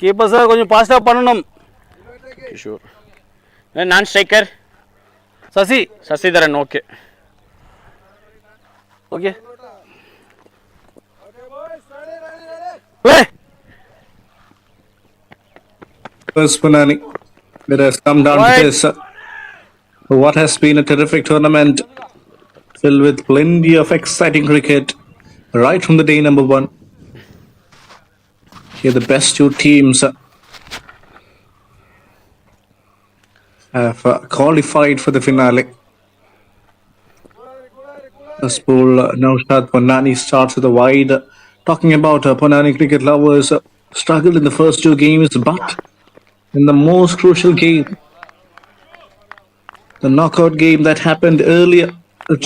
Keeper sir, கொஞ்சம் பாஸ்டா பண்ணனும். Sure. Non striker. Sasidaran, okay. Okay. First Ponnani, it has come down to this. What has been a terrific tournament filled with plenty of exciting cricket right from the day number one. Here the best two teams have qualified for the finale. The spool Naushad Ponnani starts with a wide. Talking about Ponnani cricket lovers struggled in the first two games, but in the most crucial game, the knockout game that happened earlier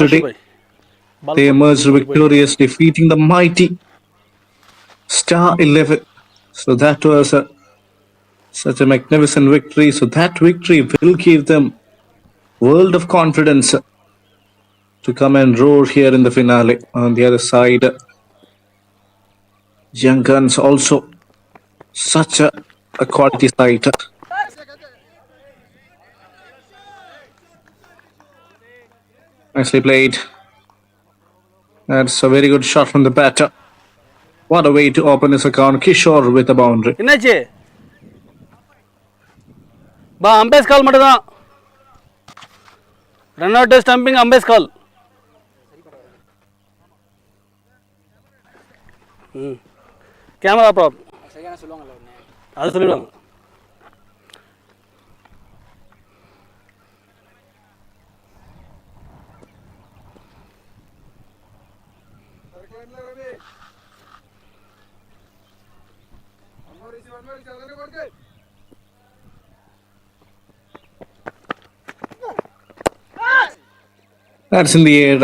today, they emerged victorious, defeating the mighty Star 11. So that was such a magnificent victory. So that victory will give them world of confidence to come and roar here in the finale. On the other side, Young Guns also such a quality side. Nicely played. That's a very good shot from the batter. What a way to open his account. Kishore with a boundary. என்னாச்சு? பா அம்பேஸ் call மட்டும் தான். Run out stumping umpire's call. Camera problem. சரியான சொல்லுவாங்கல உடனே. அது சொல்லிடுவாங்க. That's in the air.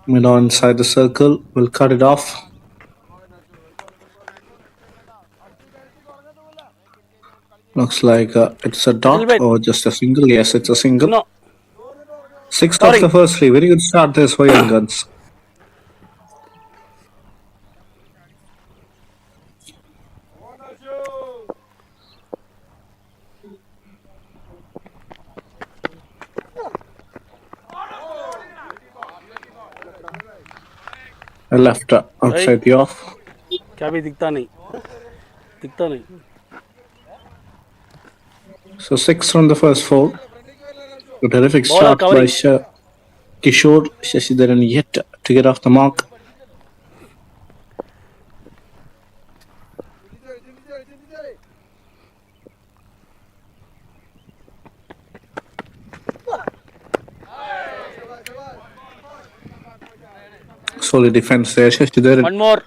Mid on inside the circle. We'll cut it off. Looks like it's a dot or just a single. Yes, it's a single. No. Sixth of the first three. Very good start this for Young Guns. Left outside the off. क्या भी दिखता नहीं. So 6 from the first 4. A terrific start by Kishore Shashidaran yet to get off the mark. Solid defense there. Shashidaran. One more.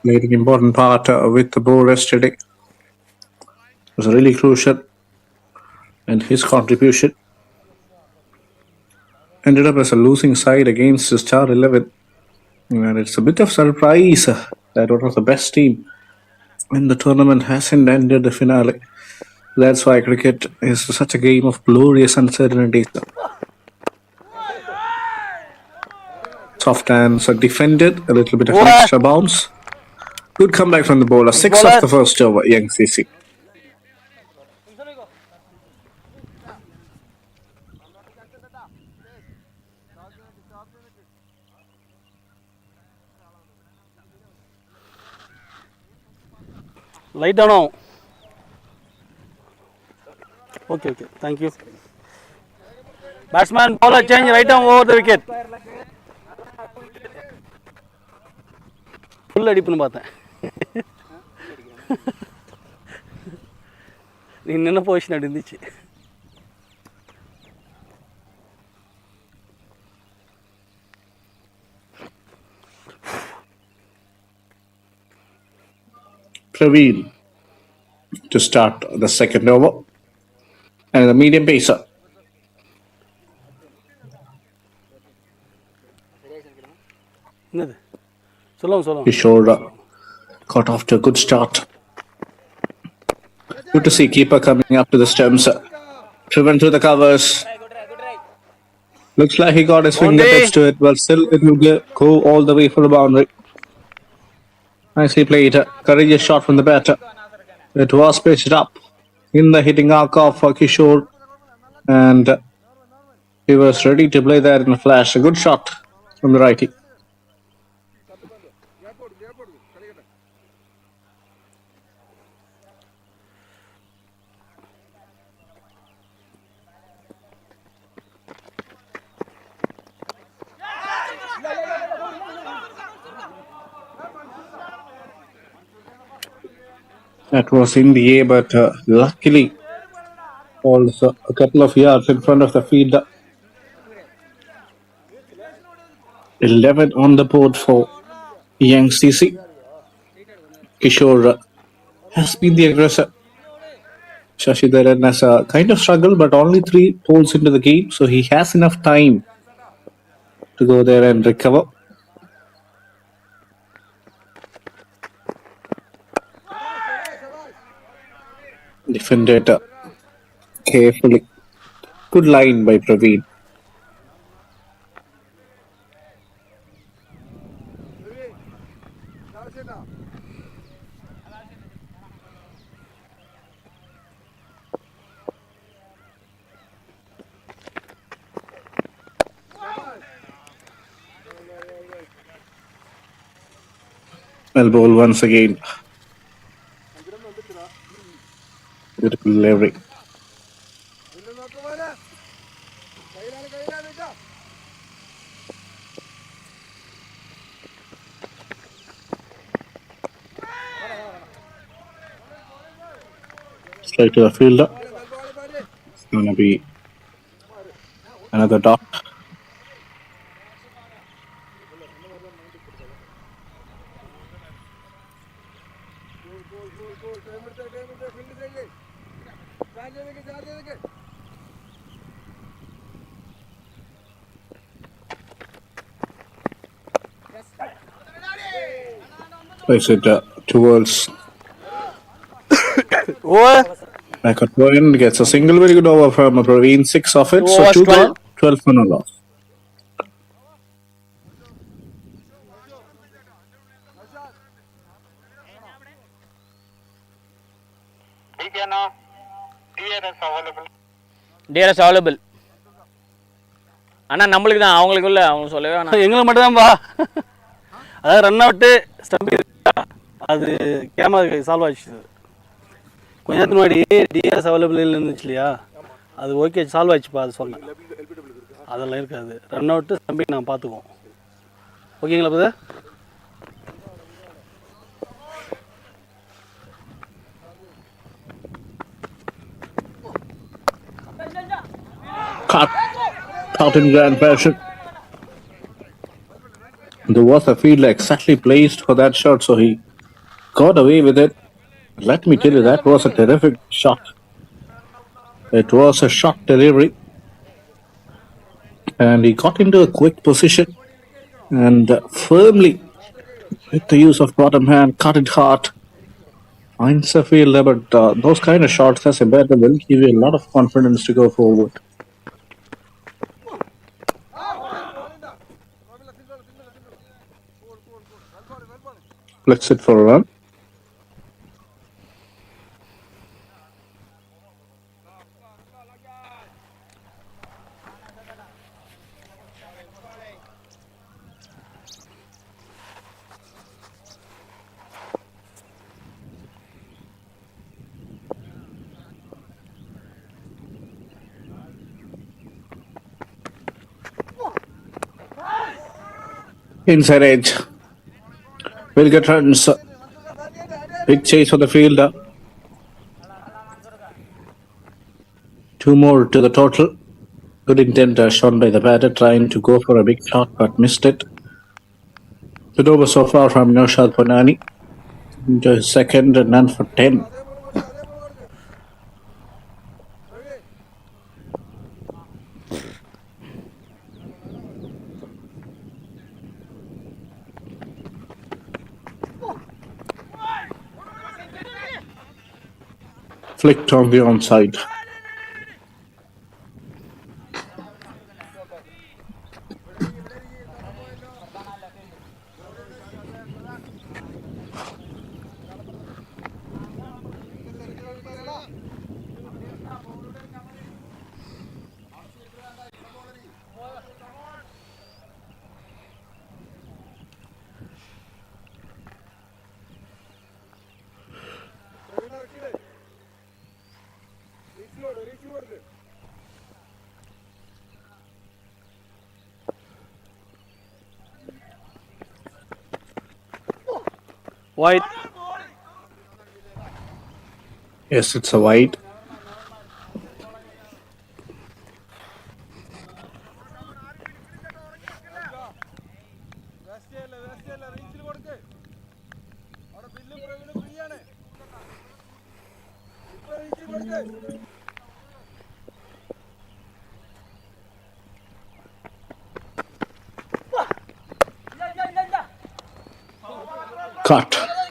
Played an important part with the ball yesterday. It was really crucial. And his contribution ended up as a losing side against the Star 11. And it's a bit of surprise that one of the best team in the tournament hasn't ended the finale. That's why cricket is such a game of glorious uncertainty. Soft hands are defended, a little bit of an extra bounce. Good comeback from the bowler. 6 of the first over, Young CC. Light down now. Okay. Thank you. Batsman, bowler change right down over the wicket. Full அடிப்புன்னு பார்த்தேன். நீ நின்ன position அப்படி இருந்துச்சு. Praveen to start the second over. And the medium pacer. என்னது சொல்லுங்க Kishore got off to a good start. Good to see keeper coming up to the stumps. Driven through the covers. Looks like he got his fingertips to it, but still it will go all the way for the boundary. Nicely played. Courageous shot from the batter. It was pitched up in the hitting arc of Kishore, and he was ready to play there in a flash. A good shot from the righty. That was in the air, but luckily falls a couple of yards in front of the field. 11 on the board for young CC. Kishore has been the aggressor. Shashidharan has a kind of struggle, but only 3 balls into the game, so he has enough time to go there and recover. Defended carefully. Good line by Praveen. Well ball once again. Beautiful delivery. Straight to the fielder. It's going to be another dot. Plays it towards Over. back at point. Gets a single. Very good over from Praveen. 6 of it. So Overs 2 12. gone. 12 for no loss. DRS available. அண்ணா நம்மளுக்கு தான், அவங்களுக்கு இல்லை, அவங்க சொல்லவே வேணாம். எங்களுக்கு மட்டும் தான்ப்பா. அதாவது ரன் அவுட்டு ஸ்டம்பிங் அது கேமரா சால்வ் ஆச்சு. கொஞ்ச நேரத்துக்கு முன்னாடி டிஆர்எஸ் அவைலபிள் இருந்துச்சு இல்லையா, அது ஓகே சால்வ் ஆச்சுப்பா. அது சொன்னேன், அதெல்லாம் இருக்காது. ரன் அவுட்டு ஸ்டம்பிங் நான் பார்த்துக்குவோம். ஓகேங்களா brother? Caught in grand fashion. There was a fielder exactly placed for that shot, so he got away with it. Let me tell you, that was a terrific shot. It was a shot delivery, and he got into a quick position and firmly, with the use of bottom hand, cut it hard. Finds a fielder, but those kind of shots as a batter will give you a lot of confidence to go forward. Flicks it for a run. Inside edge. Will get runs. Big chase for the fielder. 2 more to the total. Good intent shown by the batter, trying to go for a big shot but missed it. Good over so far from Ponnani. Into his second and none for 10. Flicked on the onside. White. Yes, it's a wide.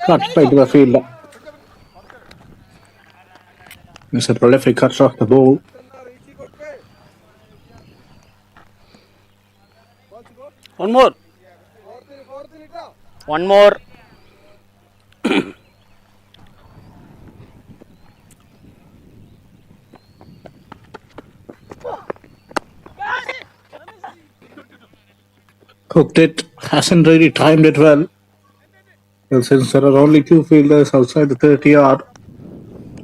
Cut by the fielder. It's a prolific cut off the ball. One more. One more. Hooked it. Hasn't really timed it well. Well, since there are only two fielders outside the 30-yard,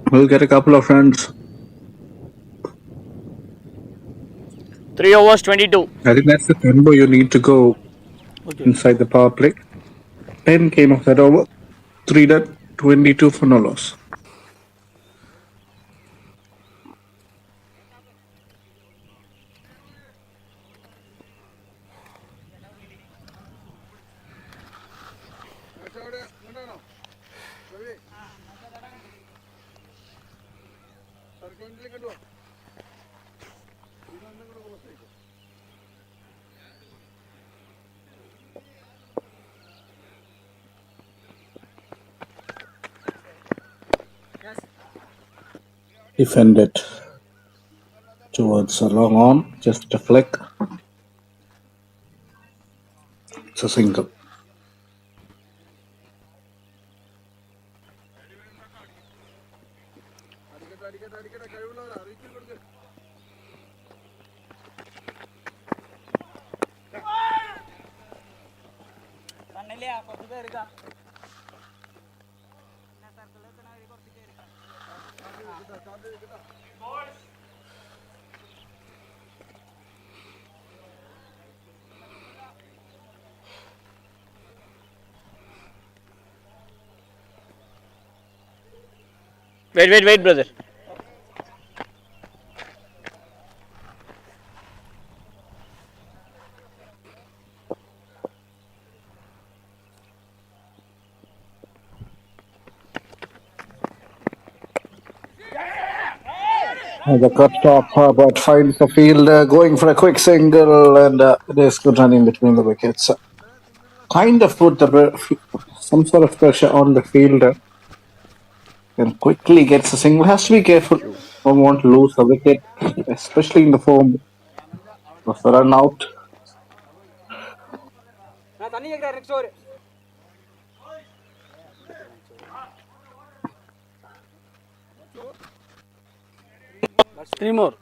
we'll get a couple of runs. 3 overs, 22. I think that's the tempo you need to go Okay. inside the power play. 10 came off that over. 3 done, 22 for no loss. Defended towards a long on, just a flick. It's a single. Wait, brother. The cut top, but finds the fielder going for a quick single, and there's good running between the wickets. Kind of put some sort of pressure on the fielder, and quickly gets a single. Has to be careful. Don't want to lose the wicket, especially in the form of the run out. Three more.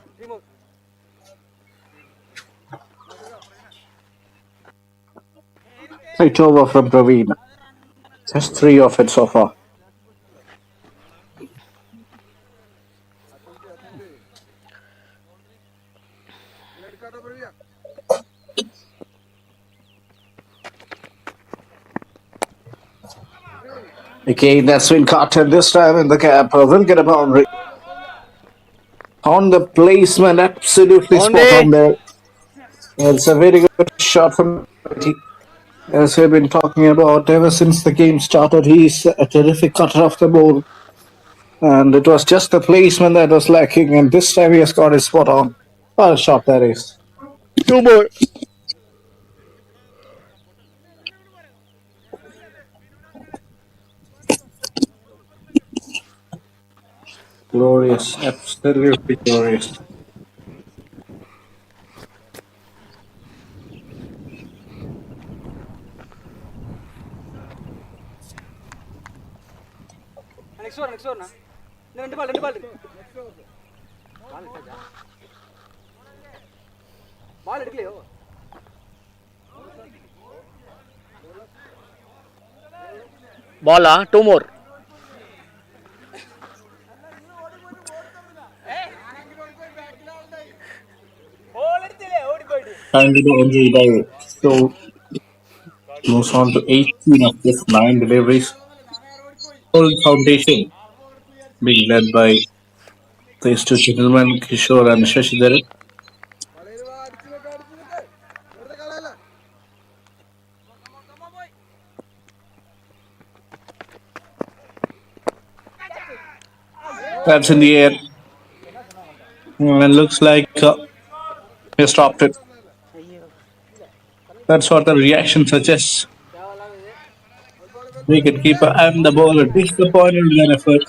Right over from Praveen. Just 3 of it so far. Again, that's been caught, and this time in the gap. Will get a boundary. On the placement, absolutely spot on there. It's a very good shot from Murty. As we've been talking about ever since the game started, he's a terrific cutter of the ball. And it was just the placement that was lacking, and this time he has got it spot on. What a shot that is. 2 more. Glorious, absolutely glorious. Next one. Two ball. Ball edukaleyo. Ball, 2 more. Finally, the injury dive. So moves on to 18 of just 9 deliveries. Whole foundation being led by these two gentlemen, Kishore and Shashidhar. That's in the air. And looks like he stopped it. That's what the reaction suggests. Wicketkeeper and the bowler disappointed with their effort.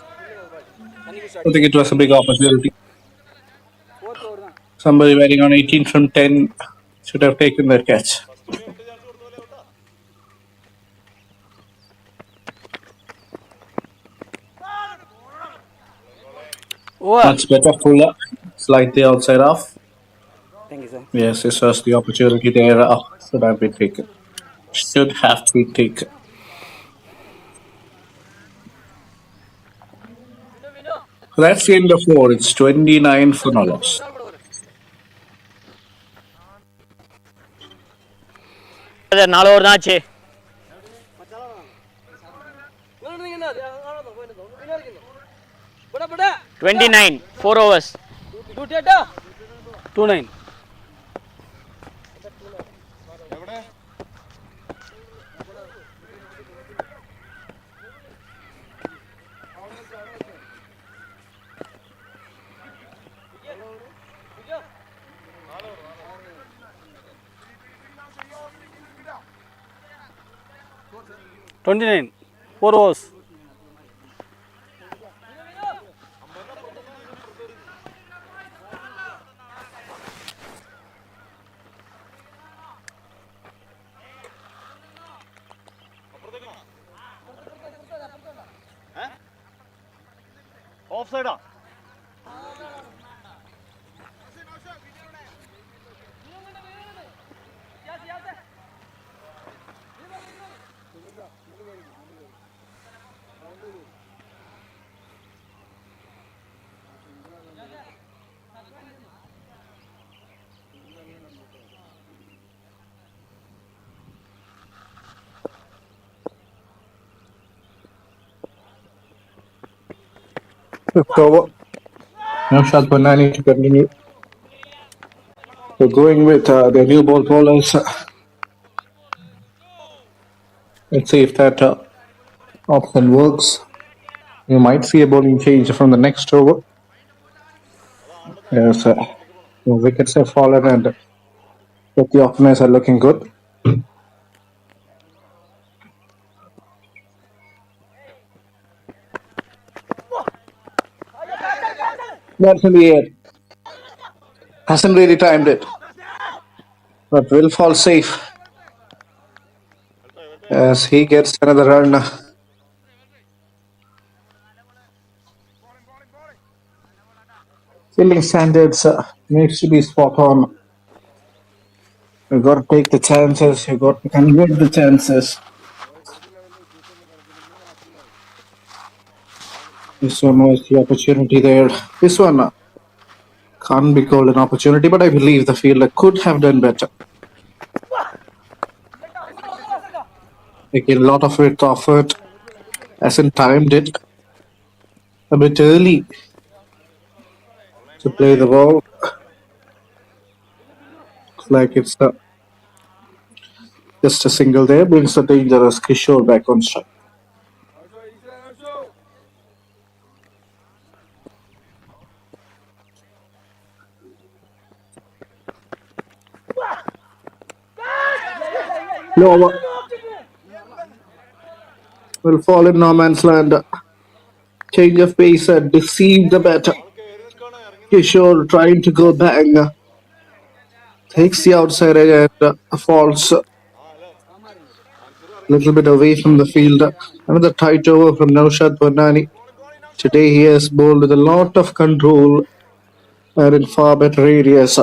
I think it was a big opportunity. Fourth over தான். Somebody batting on 18 from 10 should have taken their catch. Over. Much better puller. Slightly outside off. Thank you sir. Yes, this was the opportunity there. Should have been taken. Should have been taken. That's the end of 4. It's 29 for no loss. நாலு over தான் ஆச்சு. என்ன அது? 29, 4 overs. 2-9. $29, 4 overs. Off സൈഡാ. Fifth over. Ponnani to continue. So going with the new ball bowlers. Let's see if that option works. You might see a bowling change from the next over. Yes, the wickets have fallen and both the openers are looking good. That's in the air. Hasn't really timed it, but will fall safe as he gets another run. Fielding standards needs to be spot on. You got to take the chances. You got to convert the chances. This one was the opportunity there. This one can't be called an opportunity, but I believe the fielder could have done better. Taking a lot of it off it. Hasn't timed it. A bit early to play the ball. Looks like it's just a single there. Brings the dangerous Kishore back on strike. Lower. Will fall in no man's land. Change of pace deceived the batter. Kishore trying to go bang. Takes the outside edge and falls a little bit away from the field. Another tight over from Ponnani. Today he has bowled with a lot of control and in far better areas.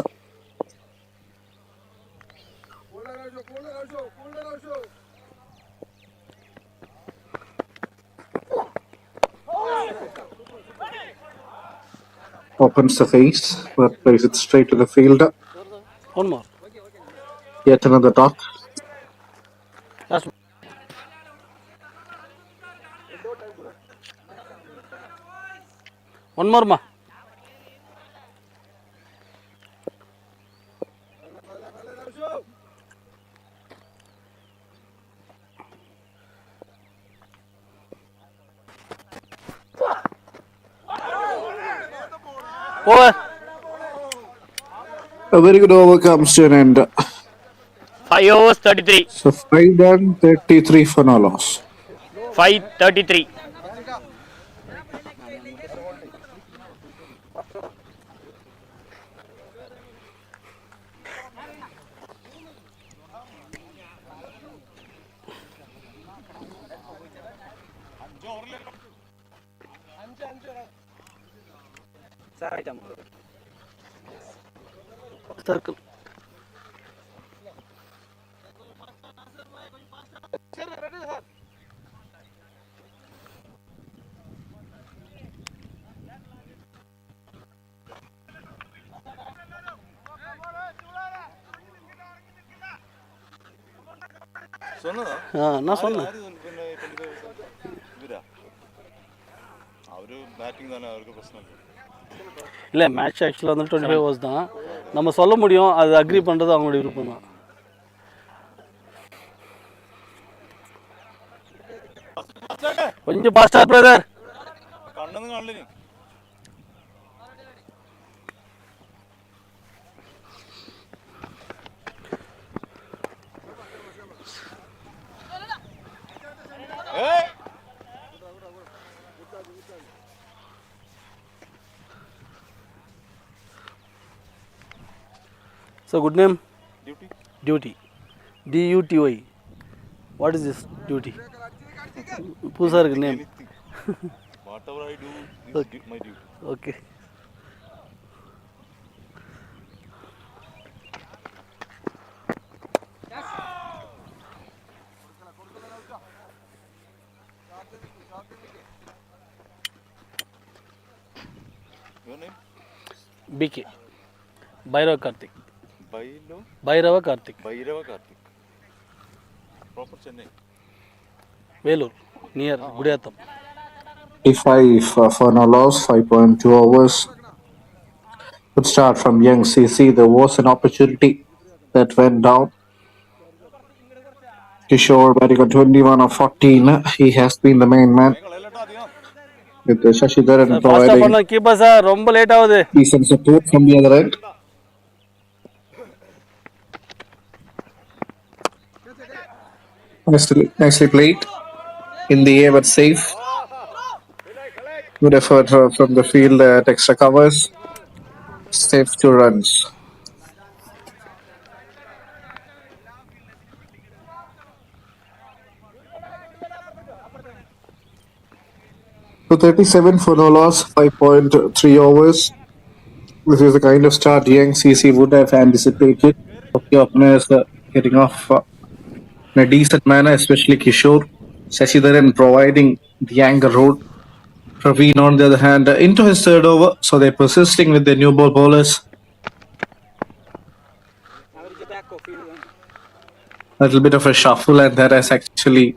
Opens the face, but plays it straight to the fielder. One more. Yet another dot. That's One more, ma. Over. A very good over comes to an end. 5 overs, 33. So 5 done, 33 for no loss. 5:33. Circle. நான் சொன்னேன் இல்லை match ஆக்சுவலாக வந்து 25 overs தான் நம்ம சொல்ல முடியும் அது அக்ரி பண்ணுறது அவங்களுடைய விருப்பம் தான் கொஞ்சம் பாஸ்டா brother So good name? Duty. D-U-T-Y. What is this duty? Pusa name. Whatever I do is my duty. Okay. Your name? BK. Bhairava Karthik. Bailo? Bhairava Karthik. Bhairava Karthik. Proper Chennai. Velur. Near Gudiyatham. 55 for no loss, 5.2 overs. Good start from young CC. There was an opportunity that went down. Kishore batting on 21 of 14. He has been the main man. With Shashidharan Faster providing பண்ண keeper sir ரொம்ப late ஆகுது decent support from the other end. Nicely played. In the air but safe. Good effort from the field at extra covers. Safe 2 runs. So 37 for no loss, 5.3 overs. This is the kind of start young CC would have anticipated. The openers getting off in a decent manner, especially Kishore. Shashidharan providing the anchor role. Praveen, on the other hand, into his third over, so they're persisting with their new ball bowlers. A little bit of a shuffle, and that has actually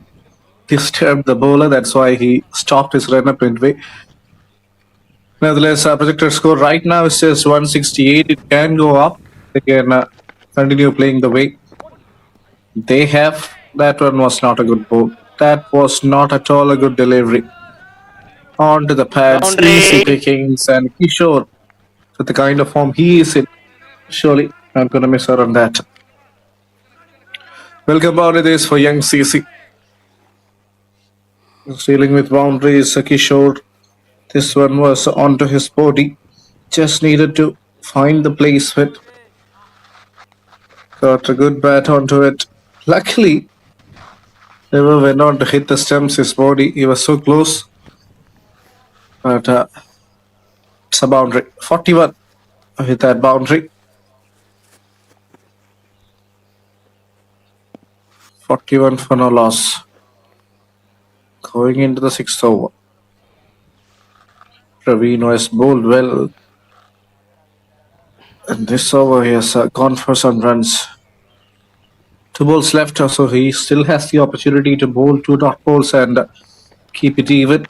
disturbed the bowler. That's why he stopped his run up midway. Nevertheless, projected score right now is just 168. It can go up. They can continue playing the way they have. That one was not a good ball. That was not at all a good delivery. On to the pads, Boundary. easy pickings, and Kishore, with the kind of form he is in, surely not going to miss out on that. Welcome on to this for young CC. Dealing with boundaries, Kishore. This one was onto his body. Just needed to find the place fit. Got a good bat onto it. Luckily, never went on to hit the stumps, his body. He was so close. But it's a boundary. 41 with that boundary. 41 for no loss. Going into the 6th over. Praveen has bowled well. And this over he has gone for some runs. 2 balls left, so he still has the opportunity to bowl 2 dot balls and keep it even.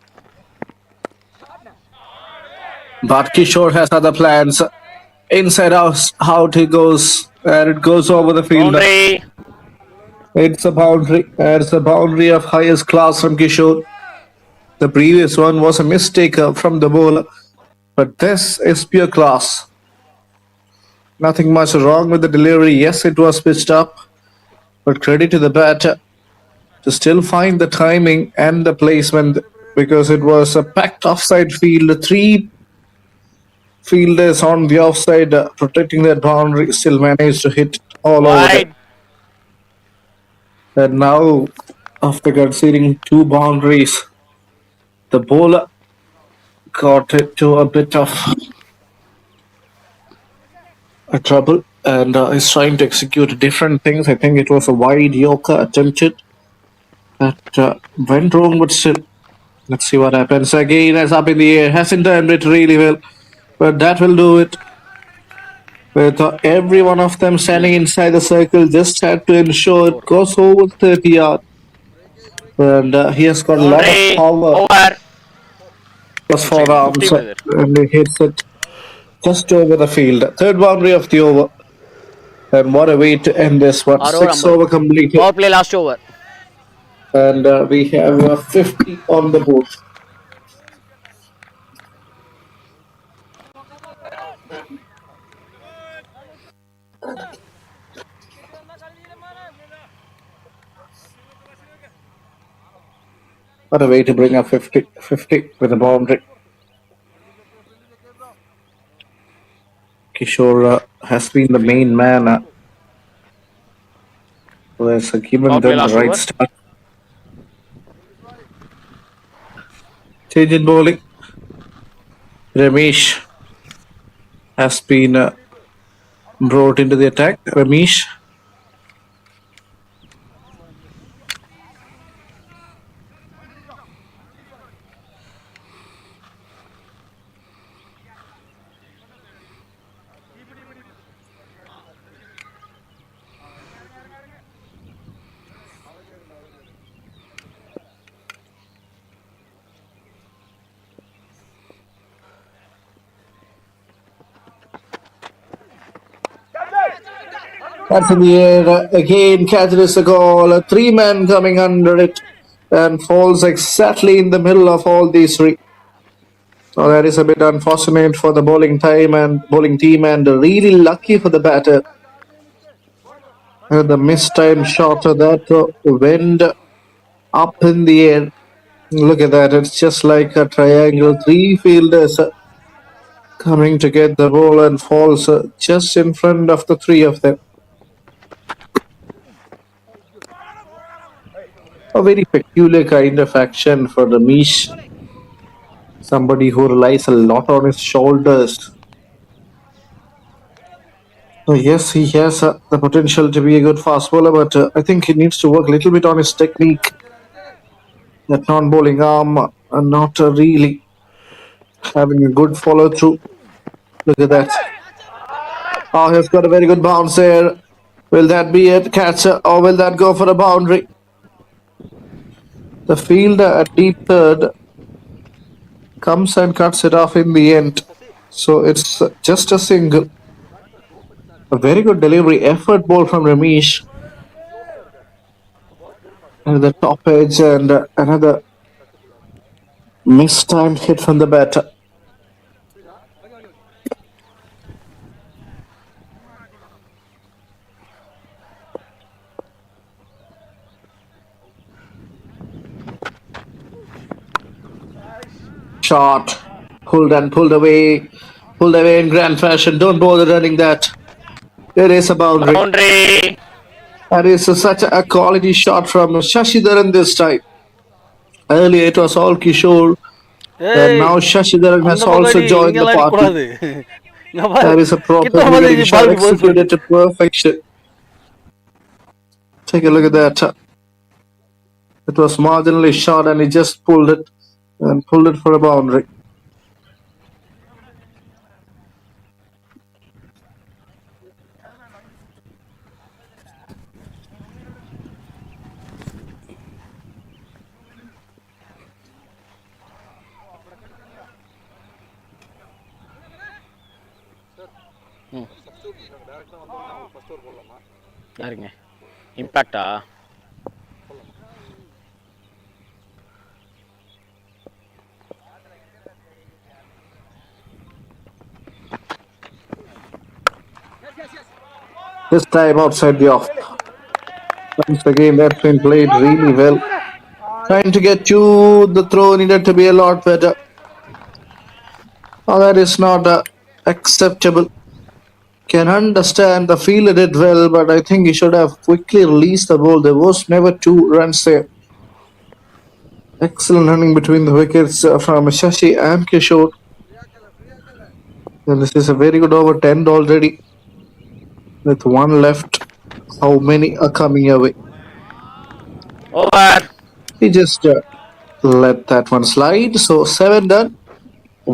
But Kishore has other plans. Inside out he goes, and it goes over the field. Boundary. It's a boundary. And it's a boundary of highest class from Kishore. The previous one was a mistake from the bowler, but this is pure class. Nothing much wrong with the delivery. Yes, it was pitched up, but credit to the batter to still find the timing and the placement because it was a packed offside field. Three fielders on the offside protecting that boundary still managed to hit all over them. Wide. And now, after conceding two boundaries, the bowler got into a bit of a trouble and is trying to execute different things. I think it was a wide Yorker attempted that went wrong, but still, let's see what happens. Again, it's up in the air. Hasn't timed it really well, but that will do it. With every one of them standing inside the circle, just had to ensure it goes over 30 yards. And he has got a lot of Boundary. power. Over. Plus four 50 arms, brother. and he hits it just over the field. Third boundary of the over. And what a way to end this one. Our 6 number. over completed. Power play last over. And we have 50 on the board. What a way to bring up 50 with a boundary. Kishore has been the main man who has given Power play them the last right over. start. Change in bowling. Ramesh has been brought into the attack. Ramesh. That's in the air. Again, catches the goal. Three men coming under it and falls exactly in the middle of all these three. So that is a bit unfortunate for the bowling team and really lucky for the batter. And the mistimed shot that went up in the air. Look at that. It's just like a triangle. Three fielders coming to get the ball and falls just in front of the three of them. A very peculiar kind of action for Ramesh. Somebody who relies a lot on his shoulders. So yes, he has the potential to be a good fast bowler, but I think he needs to work a little bit on his technique. That non-bowling arm not really having a good follow-through. Look at that. Oh, he's got a very good bounce there. Will that be a catcher or will that go for a boundary? The fielder at deep third comes and cuts it off in the end. So it's just a single. A very good delivery effort ball from Ramesh. And the top edge and another mistimed hit from the batter. Shot. Pulled and pulled away. Pulled away in grand fashion. Don't bother running that. There is a boundary. Boundary. That is such a quality shot from Shashidharan this time. Earlier it was all Kishore. And now Shashidharan has also joined the party. That is a proper fielding shot executed to perfection. Take a look at that. It was marginally shot and he just pulled it and pulled it for a boundary. யாருங்க இம்பேக்டா? This time outside the off. Once again, that's been played really well. Trying to get you, the throw needed to be a lot better. Oh, that is not acceptable. Can understand the fielder did well, but I think he should have quickly released the ball. There was never 2 runs there. Excellent running between the wickets from Shashi and Kishore. And this is a very good over, 10 already. With 1 left, how many are coming away? Over. He just let that one slide. So 7 done.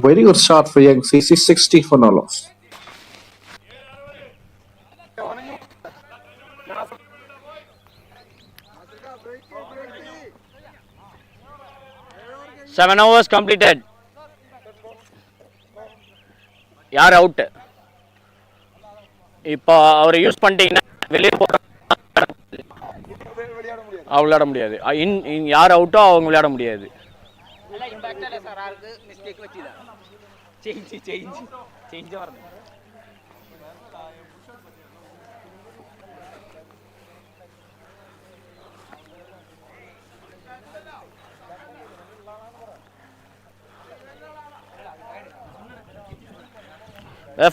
Very good start for Young CC, 60 for no loss. Seven overs completed. யார் out? இப்போ அவரை use பண்ணிட்டீங்கன்னா வெளியே போகிற விளையாட முடியாது. யார் அவுட்டோ அவங்க விளையாட முடியாது.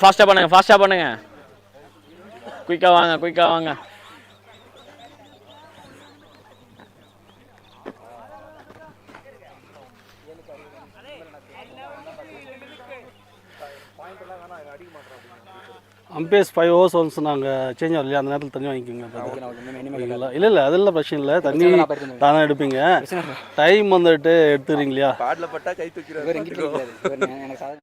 ஃபாஸ்ட்டாக பண்ணுங்க, ஃபாஸ்ட்டாக பண்ணுங்க. குயிக்காக வாங்க, குயிக்காக வாங்க. அம்பேஸ் 5 overs ஒன்ஸ் நாங்கள் சேஞ்ச் ஆகலையா, அந்த நேரத்தில் தண்ணி வாங்கிக்கோங்க. இல்லை அதெல்லாம் பிரச்சனை இல்லை, தண்ணி தானே எடுப்பீங்க. டைம் வந்துட்டு எடுத்துக்கிறீங்களா? பேட்ல பட்டா கை தூக்கிறாரு.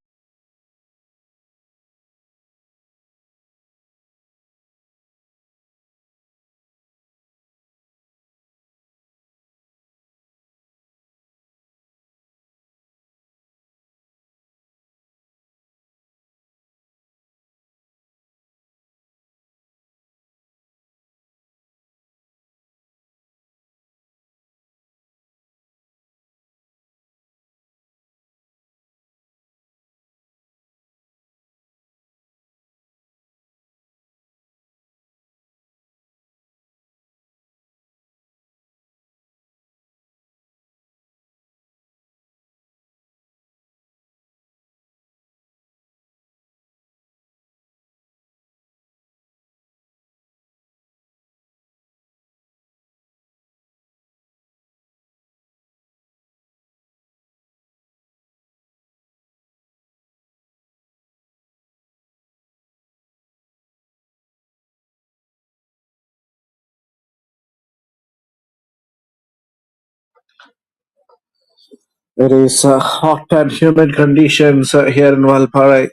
It is hot and humid conditions here in Valparai.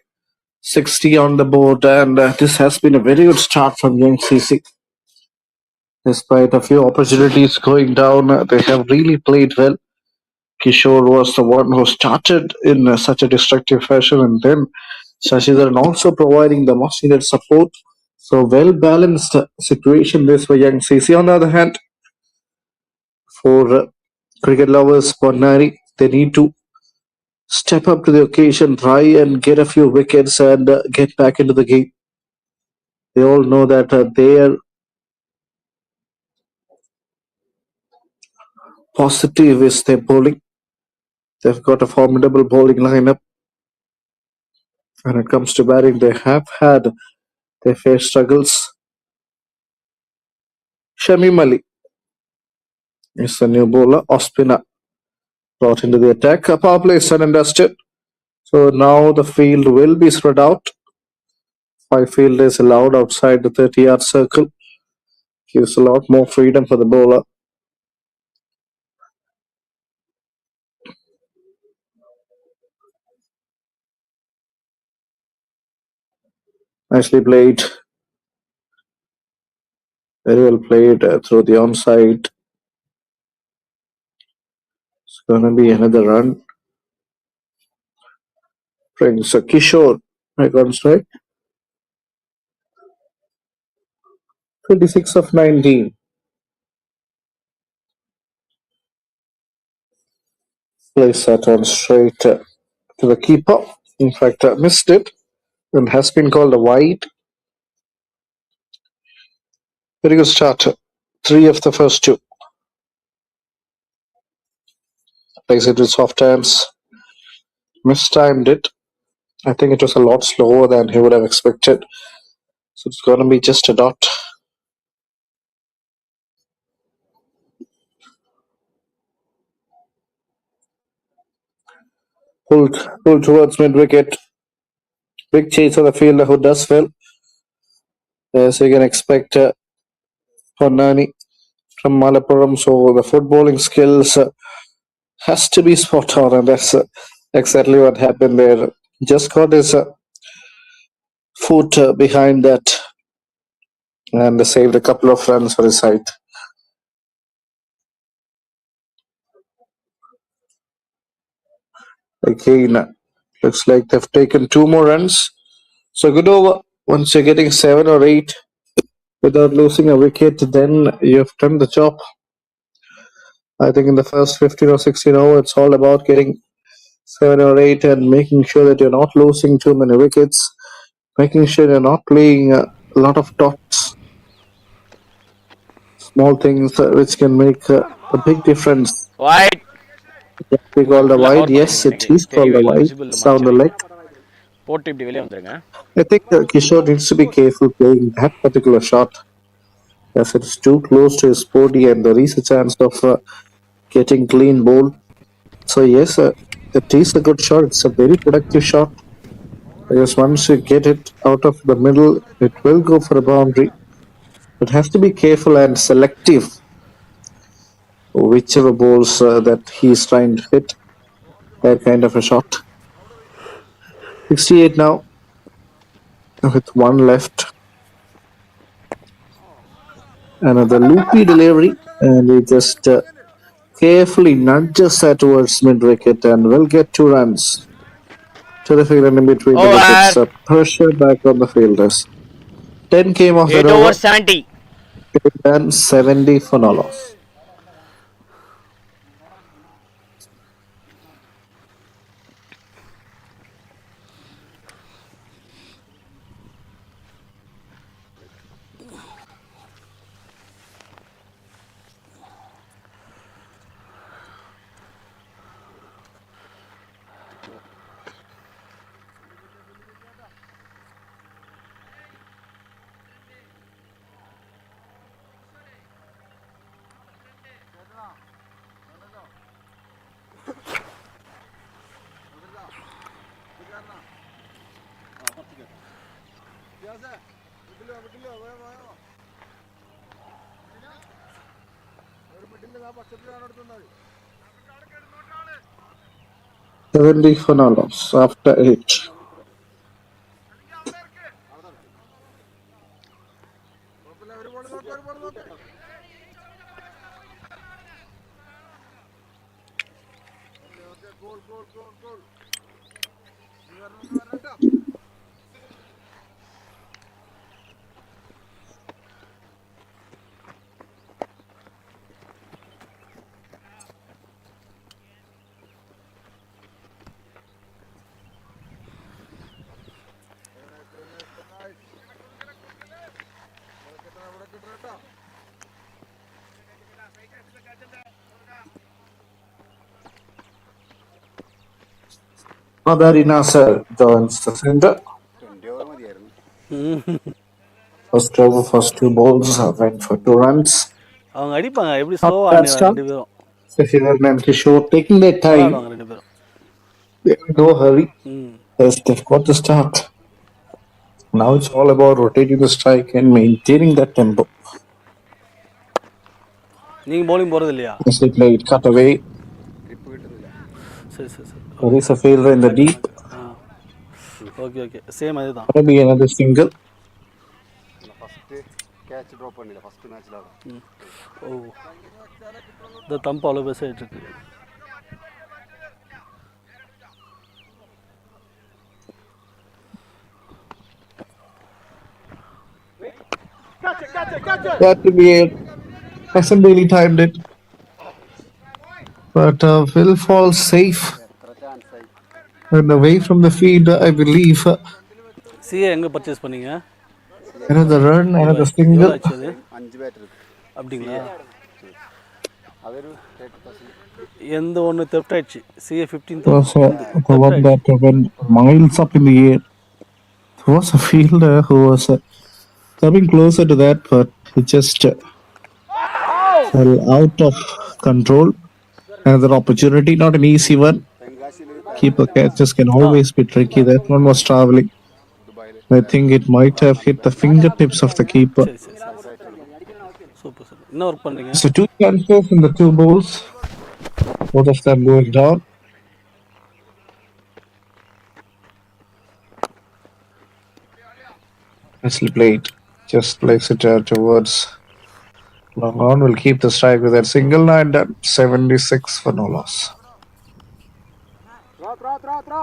60 on the board, and this has been a very good start from Young CC. Despite a few opportunities going down, they have really played well. Kishore was the one who started in such a destructive fashion, and then Shashidharan also providing the much needed support. So, well balanced situation this for Young CC. On the other hand, for cricket lovers, Ponnani, they need to step up to the occasion, try and get a few wickets and get back into the game. They all know that their positive is their bowling. They've got a formidable bowling lineup. When it comes to batting, they have had their fair struggles. Shamim Ali is the new bowler. Ospina brought into the attack. A power play is done and dusted. So now the field will be spread out. 5 fielders allowed outside the 30-yard circle. Gives a lot more freedom for the bowler. Nicely played. Very well played through the onside. It's going to be another run. Brings Kishore back on strike. 26 of 19. Plays that one straight to the keeper. In fact, missed it and has been called a wide. Very good start. 3 of the first 2. Plays it with soft hands. Mistimed it. I think it was a lot slower than he would have expected. So it's going to be just a dot. Pulled towards mid wicket. Big chase of the fielder who does well. As you can expect, Ponnani from Malappuram. So the footballing skills has to be spot on, and that's exactly what happened there. Just got his foot behind that and saved a couple of runs for his side. Again, looks like they've taken 2 more runs. So good over. Once you're getting 7 or 8 without losing a wicket, then you've done the job. I think in the first 15 or 16 over, it's all about getting 7 or 8 and making sure that you're not losing too many wickets, making sure you're not playing a lot of dots, small things which can make a big difference. Wide. We oh called a ஃபுல்லாக wide. Cover Yes, பண்ணிட்டீங்க it எனக்கு is called தெரியவே a இல்லை wide. Visible Sound the mortuary leg. போட்டு இப்படி வெளியே வந்துருங்க. I think Kishore needs to be careful playing that particular shot as it's too close to his body and there is a chance of getting clean bowl. So yes, it is a good shot. It's a very productive shot. Because once you get it out of the middle, it will go for a boundary. But have to be careful and selective whichever balls that he's trying to hit. That kind of a shot. 68 now with 1 left. Another loopy delivery, and he just carefully nudges that towards mid wicket and will get 2 runs. Terrific run in between the wickets. Over Pressure back on the fielders. 10 came off that 8 over over 70. and 70 for no loss. $70 for no loss after 8. Madari Nasser joins the center. First over, first 2 balls went for 2 runs. அவங்க அடிப்பாங்க எப்படி Not ஸ்லோவாக bad ஆடினாங்க start. 2 பேரும். Sahiran and Kishore taking their நல்லா time. ஆடுவாங்க 2 பேரும். No hurry. ம் Yes, they've got the start. Now it's all about rotating the strike and maintaining that tempo. நீங்கள் bowling போகிறது இல்லையா? As they play it cut away, சரி சரி சரி there okay. is a fielder in the கணக்கு deep. கணக்கு okay okay same அதுதான். Maybe another single. ஓ இந்த தம்பு அவ்வளோ பெருசாகிட்டு இருக்கு. That to be it. Hasn't really timed it. But will fall safe and away from the field, I believe. CA எங்கே purchase பண்ணீங்க? Another run, another Dubai. எவ்வளோ single. ஆச்சு அது? அப்படிங்களா? எந்த ஒன்று தெஃப்ட் ஆயிடுச்சு. சிஏ 15,000 Was எந்த the தெஃப்ட் one that ஆயிடுச்சு. went miles up in the air. There was a fielder who was coming closer to that, but he just fell out of control. Another opportunity, not an easy one. Keeper catches can ah always be tricky. That one was traveling. I think it might have hit the fingertips of the keeper. சரி சரி சரி சரி. Super super. என்ன work பண்ணுறீங்க? So two chances in the two balls, both of them going down. Nicely played. Just place it towards long on. Will keep the strike with that single and 76 for no loss. Throw.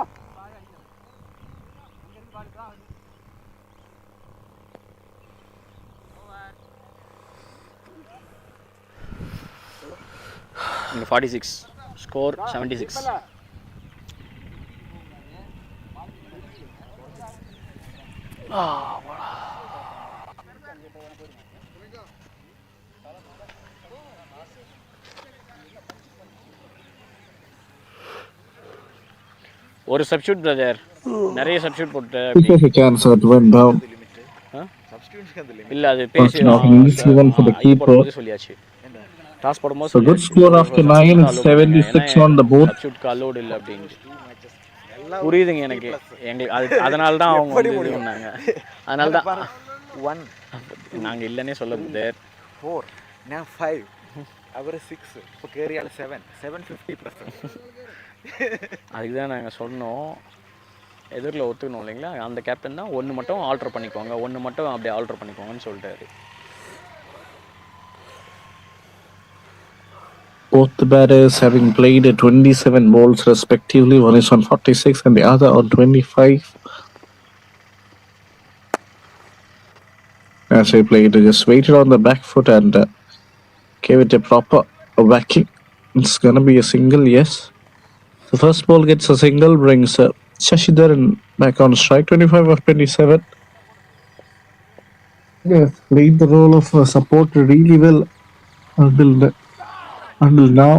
இங்கே 46 score 76. ஒரு substitute brother, நிறைய substitute போட்டு It was a chance that went down. இல்லை அது பேசி Not an easy one for the இது keeper. போடும்போது சொல்லியாச்சு, டாஸ் போடும்போது So good சொல்லியாச்சு score after 9 and 76 on the board. சப்ஸ்டியூட்க்கு allowed இல்லை அப்படின்ட்டு. புரியுதுங்க எனக்கு, எங்களுக்கு அது அதனால தான் அவங்க வந்து இது பண்ணாங்க. அதனால தான் நாங்கள் இல்லைன்னே சொல்ல பிரதர். 4 நான் 5 அவர் 6 இப்போ கேரியால் 750+. அதுக்கு தான் நாங்கள் சொன்னோம், எதிரில் ஒத்துக்கணும் இல்லைங்களா. அந்த கேப்டன் தான் ஒன்று மட்டும் ஆல்ட்ரு பண்ணிக்கோங்க, ஒன்று மட்டும் அப்படியே ஆல்ட்ரு பண்ணிக்கோங்கன்னு சொல்லிட்டாரு. Both the batters having played 27 balls respectively. One is on 46 and the other on 25. As they played, they just waited on the back foot and gave it a proper whacking. It's gonna be a single, yes. The first ball gets a single, brings Shashidharan back on strike. 25 of 27. Yes, played the role of support really well until now.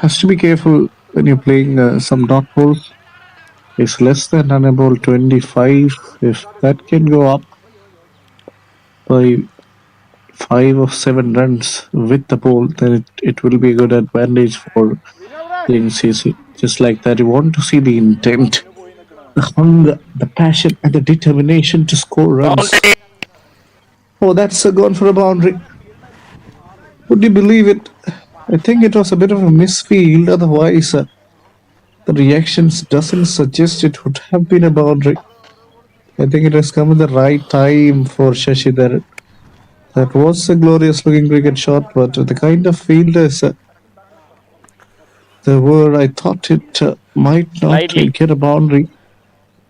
Has to be careful when you're playing some dot balls. It's less than on a ball 25. If that can go up by 5 or 7 runs with the ball, then it will be a good advantage for playing CC. Just like that, you want to see the intent, the hunger, the passion, and the determination to score runs. Oh, that's gone for a boundary. Would you believe it? I think it was a bit of a misfield. Otherwise, the reactions doesn't suggest it would have been a boundary. I think it has come at the right time for Shashidhar. That was a glorious looking cricket shot, but the kind of fielders there were, I thought it might not Lightly. get a boundary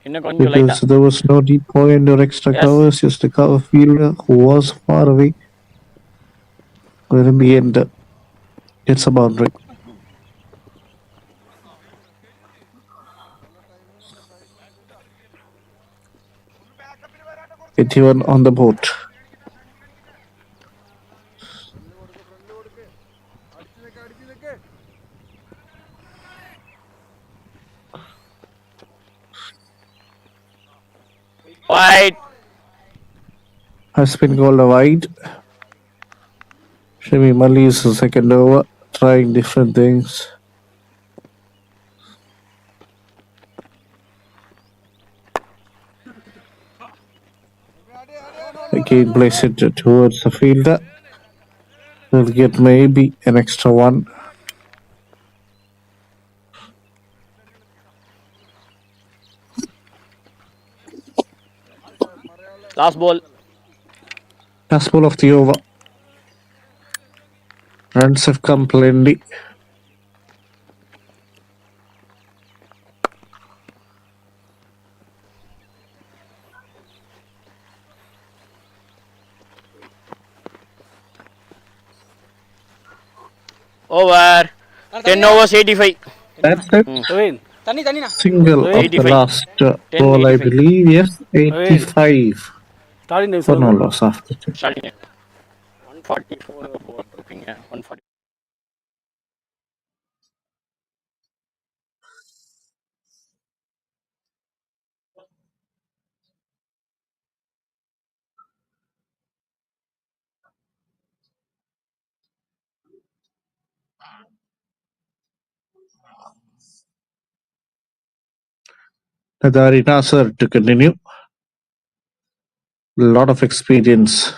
இன்னும் கொஞ்சம் because லைட்டாக. there was no deep point or extra Yes. covers, just a cover fielder who was far away. But in the end, it's a boundary. Anyone on the boat. Wide. Has been called a wide. Shami Mali is the second over, trying different things. Again, place it towards the fielder. Will get maybe an extra one. Last ball. Last ball of the over. Runs have come plenty. Over. 10 overs 85. That's it. Praveen, தண்ணி தண்ணிண்ணா Single of the 85. last 10, ball, I 85. believe. Yes, 85 starting time for no சொல்லுங்க. loss after 10. Starting 144 போட்டிருப்பீங்க 140. Nadari Nasser to continue. A lot of experience.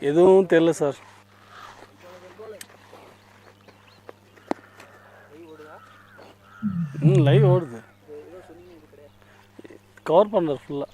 எதுவும் தெரியல sir. Live ஓடுது. Cover பண்ணுறது ஃபுல்லாக.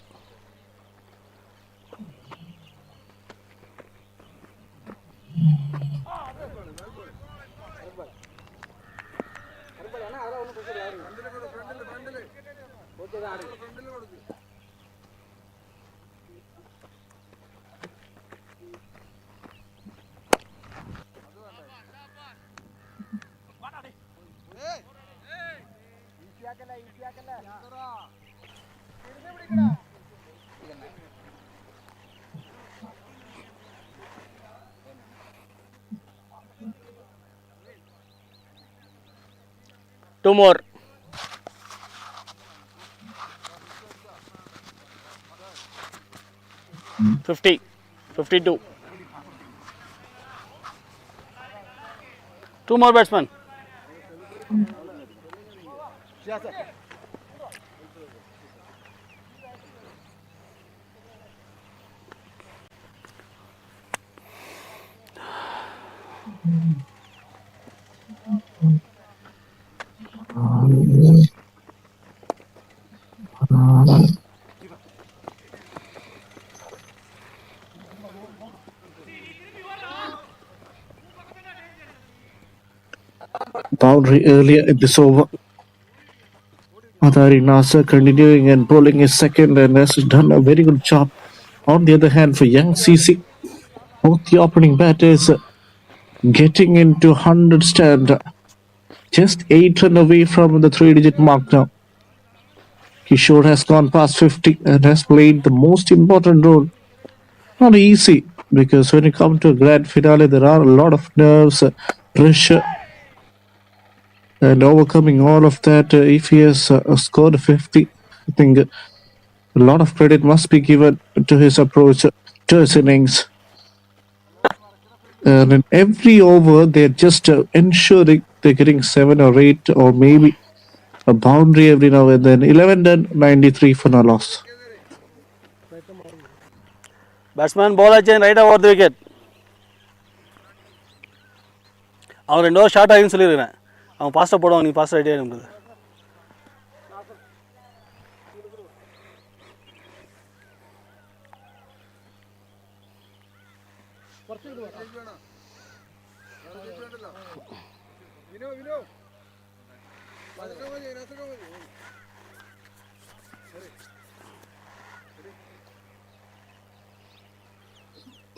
Two more. $50. 52. Two more batsmen. Boundary earlier in this over. Adari Nasser continuing and bowling his second and has done a very good job. On the other hand, for young CC, both the opening batters getting into 100 stand. Just 8 run away from the 3-digit mark now. Kishore has gone past 50 and has played the most important role. Not easy, because when you come to a grand finale, there are a lot of nerves, pressure, and overcoming all of that. If he has scored 50, I think a lot of credit must be given to his approach, to his innings. And in every over, they're just ensuring they're getting 7 or 8 or maybe a boundary every now and then. 11 done, 93 for no loss. Batsman ball chain right over the wicket. அவன் 2 over short ஆகின்னு சொல்லியிருக்கிறேன். அவன் பாஸ்ட்டாக போடுவான், நீ past ரெடியாக இருந்தது.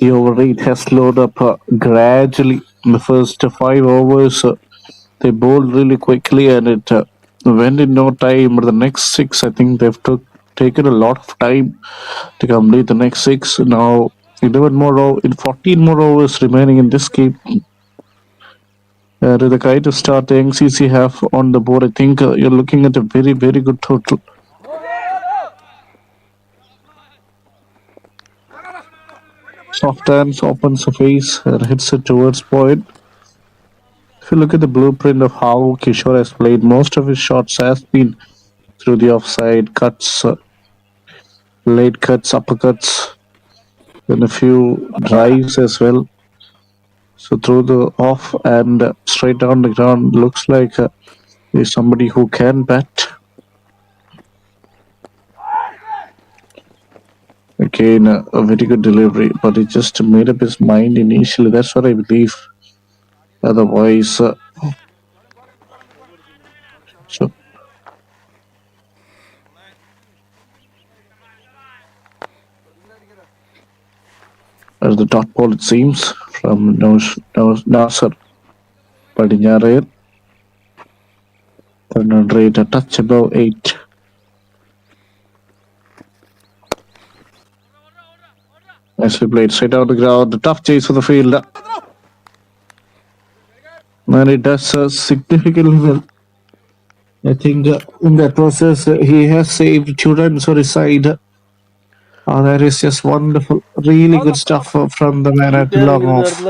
The over rate has slowed up gradually in the first 5 overs. They bowled really quickly and it went in no time. But the next 6, I think they've taken a lot of time to complete the next 6. Now, 14 more overs remaining in this game. To the kind of start the NCC have on the board, I think you're looking at a very, very good total. Soft hands opens the face and hits it towards point. If you look at the blueprint of how Kishore has played, most of his shots has been through the offside, cuts, late cuts, uppercuts, and a few drives as well. So through the off and straight down the ground, looks like he's somebody who can bat. Again, a very good delivery, but he just made up his mind initially. That's what I believe. Otherwise, so as the dot ball, it seems, from Nasser Padinjarayar. Run rate a touch above 8. Nicely played straight out the ground. The tough chase for the fielder. And it does significantly well. I think in that process, he has saved 2 runs for his side. That is just wonderful. Really good stuff from the man at long off.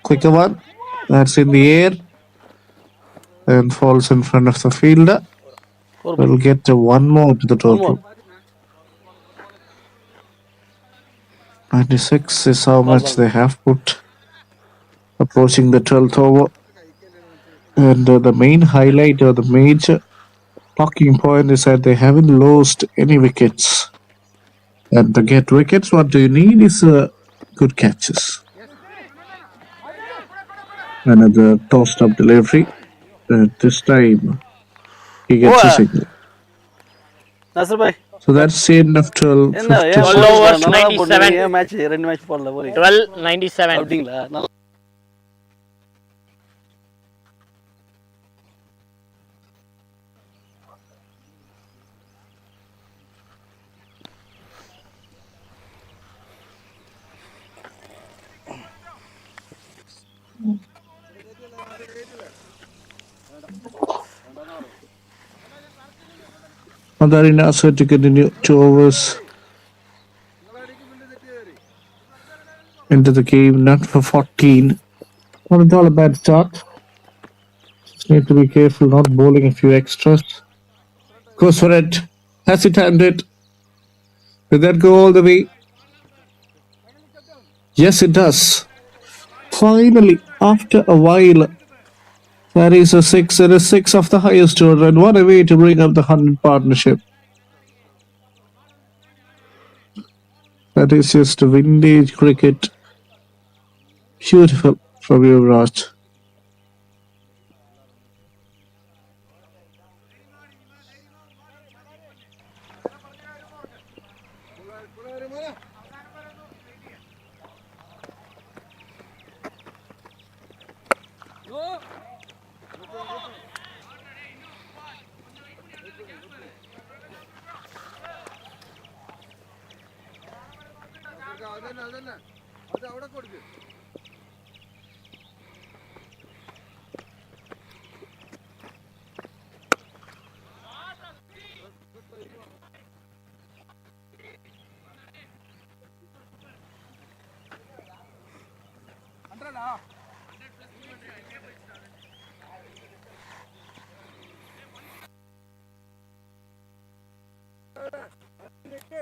Quicker one. That's in the air. And falls in front of the fielder. We'll get one more to the total. 96 is how much they have put. Approaching the 12th over. And the main highlight or the major talking point is that they haven't lost any wickets. And to get wickets, what do you need is good catches. Another tossed up delivery. This time, he gets a signal. So that's the end of 12. 12 overs, 97. 12, 97. Ponnani Nasser to continue 2 overs into the game, not for 14. Not at all a bad start. Just need to be careful not bowling a few extras. Goes for it. Has it timed it? Did that go all the way? Yes, it does. Finally, after a while, that is a 6. It is 6 of the highest order, and what a way to bring up the 100 partnership. That is just vintage cricket. Beautiful from Yuvraj.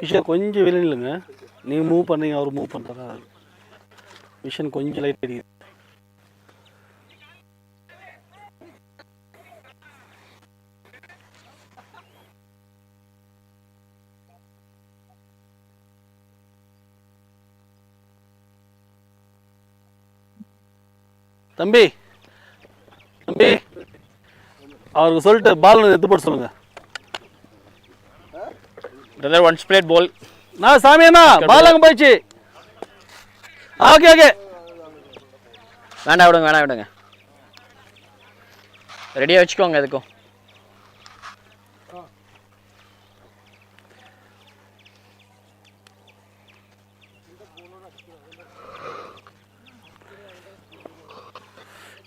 Vision கொஞ்சம் வெளியே இல்லைங்க, நீங்கள் move பண்ணீங்க அவர் move பண்ணுறதா vision கொஞ்சம் light அடிக்குது. தம்பி தம்பி அவருக்கு சொல்லிட்டு பால் எடுத்து போட்டு சொல்லுங்கள். Brother, one straight ball. நான் சாமியாண்ணா பால் அங்கே போயிடுச்சு. ஓகே ஓகே வேண்டாம் விடுங்க. ரெடியாக வச்சுக்கோங்க எதுக்கும்.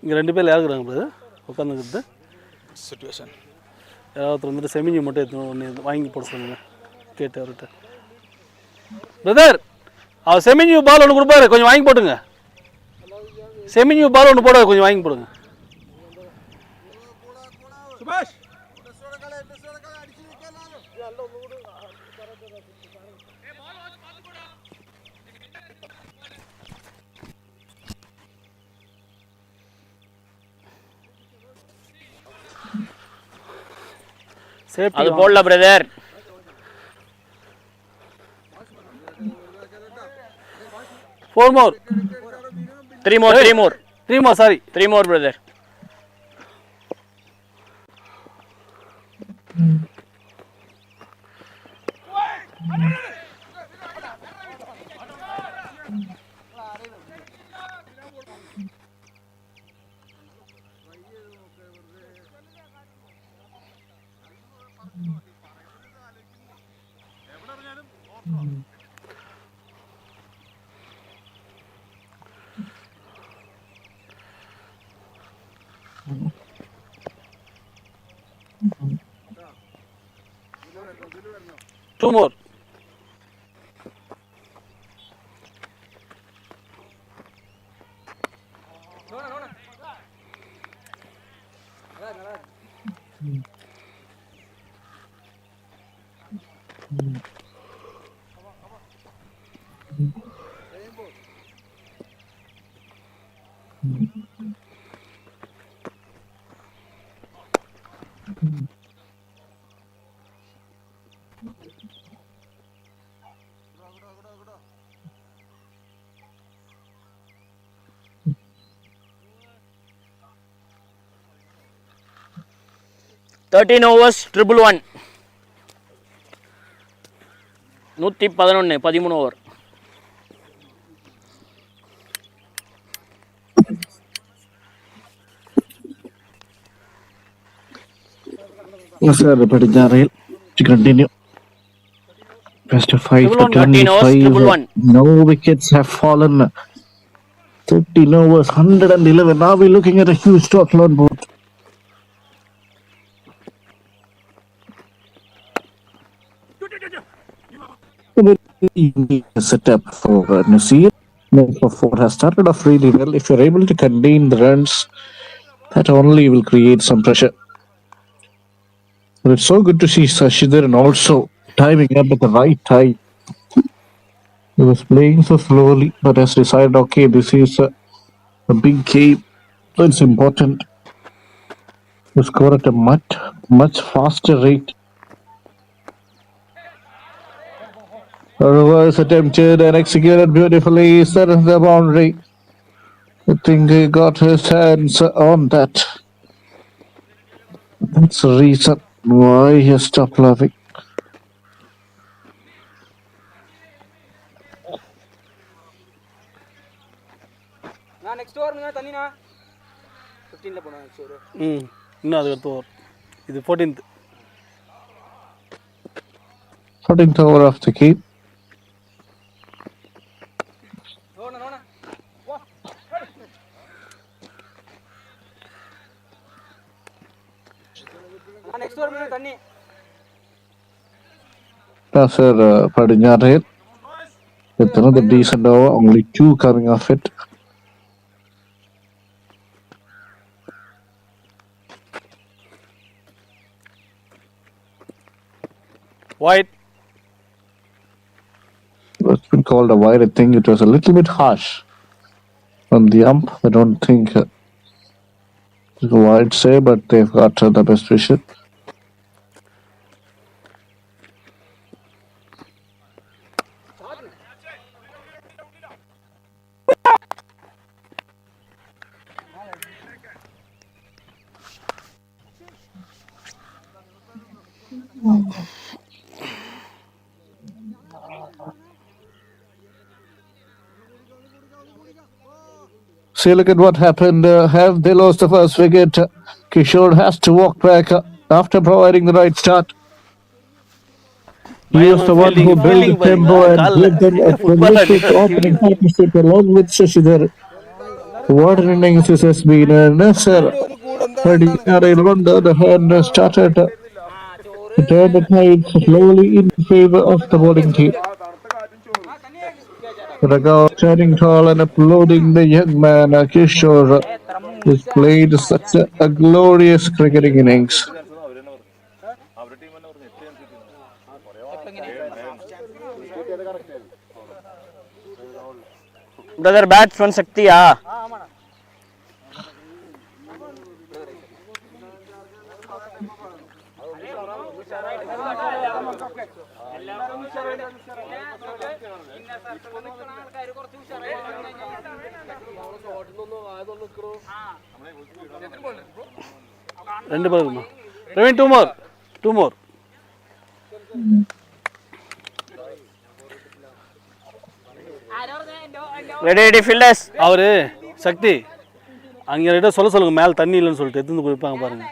இங்கே 2 பேர் யாருக்குறாங்க பிரதர் உட்காந்துக்கிறது? Situation. யாராவது வந்துட்டு செமிஞ்சி மட்டும் எடுத்து ஒன்று வாங்கி போட சொல்லுங்க கேட்டு அவர்கிட்ட. பிரதர் அவர் செமிஞ்சி பால் ஒன்று கொடுப்பாரு, கொஞ்சம் வாங்கி போட்டுங்க. செமிஞ்சி பால் ஒன்று போட கொஞ்சம் வாங்கி போடுங்க. அது போடல brother. 4 more. 3 more. Sorry. 3 more brother. Two more. Thirteen overs, 111. 13 over. Yes, sir. Padijaril to continue. Best of 5 for 13 overs, 111. No wickets have fallen. 13 overs, 111. Now we're looking at a huge total on board. Setup for Nasir. Number 4 has started off really well. If you're able to contain the runs, that only will create some pressure. But it's so good to see Sashidharan also timing up at the right time. He was playing so slowly, but has decided, okay, this is a big game, so it's important to score at a much faster rate. Reverse attempted and executed beautifully. Surrounds the boundary. I think he got his hands on that. That's the reason why he stopped laughing. நான் next over தண்ணினா 15ல போனா next over. இன்னும் அது அடுத்த over. இது 14th. 14th over of the game. Next over మీద తన్ని Nasser Padinyarel with another decent over, only 2 coming off it. White. It's been called a wide. I think it was a little bit harsh on the ump. I don't think it's a wide say, but they've got the best vision. See, look at what happened. Have they lost the first wicket? Kishore has to walk back after providing the right start. He was the one who built the tempo and gave them a prolific opening partnership along with Shashidhar. What an innings this has been. Nasser Padinyarel, on the other hand, started to turn the tide slowly in favor of the bowling team. Raghav standing tall and applauding the young man Kishore, who's played such a glorious cricketing innings. Brother, batsman Saktiya. രണ്ട് ball Praveen, two more. Ready fielders. அவரு சக்தி அங்கே ரெட்ட சொல்லுங்க மேலே தண்ணி இல்லைன்னு சொல்லிட்டு எடுத்து குடிப்பாங்க பாருங்க.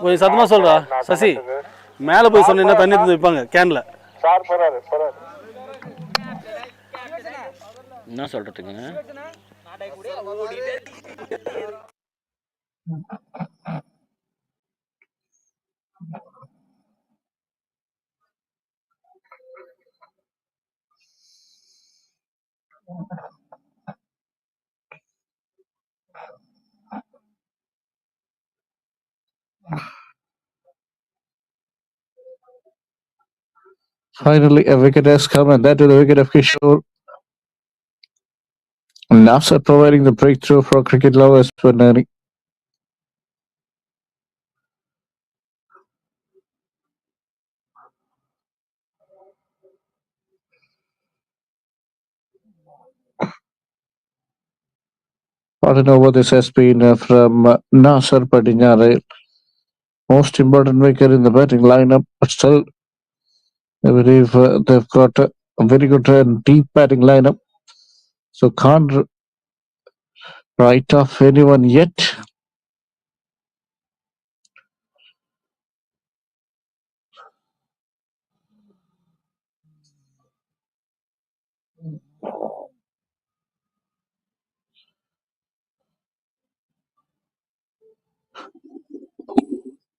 கொஞ்சம் சத்தமா சொல்றா சசி, மேலே போய் சொன்னீங்கன்னா தண்ணி எடுத்து வைப்பாங்க கேன்ல. என்ன சொல்றதுக்குங்க? Finally, a wicket has come, and that to the wicket of Kishore. Nasser providing the breakthrough for cricket lovers Ponnani. What an over this has been from Nasser Padinyarel. Most important wicket in the batting lineup, but still, I believe they've got a very good and deep batting lineup. So can't write off anyone yet.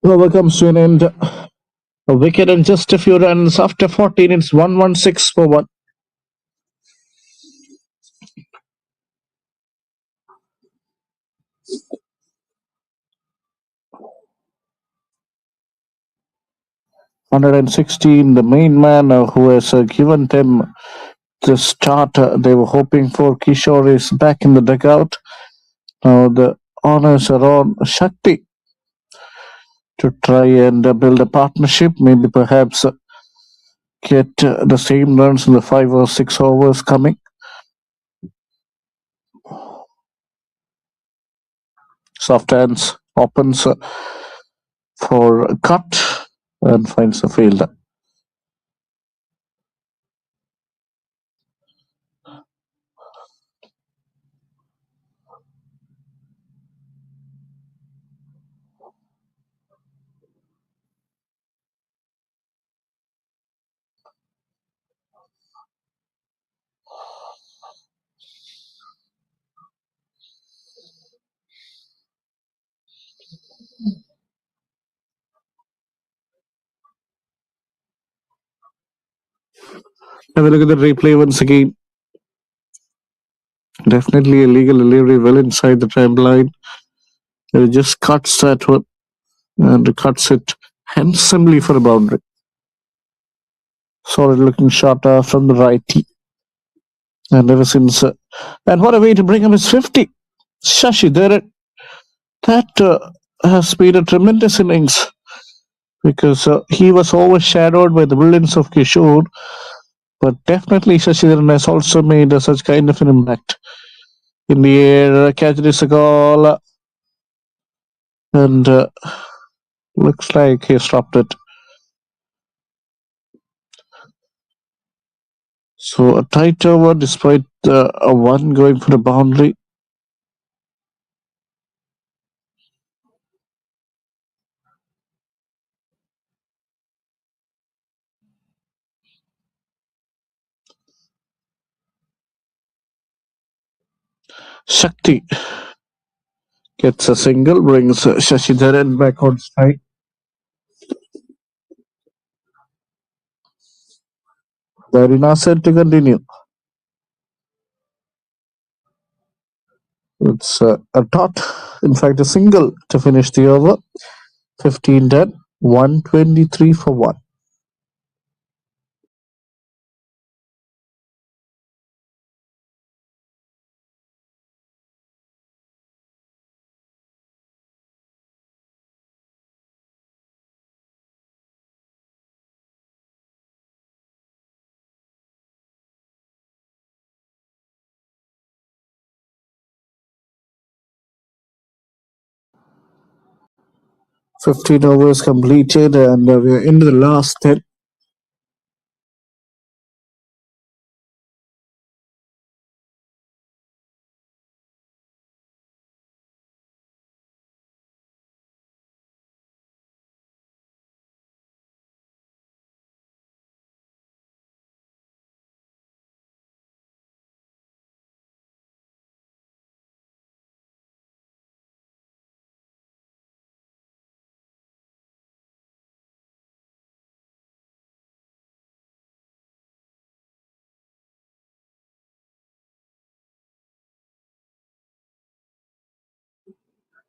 Over comes to an end. A wicket and just a few runs after 14. It's 116 for 1. (116), the main man who has given them the start they were hoping for. Kishore is back in the dugout. Now the honors are on Shakti to try and build a partnership, maybe perhaps get the same runs in the 5 or 6 overs coming. Soft hands opens for a cut and finds the fielder. Have a look at the replay once again. Definitely a legal delivery well inside the timeline. He just cuts that one and cuts it handsomely for a boundary. Solid looking shot from the righty. And ever since, and what a way to bring up his 50. Shashi there. That has been a tremendous innings because he was overshadowed by the brilliance of Kishore. But definitely Shashidharan has also made such kind of an impact. In the air, catch is a goal. And looks like he stopped it. So a tight over despite a one going for a boundary. Shakti gets a single, brings Shashidharan back on strike. Darina said to continue. It's a dot, in fact a single to finish the over. 15 dead, 123 for 1. Fifteen overs completed and we're into the last 10.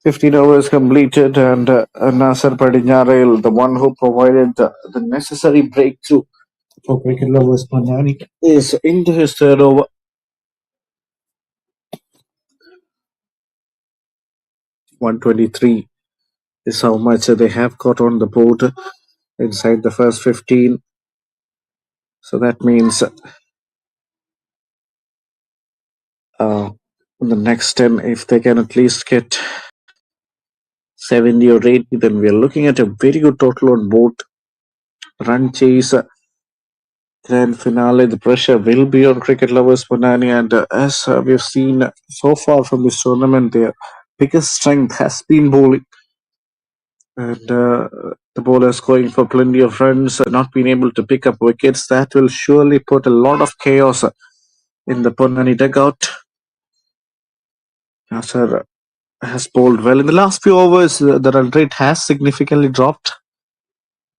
Fifteen overs completed and Nasser Padinyarel, the one who provided the necessary breakthrough for cricket lovers Ponnani, is into his third over. 123 is how much they have got on the board inside the first 15. So that means in the next 10, if they can at least get 70 or 80, then we are looking at a very good total on board. Run chase, grand finale, the pressure will be on cricket lovers Ponnani, and as we've seen so far from this tournament, their biggest strength has been bowling. And the bowlers going for plenty of runs, not being able to pick up wickets. That will surely put a lot of chaos in the Ponnani dugout. Nasser has bowled well. In the last few overs, the run rate has significantly dropped.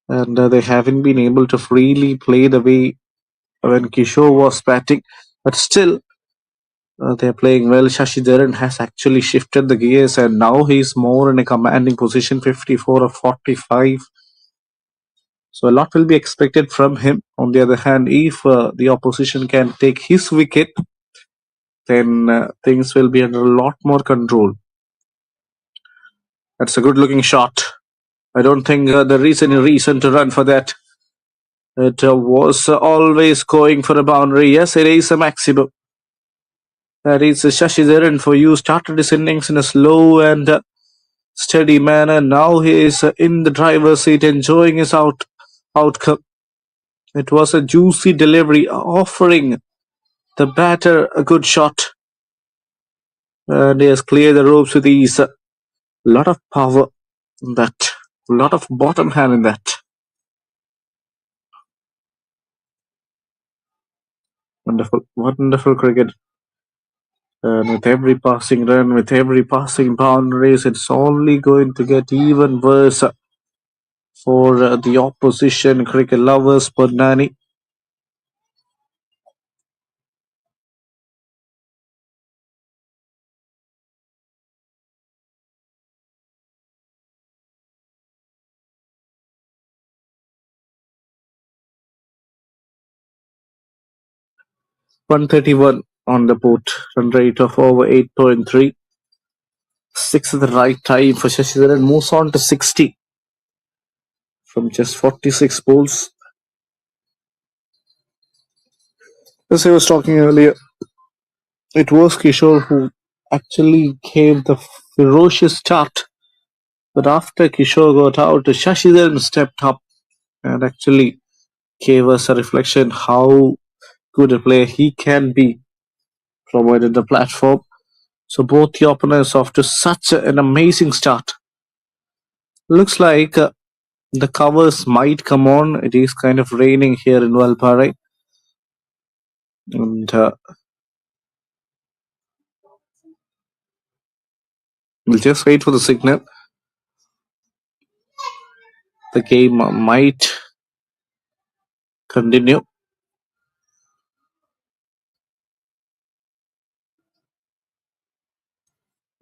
And they haven't been able to freely play the way when Kishore was batting. But still, they're playing well. Shashidharan has actually shifted the gears and now he's more in a commanding position, 54 or 45. So a lot will be expected from him. On the other hand, if the opposition can take his wicket, then things will be under a lot more control. That's a good looking shot. I don't think there is any reason to run for that. It was always going for a boundary. Yes, it is a maximum. That is Shashidharan for you. Started his innings in a slow and steady manner. Now he is in the driver's seat enjoying his outcome. It was a juicy delivery offering the batter a good shot. And he has cleared the ropes with ease. A lot of power in that. A lot of bottom hand in that. Wonderful, wonderful cricket. And with every passing run, with every passing boundaries, it's only going to get even worse for the opposition cricket lovers. Ponnani. 131 on the board. Run rate of over 8.3. 6 at the right time for Shashidharan. Moves on to 60 from just 46 balls. As I was talking earlier, it was Kishore who actually gave the ferocious start. But after Kishore got out, Shashidharan stepped up and actually gave us a reflection how good a player he can be, provided the platform. So both the openers off to such an amazing start. Looks like the covers might come on. It is kind of raining here in Valparai. And we'll just wait for the signal. The game might continue.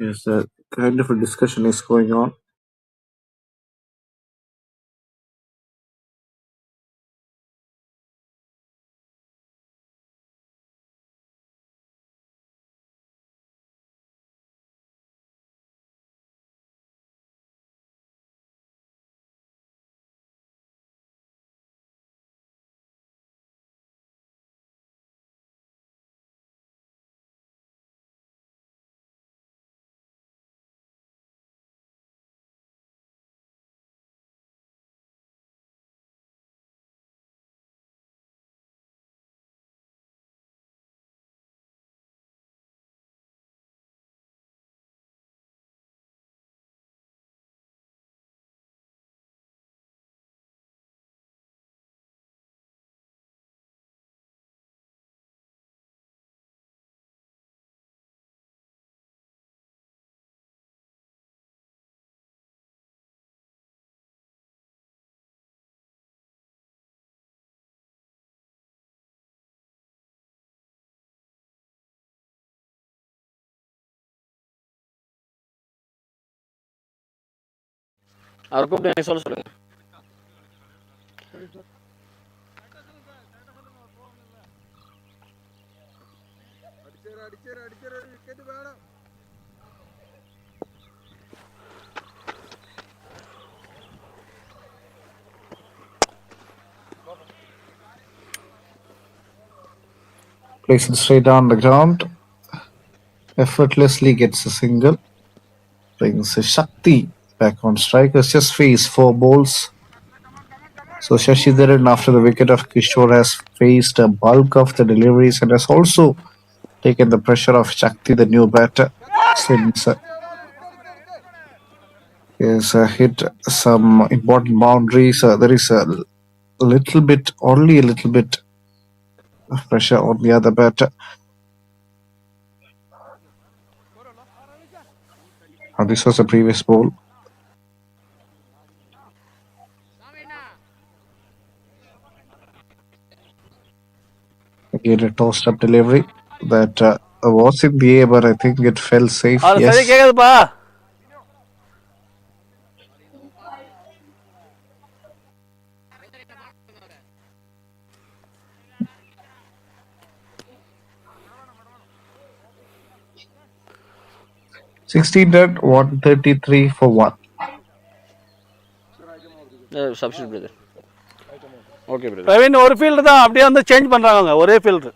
Yes, kind of a discussion is going on. அவர் கூப்பிட்டு எனக்கு சொல்லுங்க. Plays it straight on the ground. Effortlessly gets a single. Brings Shakti back on strike. It's just faced 4 balls. So Shashidharan, after the wicket of Kishore, has faced a bulk of the deliveries and has also taken the pressure of Shakti, the new batter, since he has hit some important boundaries. There is a little bit, only a little bit of pressure on the other batter. This was a previous ball. Again, a tossed up delivery that was in the air, but I think it fell safe. அது சரி Yes. கேட்குதுப்பா. 16 run, 133 for 1. Substitute brother. Okay brother. Praveen ஒரு field தான் அப்படியே வந்து change பண்ணுறாங்க, ஒரே field.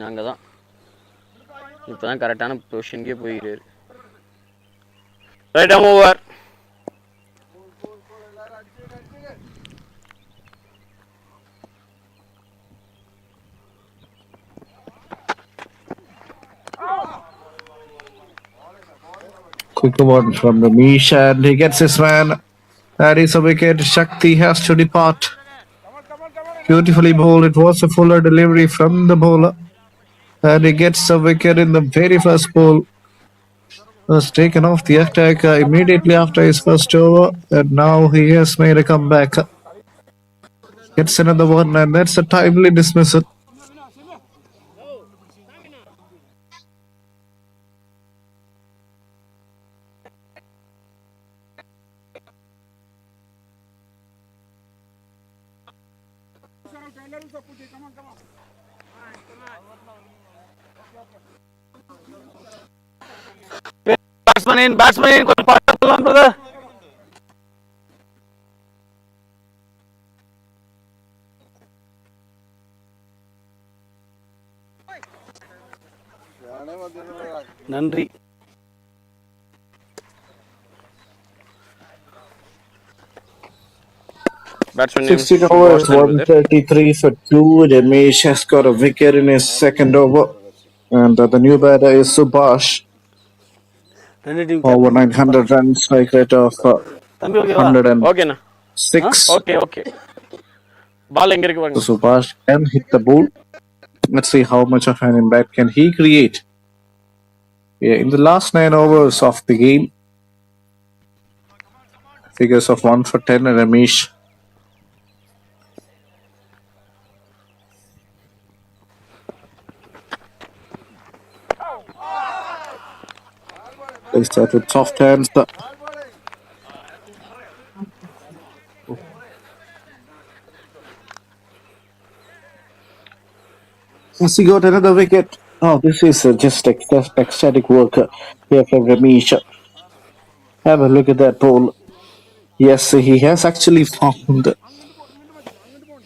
அங்கே தான் இப்போ தான் கரெக்டான பொசிஷனுக்கே போயிடுறாரு. ரைட் ஆம் over. Quick one from the Misha and he gets his man. That is a wicket. Shakti has to depart. Beautifully bowled. It was a fuller delivery from the bowler. And he gets a wicket in the very first ball. was taken off the attack immediately after his first over, and now he has made a comeback. Gets another one, and that's a timely dismissal. Batsman in, కొంచెం పక్కన brother. நன்றி. Batsman name 16 overs, Subhash then, brother. 133 for 2. Ramesh has got a wicket in his second over. And the new batter is Subhash. ரெண்டு team Over captain. 900 runs, strike rate of தம்பி ஓகேவா? 106. ஓகேண்ணா. Okay. பால் எங்க இருக்கு So பாருங்க. Subhash can hit the ball. Let's see how much of an impact can he create. Yeah, in the last 9 overs of the game, figures of 1 for 10 and Ramesh. They start with soft hands. Has he got another wicket? Oh, this is just ecstatic work here from Ramesh. Have a look at that ball. Yes, he has actually found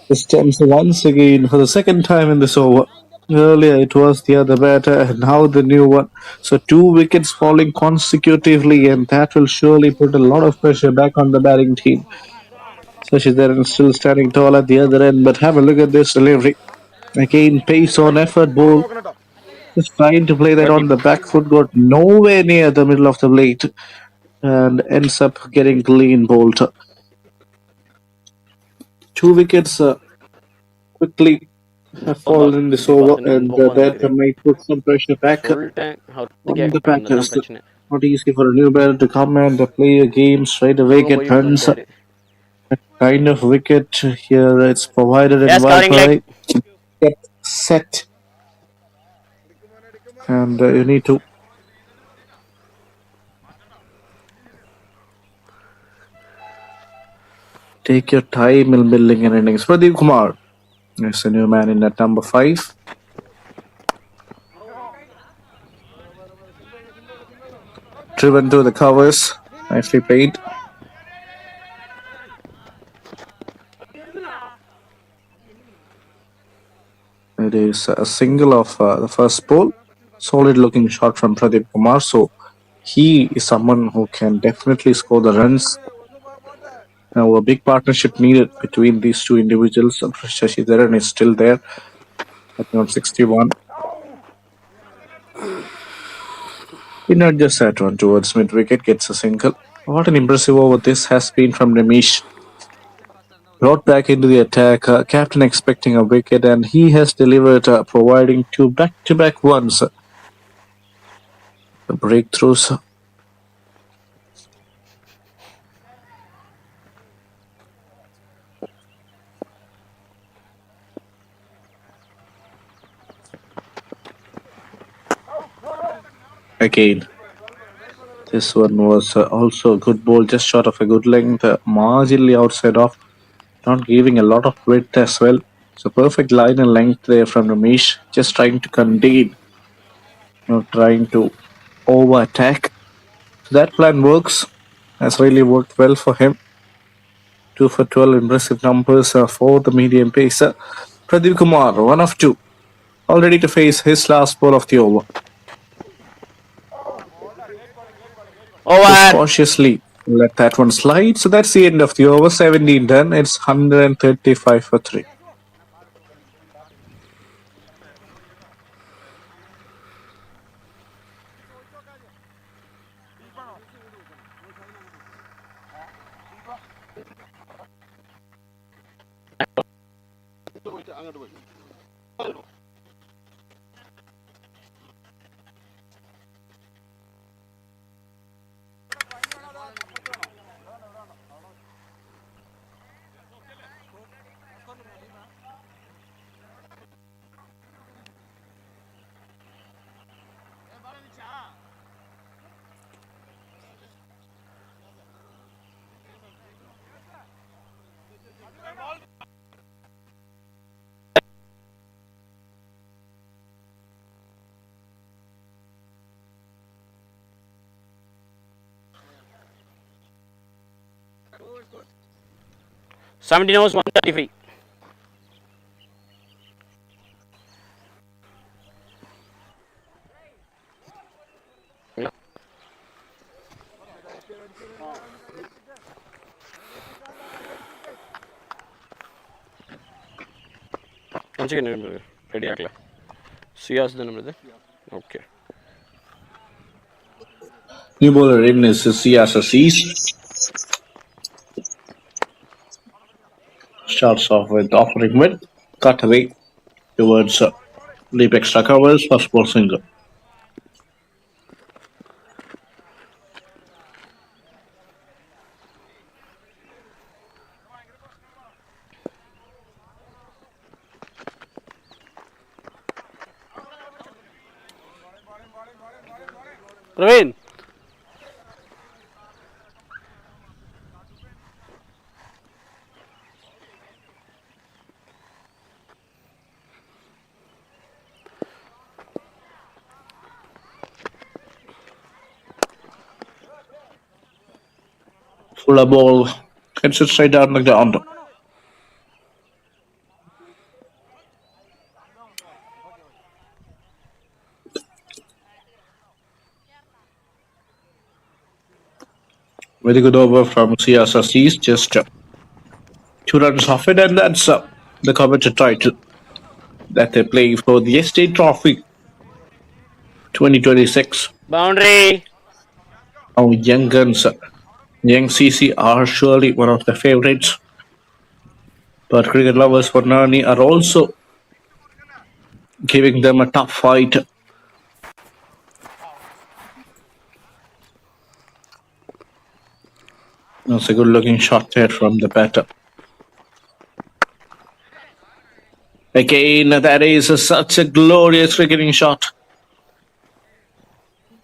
the stumps once again for the second time in this over. Earlier it was the other batter, and now the new one. So 2 wickets falling consecutively, and that will surely put a lot of pressure back on the batting team. Especially they're still standing tall at the other end, but have a look at this delivery. Again, pace on effort ball. Just trying to play that on the back foot, got nowhere near the middle of the plate, and ends up getting clean bowled. 2 wickets quickly have fallen in this over, and that might put some pressure back சொல்லிட்டேன் on the கேட்க batters. பிரச்சனை. Not easy for a new batter to come and play a game straight away, get runs. That kind of wicket here, it's provided in Valparai. Get set, and you need to take your time in building an innings. Pradeep Kumar is a new man in at number 5. Driven to the covers, nicely played. It is a single of the first ball. Solid looking shot from Pradeep Kumar. So he is someone who can definitely score the runs. Now a big partnership needed between these two individuals. Shashidharan is still there at number 61. He not just that one towards mid wicket, gets a single. What an impressive over this has been from Ramesh. Brought back into the attack, captain expecting a wicket, and he has delivered, providing 2 back-to-back ones. The breakthroughs. Again, this one was also a good ball, just short of a good length, marginally outside off, not giving a lot of width as well. So perfect line and length there from Ramesh, just trying to contain, not trying to over attack. So that plan works, has really worked well for him. 2 for 12, impressive numbers for the medium pacer. Pradeep Kumar, 1 of 2, all ready to face his last ball of the over. Just cautiously let that one slide. So that's the end of the over. 17 done. It's 135 for 3. 17 overs, 135. Once again, ready ಆಗಲ್ಲ Ciaz ನಮ್ಮದು okay New bowler in is Sias. Starts off with offering mid, cut away towards deep extra covers, first ball single. Praveen. Full ball hits it straight down the ground. Very good over from CSSC's, just 2 runs off it, and that's the coveted title that they play for the Estate Trophy 2026. Boundary. Our young guns, young CC, are surely one of the favourites. But cricket lovers Ponnani are also giving them a tough fight. That's a good looking shot there from the batter. Again, that is such a glorious cricketing shot.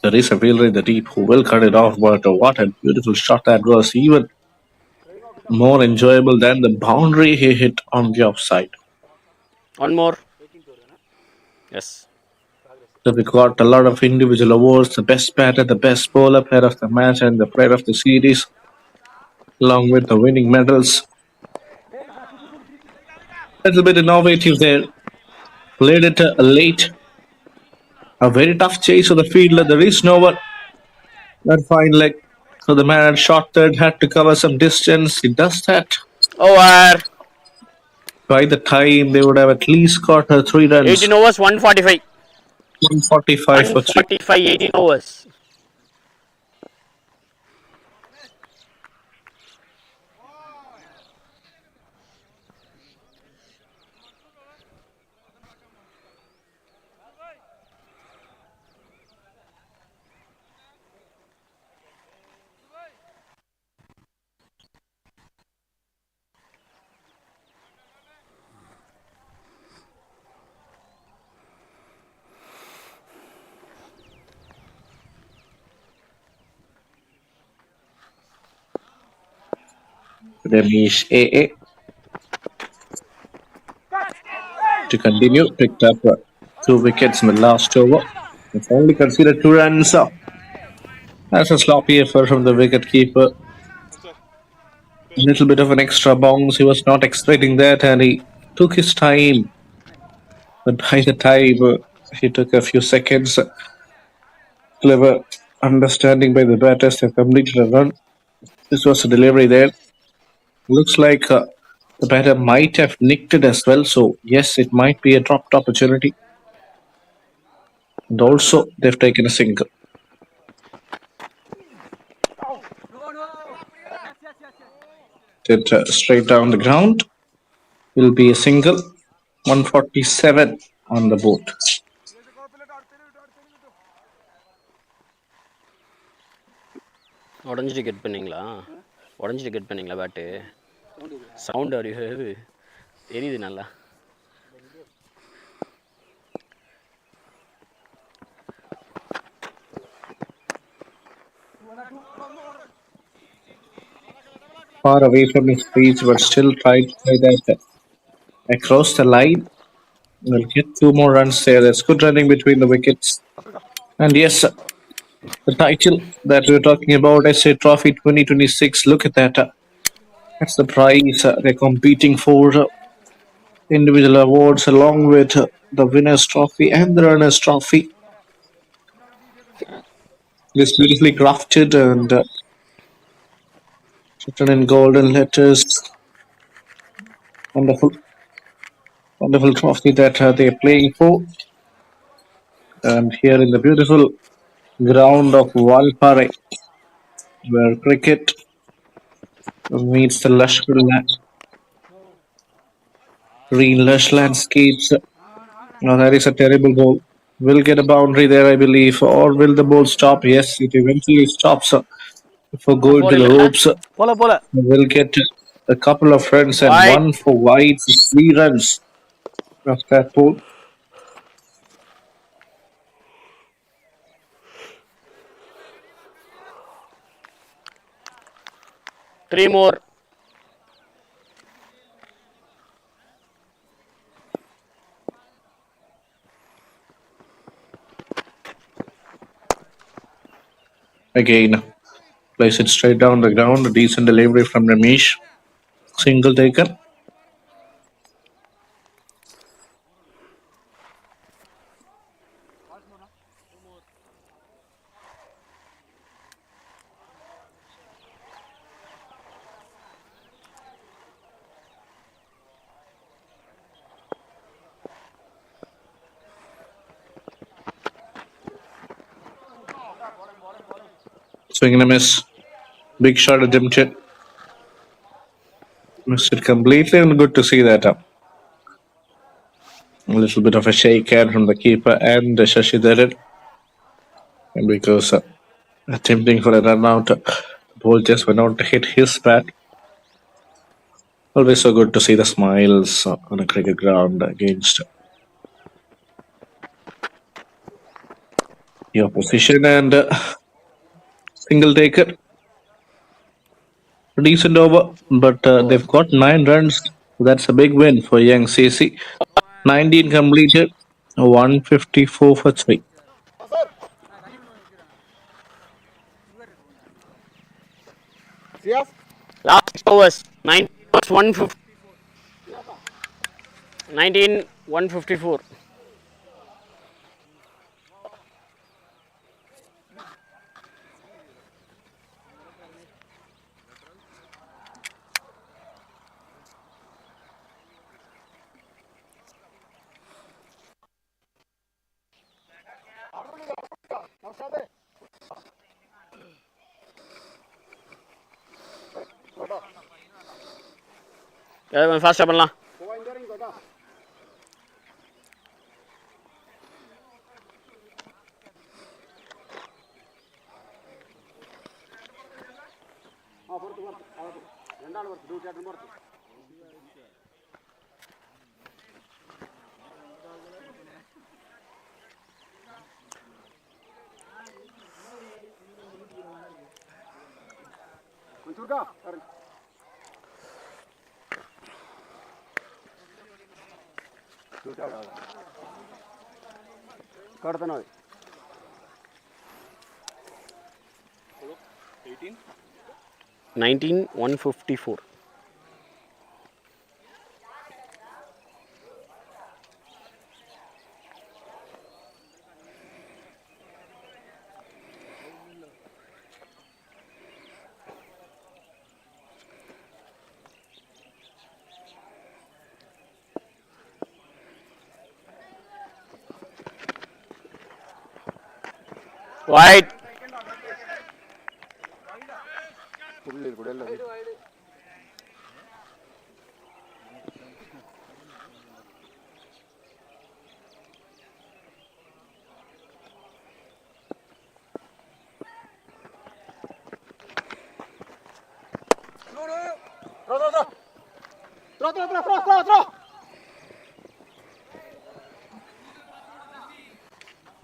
There is a fielder in the deep who will cut it off, but what a beautiful shot that was. Even more enjoyable than the boundary he hit on the offside. One more. Yes. So we got a lot of individual awards, the best batter, the best bowler, player of the match, and the player of the series, along with the winning medals. A little bit innovative there. Played it late. A very tough chase of the fielder. There is no one. That fine leg. So the man had shot third, had to cover some distance. He does that. Over. By the time they would have at least got 3 runs. 18 overs, 145. 145 for 3. 145, 18 overs. Ramesh AA to continue, picked up 2 wickets in the last over. It's only conceded 2 runs. That's a sloppy effort from the wicket keeper. A little bit of an extra bounce. He was not expecting that, and he took his time. But by the time he took a few seconds, clever understanding by the batters, they completed a run. This was a delivery there. Looks like the batter might have nicked it as well. So yes, it might be a dropped opportunity. And also, they've taken a single. It straight down the ground. Will be a single. 147 on the board. உடஞ்சிட்டு get பண்ணீங்களா bat sound அறிவு தெரியுது நல்லா Far away from his crease, but still tried to play that across the line. We'll get 2 more runs there. There's good running between the wickets. And yes, the title that we're talking about, SA Trophy 2026, look at that. That's the prize they're competing for. Individual awards along with the winner's trophy and the runner's trophy. This beautifully crafted and written in golden letters. Wonderful, wonderful trophy that they're playing for. And here in the beautiful ground of Valparai, where cricket meets the green lush landscapes. Now that is a terrible ball. Will get a boundary there, I believe, or will the ball stop? Yes, it eventually stops for going four to the இல்லைல்ல ropes. போல Will get a couple of runs and Wide. one for wide, 3 runs of that ball. Three more. Again, place it straight down the ground. A decent delivery from Ramesh. Single taken. Swing and a miss. Big shot attempted. Missed it completely, and good to see that. A little bit of a shake hand from the keeper and Shashi Dharan. And because attempting for a run out, the ball just went out to hit his bat. Always so good to see the smiles on a cricket ground against the opposition. And single taker. Decent over, but they've got 9 runs. That's a big win for young CC. 19 completed, 154 for 3. Last overs 150. 19 154. கொஞ்சம் ஃபாஸ்ட்டாக பண்ணலாம். ಕಡ್ತಾನೆ 19 154. Wide.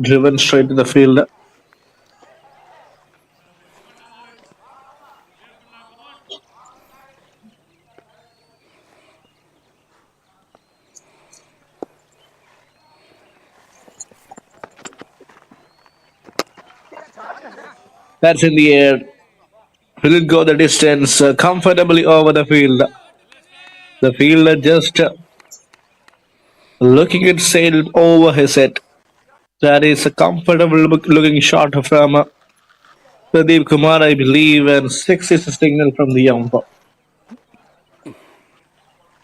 Driven straight to the field. That's in the air. Will it go the distance comfortably over the field? The fielder just looking it sailed over his head. That is a comfortable looking shot from Pradeep Kumar, I believe, and 6 is a signal from the umpire.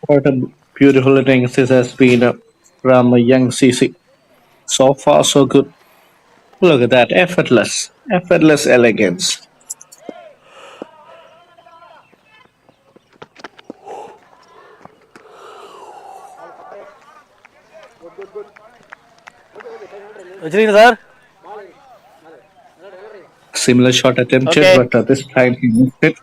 What a beautiful innings this has been from a young CC. So far, so good. Look at that, effortless elegance. வச்சிருக்கீங்க sir? Similar shot attempted, Okay. but this time he missed it.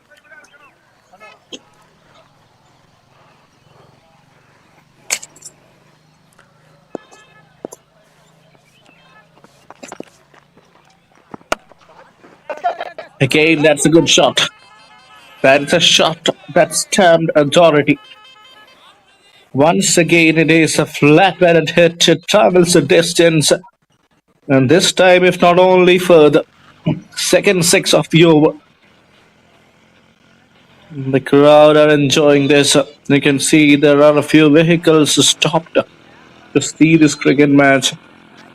Again, that's a good shot. That's a shot that stamped authority. Once again, it is a flat-batted hit. It travels a distance. And this time, if not only for the second 6 of the over. The crowd are enjoying this. You can see there are a few vehicles stopped to see this cricket match.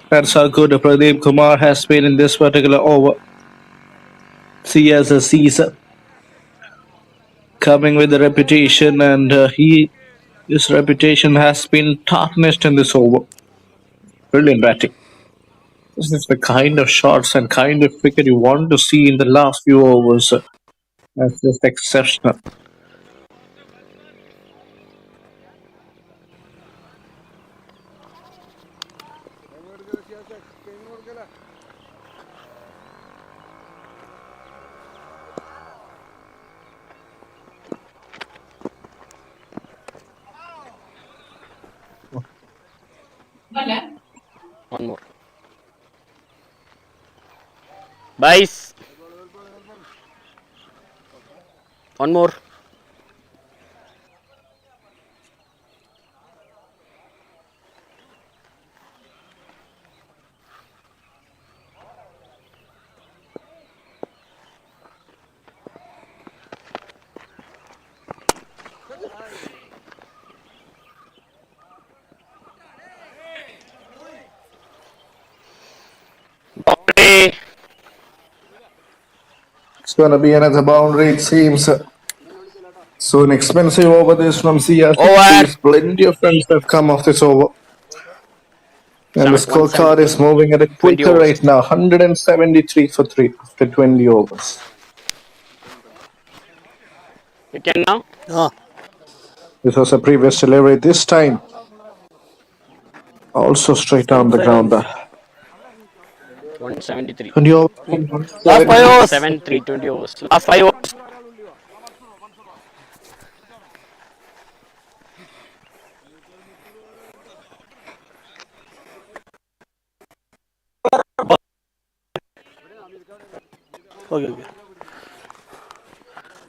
That's how good Pradeep Kumar has been in this particular over. See as a Caesar coming with a reputation, and his reputation has been tarnished in this over. Brilliant batting. This is the kind of shots and kind of cricket you want to see in the last few overs. That's just exceptional. One more. Bye. One more. Boundary. It's going to be another boundary, it seems. So an expensive over this from CRC. Over. Plenty of runs have come off this over. And the scorecard is moving at a 20 quicker overs. rate now. 173 for 3 after 20 overs. You can now. Ah This was a previous delivery. This time, also straight down the ground. 173. 20 overs. Last 5 overs. 7-3, 20 overs. Last 5 overs. Okay okay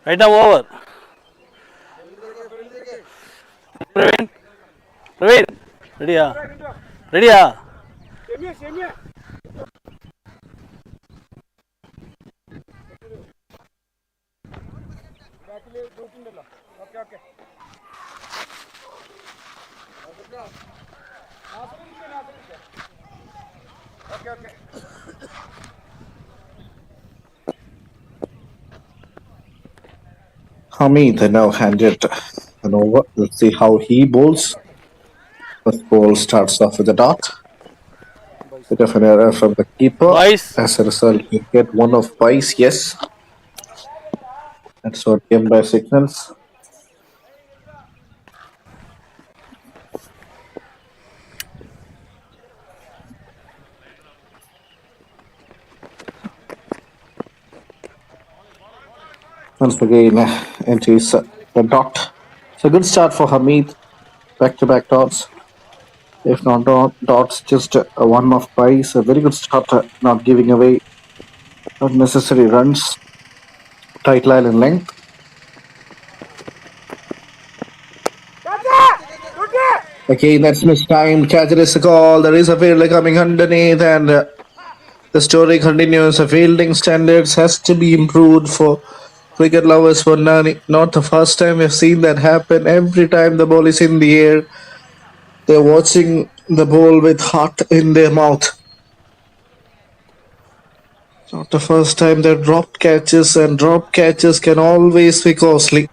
ரைட்டா over. Praveen Praveen ரெடியா ரெடியா? Hamid now handed an over. Let's see how he bowls. First ball starts off with a dot. Bit of an error from the keeper. Vice. As a result, you get one of Vice, yes. That's what came by signals. Once again, entries the dot. It's a good start for Hamid. Back-to-back dots. If not dots, just one of Vice. A very good start, not giving away unnecessary runs. Tight line in length. Again, that's mistimed. Catcher is a call. There is a fielder coming underneath, and the story continues. The fielding standards has to be improved for Cricket lovers Ponnani, not the first time we've seen that happen. Every time the ball is in the air, they're watching the ball with heart in their mouth. Not the first time they dropped catches, and drop catches can always be costly.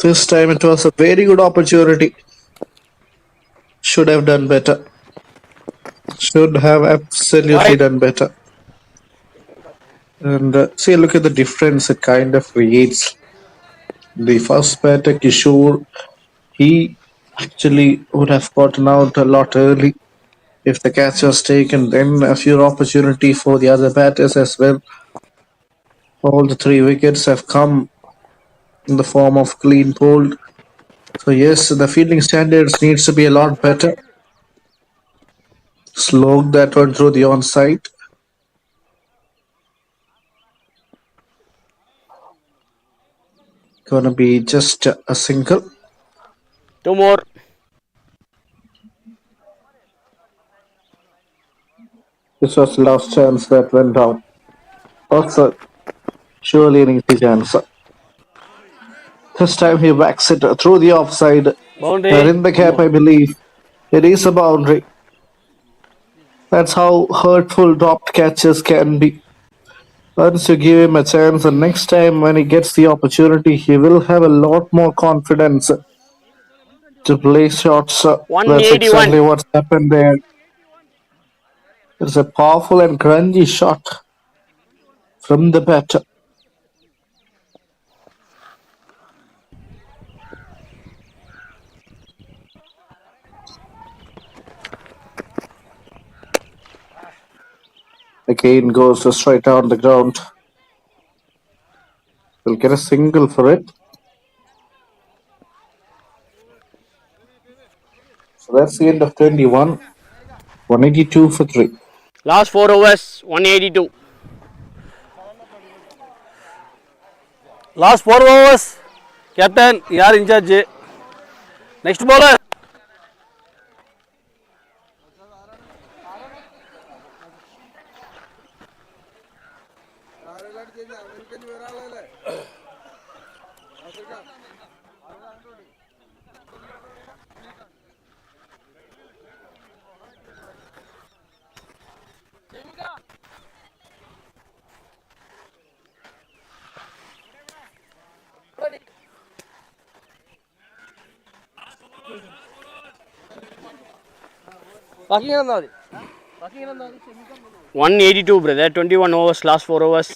This time it was a very good opportunity. Should have done better. Should have absolutely Wide. done better. And see, look at the difference it kind of creates. The first batter, Kishore, he actually would have gotten out a lot early if the catch was taken. Then a few opportunity for the other batters as well. All the 3 wickets have come in the form of clean bowled. So yes, the fielding standards needs to be a lot better. Slog that one through the onside. Gonna be just a single. 2 more. This was the last chance that went down. Also, surely an easy chance. This time he whacks it through the offside. They're Boundary. in the One cap, more. I believe. It is a boundary. That's how hurtful dropped catches can be. Once you give him a chance, and next time when he gets the opportunity, he will have a lot more confidence to play shots. That's 181. exactly what's happened there. It's a powerful and grungy shot from the batter. Again goes straight down the ground. Will get a single for it. So that's the end of 21. 182 for 3. Last 4 overs, 182. Last 4 overs. Captain, you are in charge. Next bowler. ബാക്കി ഇങ്ങനെ തന്നാൽ മതി. 182, brother. 21 overs, last 4 overs.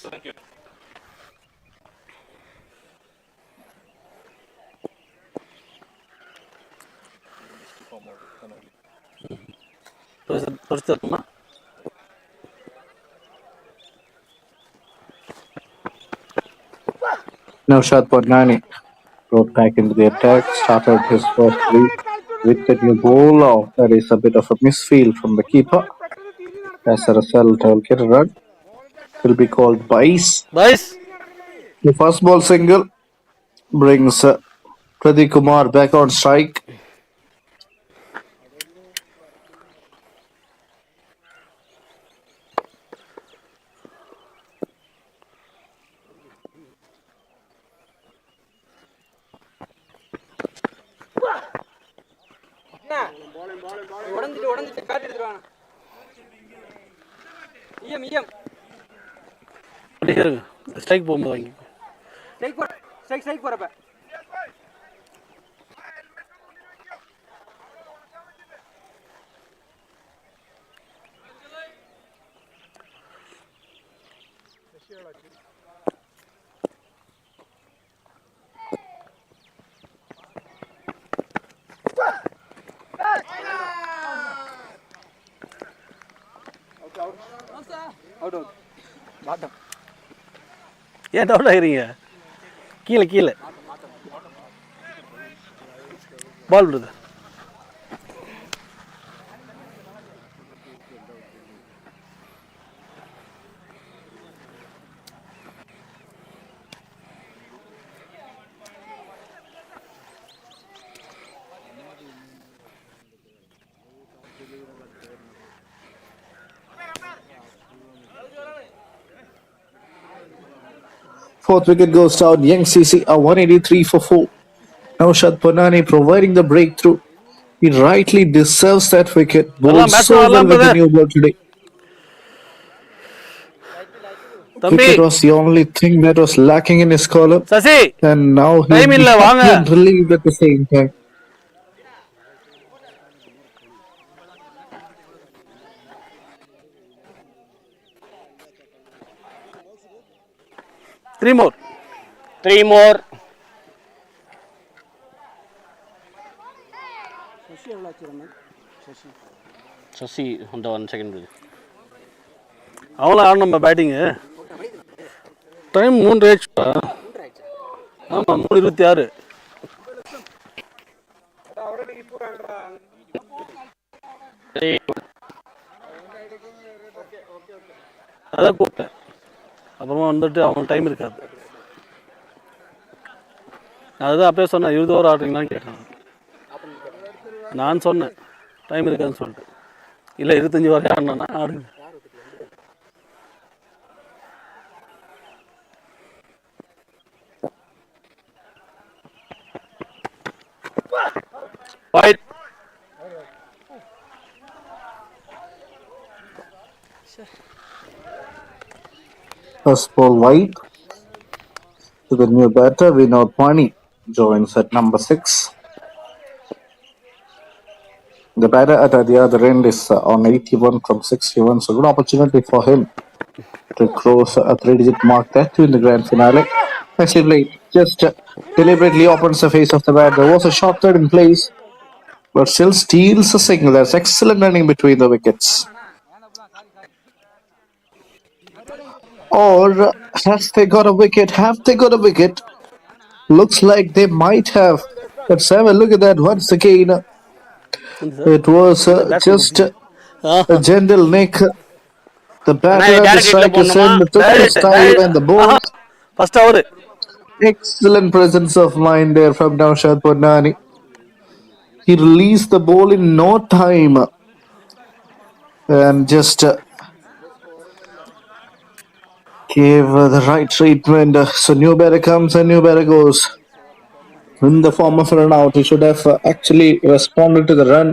Now Shad Ponnani brought back into the attack, started his first 3 with the new ball. Oh, that is a bit of a misfield from the keeper. As a result, will get a run. Will be called Bice. Boys. The first ball single brings Pradeep Kumar back on strike. உடஞ்சிட்டு காட்டு எடுத்துருவாங்க. ஈயம் strike போகும்போது வாங்கி. Strike போறப்ப ஏன் doubt ஆகிறீங்க? கீழே பால் விடுது. Fourth wicket goes down. Young CC are 183 for 4. Naushad Ponnani providing the breakthrough. He rightly deserves that wicket. Bowled வரலாம் பேட்ஸ்மேன் so well வரலாம் with the brother. new ball today. தம்பி Wicket was the only thing that was lacking in his column. Sasi And now he'll time be இல்லை வாங்க. happy and relieved at the same time. Three more. 3 more. Sasi அந்த 1 second. அவ்வளோ ஆடணும் நம்ம batting. Time 3 ஆயிடுச்சுப்பா. ஆமாம் 3:26. அதான் கூப்பிட்டேன். அப்புறமா வந்துட்டு அவன் டைம் இருக்காது. அதுதான் அப்பயே சொன்னேன் 20 ஓவர் ஆடுறீங்களான்னு கேட்டேன். நான் சொன்னேன் டைம் இருக்காதுன்னு சொல்லிட்டு. இல்லை 25 ஓவர் ஆடினா ஆடுங்க. Wide. First ball wide to the new batter. Ponnani joins at number 6. The batter at the other end is on 81 from 61. So good opportunity for him to cross a 3-digit mark. That too in the grand finale. Nicely played. Just deliberately opens the face of the bat. There was a shot third in place, but still steals a single. That's excellent running between the wickets. Or has they got a wicket? Have they got a wicket? Looks like they might have. Let's have a look at that once again. It was just a gentle nick. The batter and the strikers end took his time and the ball. First over. Excellent presence of mind there from Naushad Ponnani. He released the ball in no time and just gave the right treatment. So new batter comes and new batter goes. In the form of a run out, he should have actually responded to the run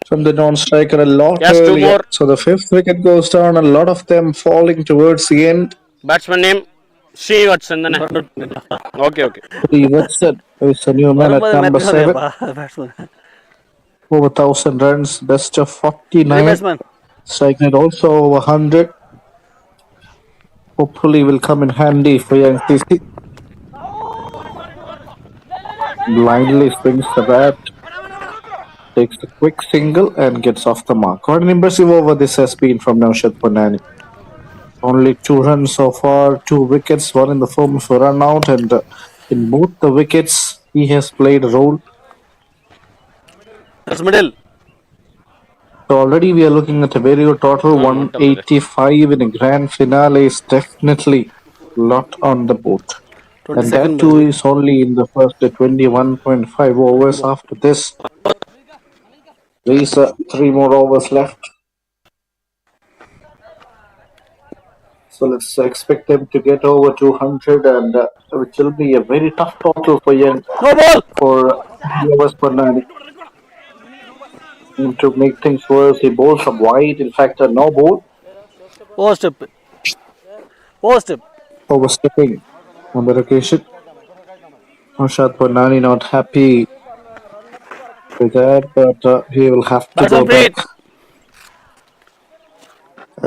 from the non-striker a lot Yes, 2 earlier. more. So the fifth wicket goes down. A lot of them falling towards the end. Batsman name Srivatsan தானே? Okay. Watson is a new man at number 7. Batsman Over 1,000 runs, best of 49. Batsman. Strike rate also over 100. Hopefully will come in handy for young CC. Blindly swings the bat, takes a quick single and gets off the mark. What an impressive over this has been from Naushad Ponnani. Only 2 runs so far, 2 wickets, one in the form of a run out, and in both the wickets he has played a role. That's middle. So already we are looking at a very good total. 185 in a grand finale is definitely a lot on the board. And that too is only in the first 21.5 overs. After this, there is 3 more overs left. So let's expect them to get over 200, and which will be a very tough total for young for overs Ponnani. To make things worse, he bowls from wide. In fact, a no ball. Overstep. Overstepping on that occasion. Naushad Ponnani not happy with that, but he will have to go back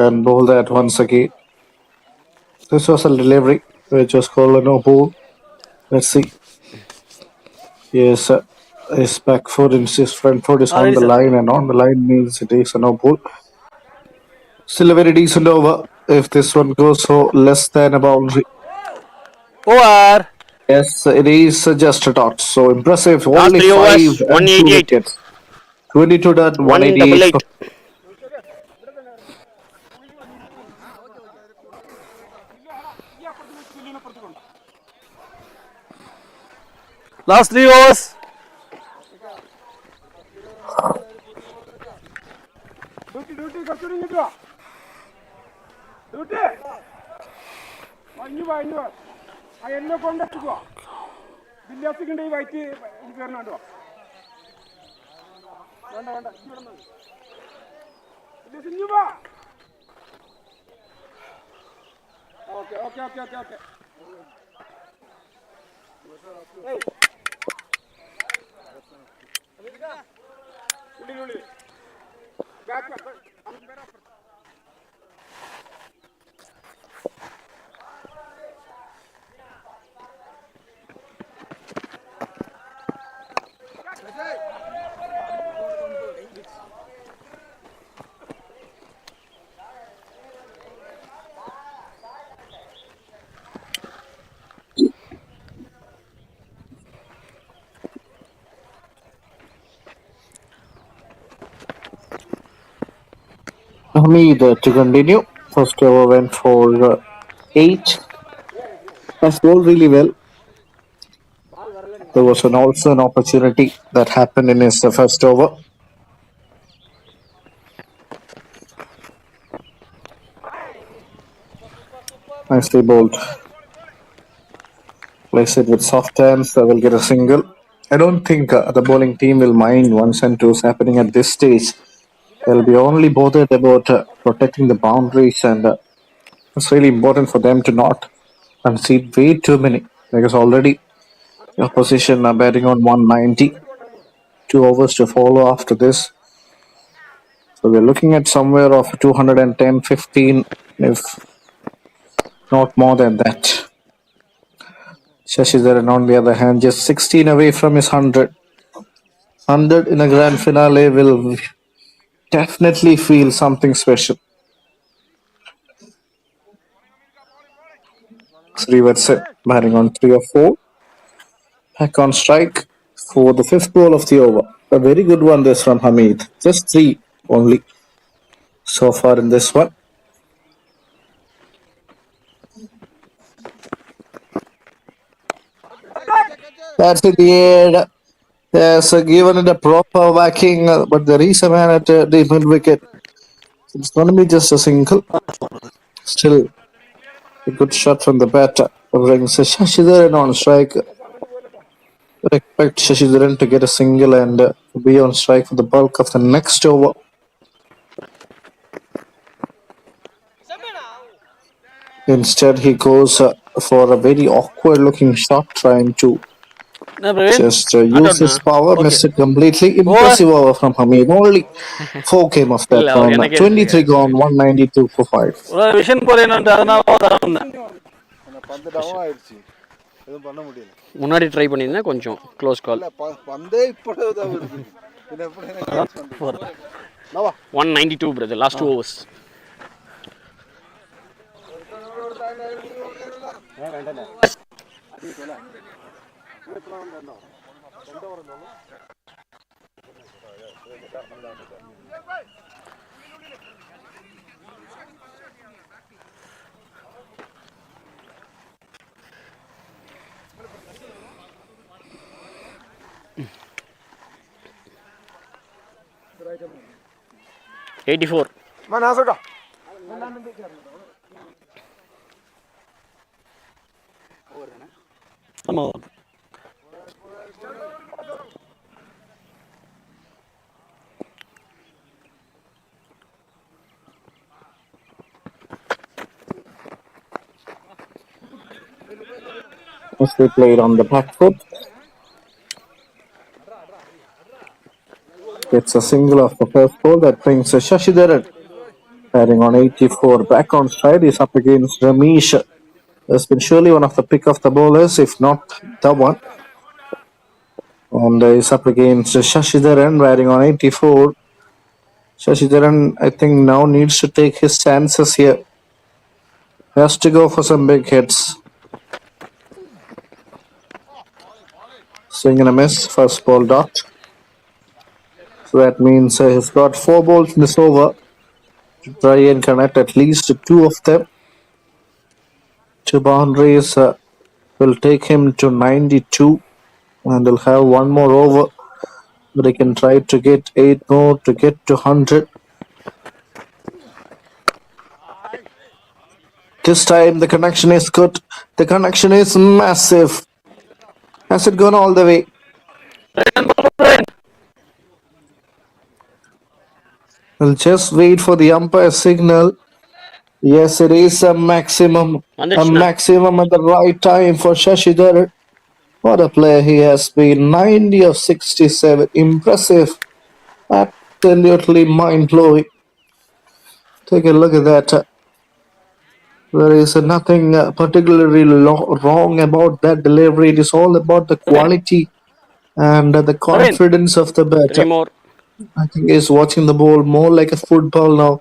and bowl that once again. This was a delivery which was called a no ball. Let's see. Yes, his back foot and his front foot is on the line, and on the line means it is a no ball. Still a very decent over. If this one goes so less than a boundary. Over. Yes, it is just a dot. So impressive. Only 5 and 2 wickets. 22 dot 188. Last 3 overs. ഇനി വാ ആ എന്നെ കൊണ്ടെത്തിക്കോ വില്യാസിക്കണ്ട ഈ white കയറണോ വേണ്ട വേണ്ട വില്യാസ് ഇനി വാ okay okay okay okay okay ഉള്ളിൽ back Hamid to continue. First over went for 8. Has bowled really well. There was also an opportunity that happened in his first over. Nicely bowled. Place it with soft hands. They will get a single. I don't think the bowling team will mind ones and twos happening at this stage. They'll be only bothered about protecting the boundaries, and it's really important for them to not concede way too many, because already the opposition are batting on 190. 2 overs to follow after this. So we're looking at somewhere of 210, 15, if not more than that. Shashidharan, on the other hand, just 16 away from his 100. 100 in a grand finale will definitely feel something special. Srivatsan batting on 3 or 4. Back on strike for the 5th ball of the over. A very good one this from Hamid. Just 3 only so far in this one. That's in the air. Yes, given it a proper whacking, but there is a man at the mid wicket. It's going to be just a single. Still, a good shot from the batter. Brings Shashidharan on strike. Would expect Shashidharan to get a single and be on strike for the bulk of the next over. Instead, he goes for a very awkward looking shot, trying to just use his power, missed it completely. Impressive over from Hamid. Only 4 came off that இல்ல அவர் one. எனக்கே 23 தெரியாது gone, 192 for 5. ஒரு vision போறேன்னு அதனால அந்த பந்து down ஆயிடுச்சு எதுவும் பண்ண முடியல முன்னாடி ட்ரை பண்ணியிருந்தேன் கொஞ்சம் க்ளோஸ் கால் இல்ல பந்தே இப்படிதான் வருது இது எப்படி கேட்ச் பண்றது 192 பிரதர் லாஸ்ட் 2 overs $84. ஆமாம் Mostly played on the back foot. Gets a single off the first ball that brings Shashidharan batting on 84. Back on stride is up against Ramesh. Has been surely one of the pick of the bowlers, if not the one. And is up against Shashidharan batting on 84. Shashidharan, I think, now needs to take his chances here. Has to go for some big hits. Swing and a miss. First ball dot. So that means he's got 4 balls in this over to try and connect at least 2 of them. 2 boundaries will take him to 92, and he'll have 1 more over. But he can try to get 8 more to get to 100. This time the connection is good. The connection is massive. Has it gone all the way? We'll just wait for the umpire signal. Yes, it is a maximum. A வந்துச்சுண்ணா maximum at the right time for Shashidhar. What a player he has been. 90 of 67. Impressive. Absolutely mind-blowing. Take a look at that. There is nothing particularly wrong about that delivery. It is all about the quality and the confidence of the 3 batter. more. I think he's watching the ball more like a football now.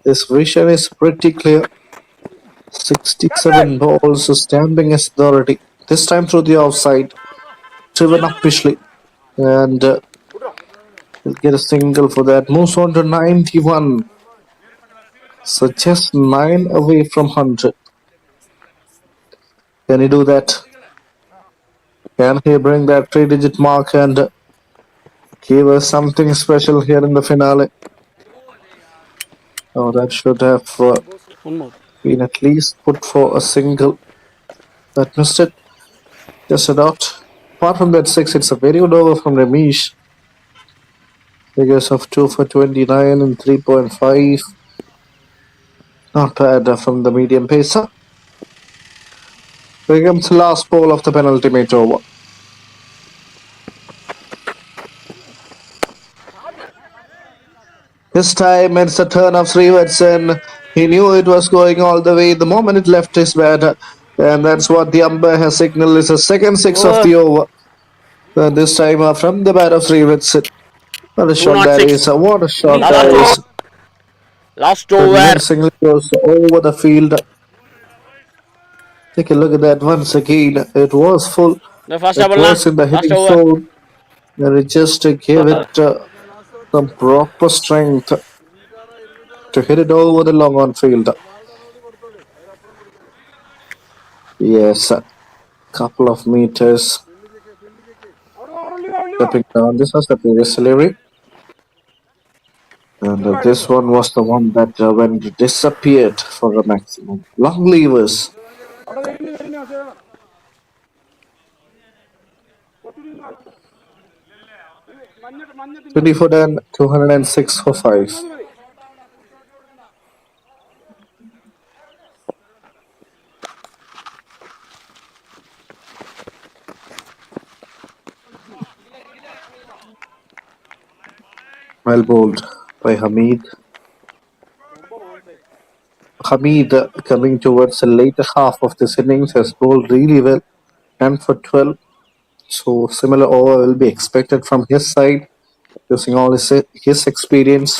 His vision is pretty clear. 67 balls, stamping his authority. This time through the offside. Driven up Pishley. And he'll get a single for that. Moves on to 91. So just 9 away from 100. Can he do that? Can he bring that 3-digit mark and give us something special here in the finale? Oh, that should have One more. been at least put for a single. That missed it. Just a dot. Apart from that 6, it's a very good over from Ramesh. Figures of 2 for 29 and 3.5. Not bad from the medium pacer. Here comes the last ball of the penultimate over. This time it's the turn of Srivatsan. He knew it was going all the way the moment it left his bat. And that's what the umpire has signaled is the second 6 of the over. And this time from the bat of Srivatsan. What a shot that 206. is. What a shot Last that over. is. Last over. Convincingly goes over the field. Take a look at that once again. It was full. The first It double was in the last hitting over. zone. And it just gave it some proper strength to hit it over the long on field. Yes, a couple of meters stepping down. This was the previous delivery. And this one was the one that went disappeared for a maximum. Long levers. അവിടെ കഴിഞ്ഞ് ചെയ്യണം 24 and 206 for 5. Well bowled by Hamid. Hamid coming towards the later half of this innings has bowled really well. 10 for 12. So similar over will be expected from his side using all his experience.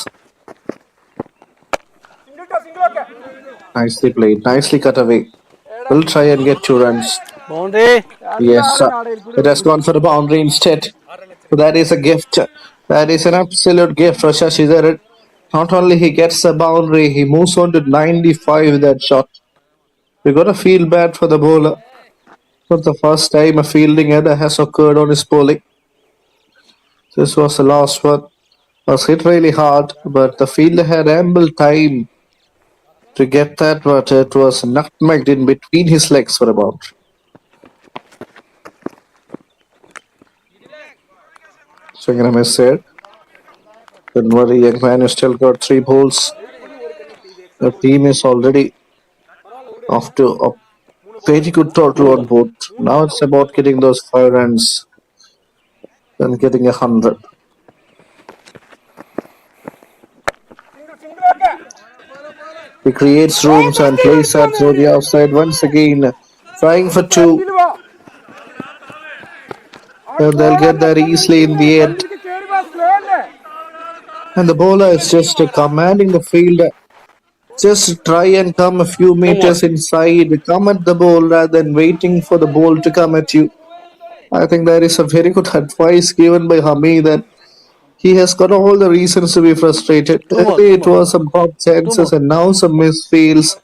Nicely played. Nicely cut away. Will try and get 2 runs. Boundary. Yes, it has gone for the boundary instead. So that is a gift. That is an absolute gift for Shashidhar. Not only he gets the boundary, he moves on to 95 with that shot. We're going to feel bad for the bowler. For the first time a fielding error has occurred on his bowling. This was the last one. Was hit really hard, but the fielder had ample time to get that, but it was nutmegged in between his legs for a boundary. Swing and a miss there. Don't worry, young man, you still got 3 balls. The team is already off to a very good total on board. Now it's about getting those 5 runs and getting 100. He creates rooms and plays that through the outside once again. Trying for 2. And they'll get that easily in the end. And the bowler is just commanding the field. Just try and come a few meters inside. Come at the ball rather than waiting for the ball to come at you. I think that is a very good advice given by Hamid that he has got all the reasons to be frustrated. Early it was some pop chances and now some misfields.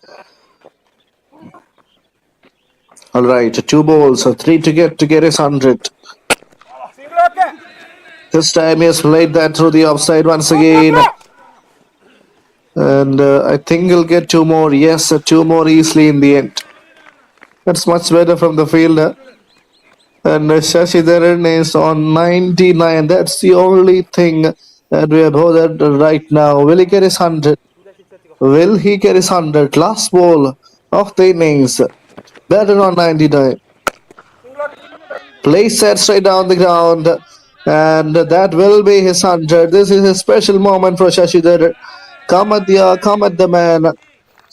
Alright, 2 balls, 3 to get his 100. This time he has played that through the offside once again. And I think he'll get two more. Yes, two more easily in the end. That's much better from the fielder. And Shashidharan is on 99. That's the only thing that we are bothered right now. Will he get his 100? Will he get his 100? Last ball of the innings. Better on 99. Place set straight down the ground. And that will be his 100. This is a special moment for Shashidhar. Come at the man.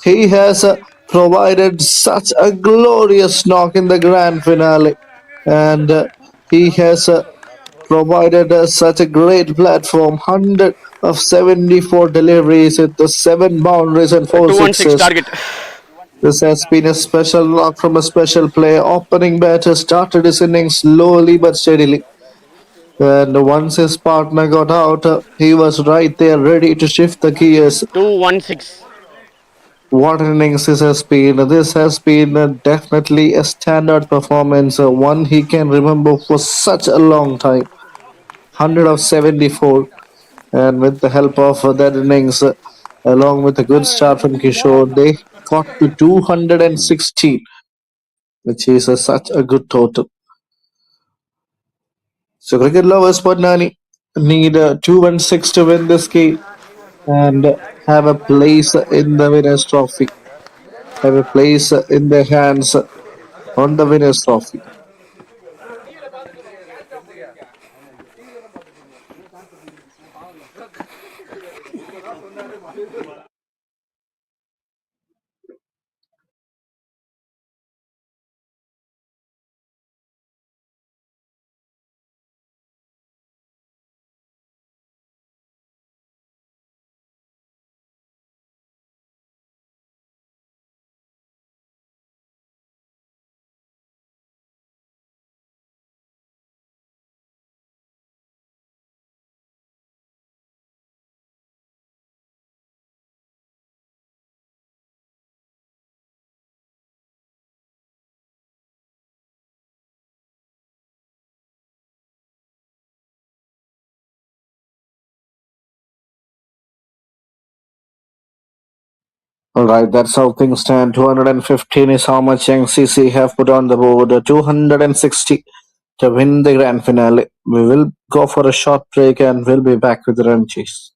He has provided such a glorious knock in the grand finale. And he has provided such a great platform. 100 of 74 deliveries with the 7 boundaries and 4 216 sixes. target. This has been a special knock from a special player. Opening batter started his innings slowly but steadily. And once his partner got out, he was right there ready to shift the gears. 216. What an innings this has been. This has been definitely a standard performance, one he can remember for such a long time. 100 of 74. And with the help of that innings, along with a good start from Kishore, they got to 216, which is such a good total. So, cricket lovers, Ponnani need 216 to win this game and have a place in the winners' trophy. Have a place in their hands on the winners' trophy. Alright, that's how things stand. 215 is how much NCC have put on the board. 260 to win the grand finale. We will go for a short break and we'll be back with the run chase.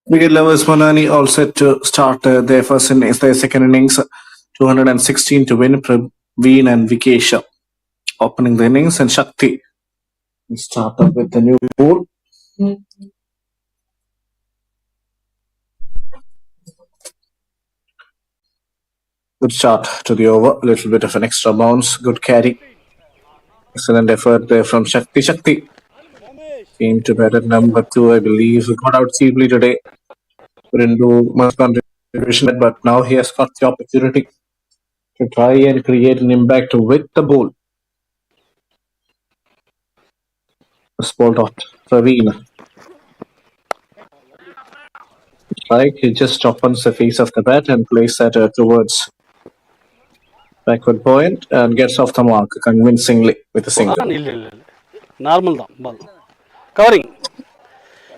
Wicket lovers Ponnani all set to start their second innings. 216 to win. Praveen and Vikesh opening the innings, and Shakti start up with the new ball. Good start to the over. A little bit of an extra bounce. Good carry. Excellent effort there from Shakti. Shakti came to bat at number 2, I believe. He got out cheaply today. Couldn't do much contribution, but now he has got the opportunity to try and create an impact with the ball. Spot out Praveen. Strike, he just opens the face of the bat and plays that towards backward point and gets off the mark convincingly with a single. இல்லை இல்லை இல்லை normal தான் பால் covering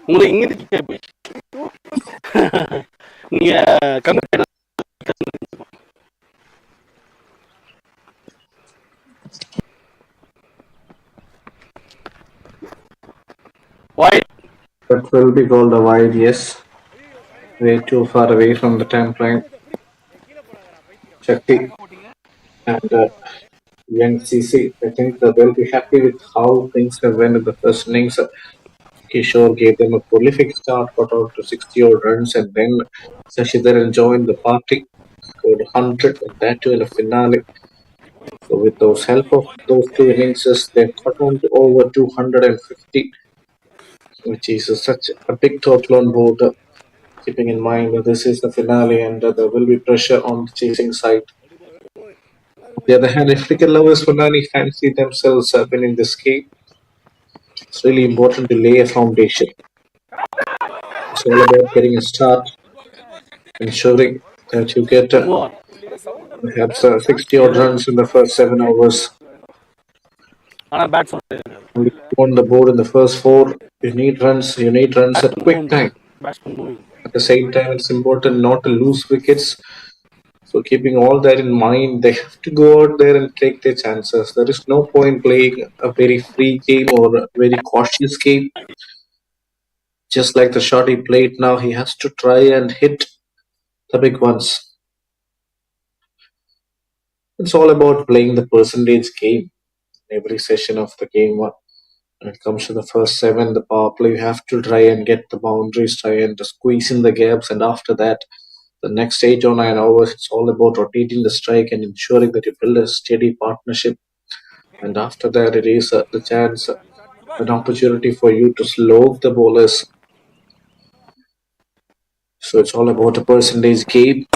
உங்களுக்கு இங்கே போய் நீங்கள் கம்மி wide. That will be called a wide, yes. Way too far away from the temp line. Shakti and young CC, I think they'll be happy with how things have went in the first innings. Kishore gave them a prolific start, got out to 60-odd runs, and then Sashidhar joined the party, scored 100, and that too in a finale. So with those help of those two innings, they've got on to over 250, which is such a big total on board. Keeping in mind that this is the finale and there will be pressure on the chasing side. On the other hand, if cricket lovers Ponnani fancy themselves winning this game, it's really important to lay a foundation. It's all about getting a start, ensuring that you get perhaps 60-odd runs in the first 7 overs. Only on the board in the first 4, you need runs at quick time. At the same time, it's important not to lose wickets. So keeping all that in mind, they have to go out there and take their chances. There is no point playing a very free game or a very cautious game. Just like the shot he played now, he has to try and hit the big ones. It's all about playing the percentage game. Every session of the game, when it comes to the first 7, the power play, you have to try and get the boundaries, try and squeeze in the gaps, and after that, the next 8 or 9 hours, it's all about rotating the strike and ensuring that you build a steady partnership. And after that, it is the chance, an opportunity for you to slow the bowlers. So it's all about a percentage game.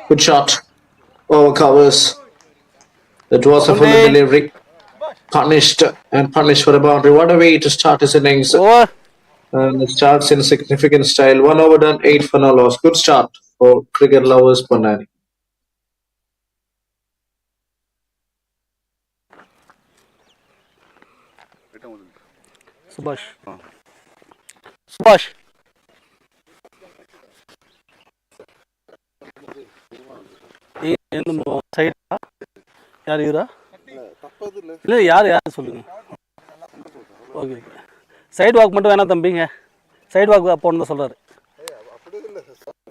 Good shot. Over covers. That was a full delivery. Punished for a boundary. What a way to start his innings. And it starts in significant style. 1 over done, 8 for no loss. Good start for cricket lovers Ponnani. Subhash. சைடா யார் இவரா இல்லை யார் சொல்லுங்க. Okay okay side walk மட்டும் வேணாம் தம்பிங்க. Side walk போகணும் தான் சொல்கிறாரு.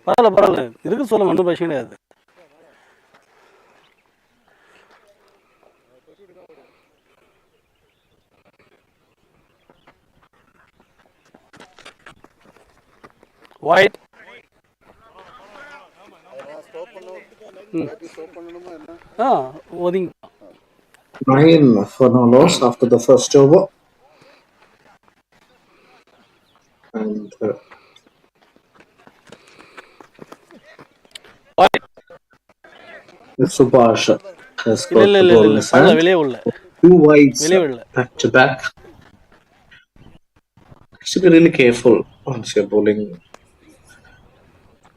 பரவாயில்ல இருக்கு சொல்லுங்க, ஒன்றும் பிரச்சனை கிடையாது. ஒயிட் ஒதுங்க. 9 for no loss after the first over. And Subhash has got the ball in his hand. 2 wides back to back. You should be really careful once you're bowling.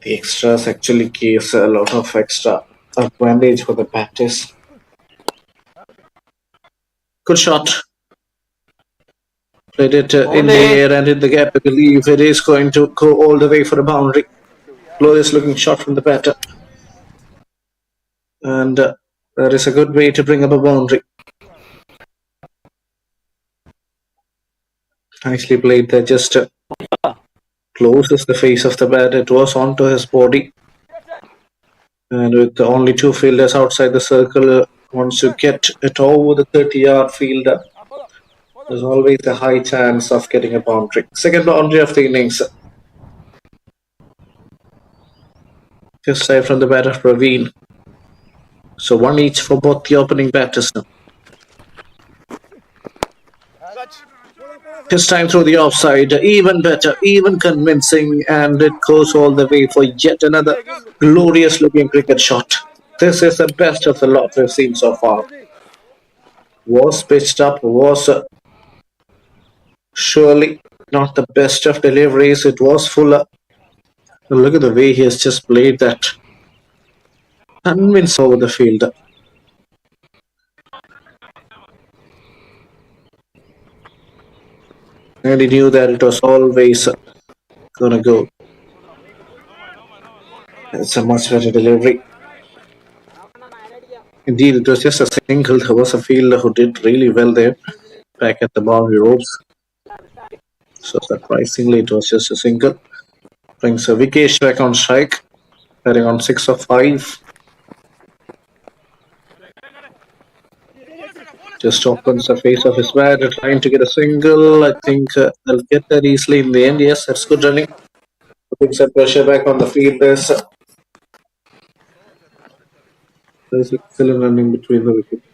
The extras actually gives a lot of extra advantage for the batters. Good shot. Played it in the air and in the gap. I believe it is going to go all the way for a boundary. Glorious looking shot from the batter. And that is a good way to bring up a boundary. Nicely played there, just closes the face of the bat. It was onto his body. And with only two fielders outside the circle, once you get it over the 30-yard fielder, there's always a high chance of getting a boundary. Second boundary of the innings. Fifth side from the batter, Praveen. So one each for both the opening batters now. This time through the offside, even better, even convincing, and it goes all the way for yet another glorious looking cricket shot. This is the best of the lot we've seen so far. Was pitched up, was surely not the best of deliveries. It was fuller. Look at the way he has just played that. Convinced over the fielder. And he knew that it was always gonna go. It's a much better delivery. Indeed, it was just a single. There was a fielder who did really well there, back at the boundary ropes. So surprisingly, it was just a single. Brings a wicket back on strike, heading on 6 of 5. Just opens the face of his bat, trying to get a single. I think they'll get that easily in the end. Yes, that's good running. Putting some pressure back on the fielders. There's excellent running between the wickets.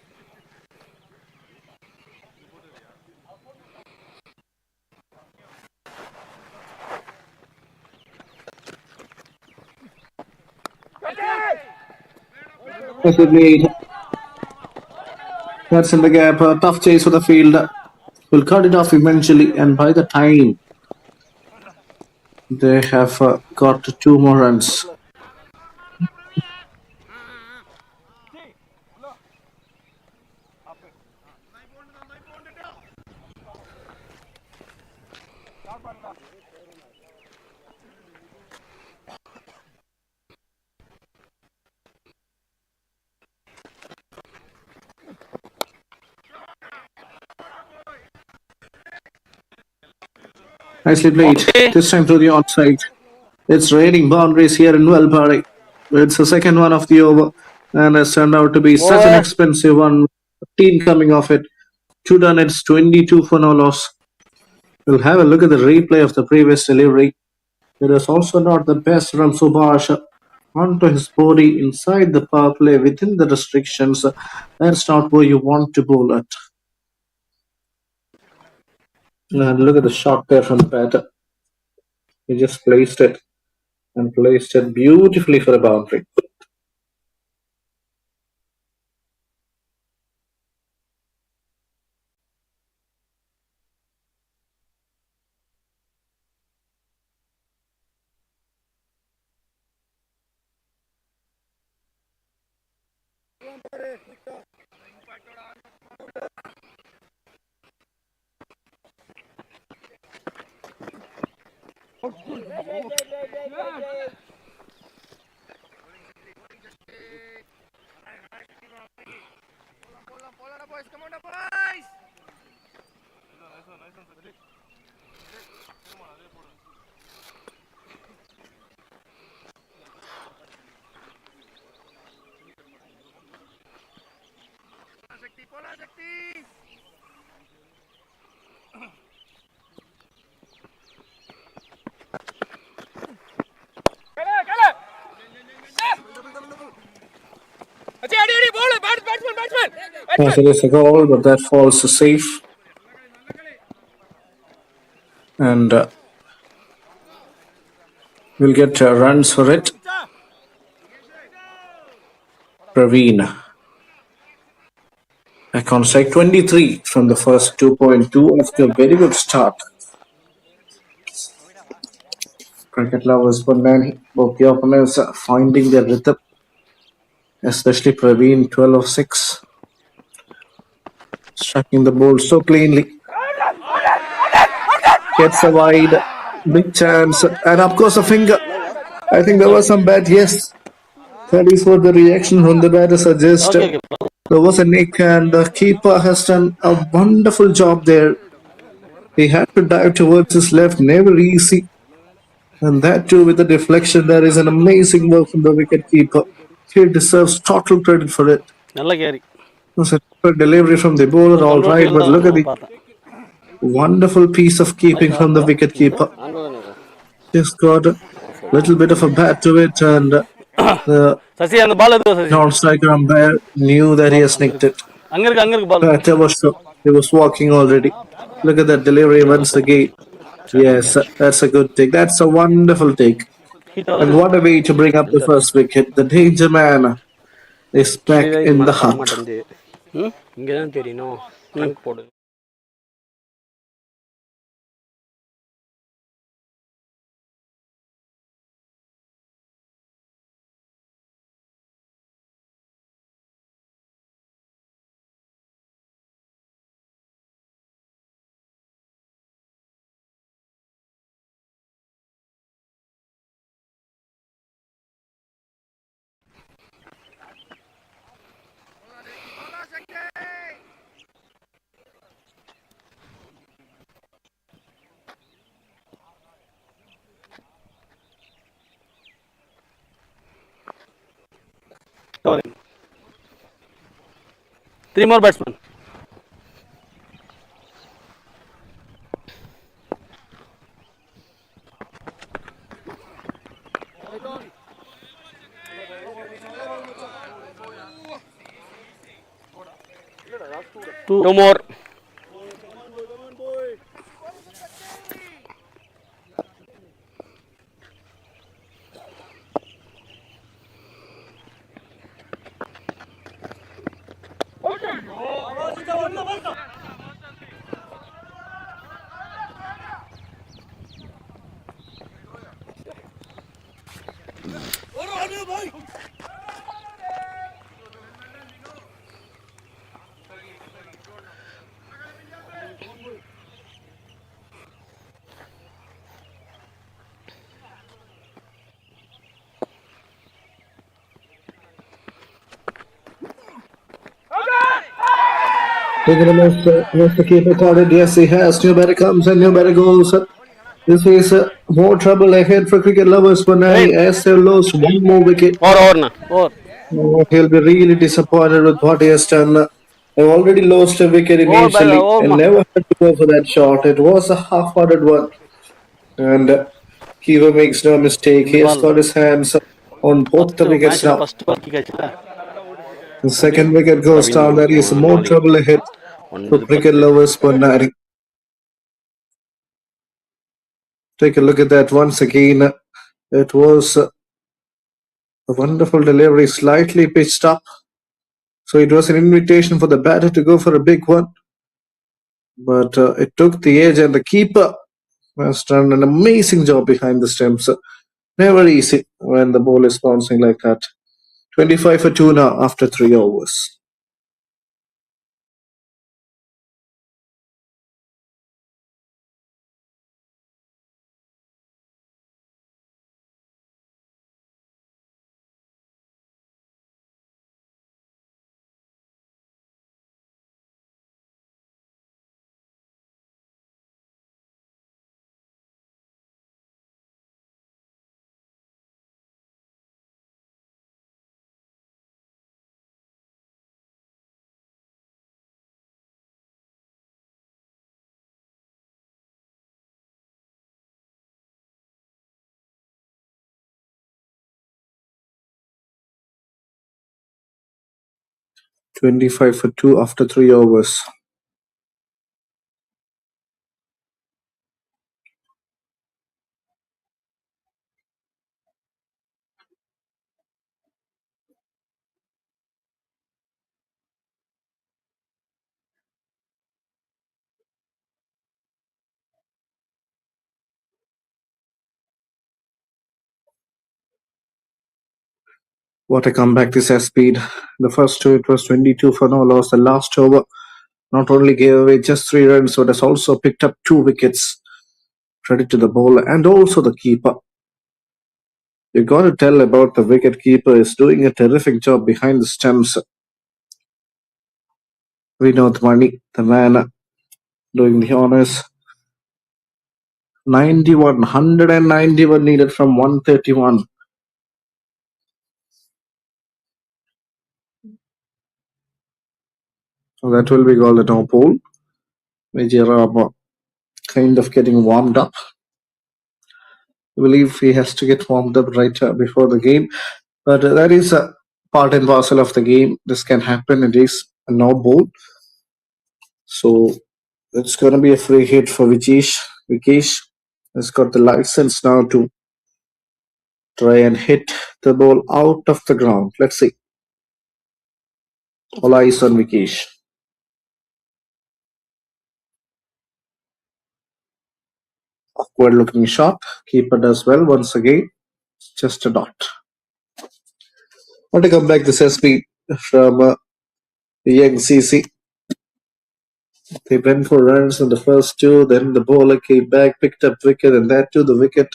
That's in the gap. A tough chase for the field. Will cut it off eventually, and by the time they have got 2 more runs. Nicely played. This time to the outside. It's raining boundaries here in Valparai. It's the second one of the over, and it's turned out to be such an expensive one. 15 coming off it. 2 done. It's 22 for no loss. We'll have a look at the replay of the previous delivery. It is also not the best from Subhash. Onto his body inside the power play within the restrictions. That's not where you want to bowl at. And look at the shot there from the batter. He just placed it and placed it beautifully for a boundary. Yes, it is a goal, but that falls safe. And we'll get runs for it. Praveen. Back on strike 23 from the first 2.2 after a very good start. Cricket lovers, Ponnani, both the opponents are finding their rhythm. Especially Praveen, 12 of 6. Striking the ball so cleanly. Gets a wide, big chance, and of course a finger. I think there was some bat, yes. That is what the reaction from the batter suggests. Okay. There was a nick, and the keeper has done a wonderful job there. He had to dive towards his left, never easy. And that too with the deflection. There is an amazing work from the wicketkeeper. He deserves total credit for it. நல்ல carry. It was a good delivery from the bowler, ஒரு all control right, feel but தான் look at நான் the பார்த்தேன். wonderful piece of keeping from the wicketkeeper. Just got a little bit of a bat to it, and the Sasi அந்த ball எதுவும் Sasi non-striker umpire knew that he has nicked it. அங்கே இருக்கு பால். Batter was he was walking already. Look at that delivery once again. Yes, that's a good take. That's a wonderful take. And what a way to bring up the first wicket. The danger man is back Sridhar இது in மேலே the பட hut. மாட்டேங்குது. இங்கே தான் தெரியணும் trunk போடுது. Three more batsmen. Two more. Look at the keeper carded. Yes, he has. Newberry comes and Newberry goes. This is more trouble ahead for cricket lovers. Ponnani, as they lost one more wicket. Over. He'll be really disappointed with what he has done. They've already lost a wicket initially and never had to go for that shot. It was a half-hearted one. And keeper makes no mistake. He has got his hands on both the wickets now. First ball kick ஆச்சுல. The second wicket goes down. There is more trouble ahead for cricket lovers. Ponnani. Take a look at that once again. It was a wonderful delivery, slightly pitched up. So it was an invitation for the batter to go for a big one. But it took the edge, and the keeper has done an amazing job behind the stumps. Never easy when the ball is bouncing like that. 25 for 2 now after 3 overs. $25 for 2 after 3 overs. What a comeback this has been. The first two, it was 22 for no loss. The last over not only gave away just 3 runs, but has also picked up 2 wickets. Credit to the bowler and also the keeper. You got to tell about the wicket keeper is doing a terrific job behind the stumps. We know the money, the man doing the honors. 91, 191 needed from 131. So that will be called a no ball. Vijay kind of getting warmed up. I believe he has to get warmed up right before the game. But that is a part and parcel of the game. This can happen. It is a no ball. So it's going to be a free hit for Vikesh. Vikesh has got the license now to try and hit the ball out of the ground. Let's see. All eyes on Vikesh. Awkward looking shot. Keeper does well once again. Just a dot. Want to come back this SB from young CC. They went for runs in the first two, then the bowler came back, picked up wicket, and that too the wicket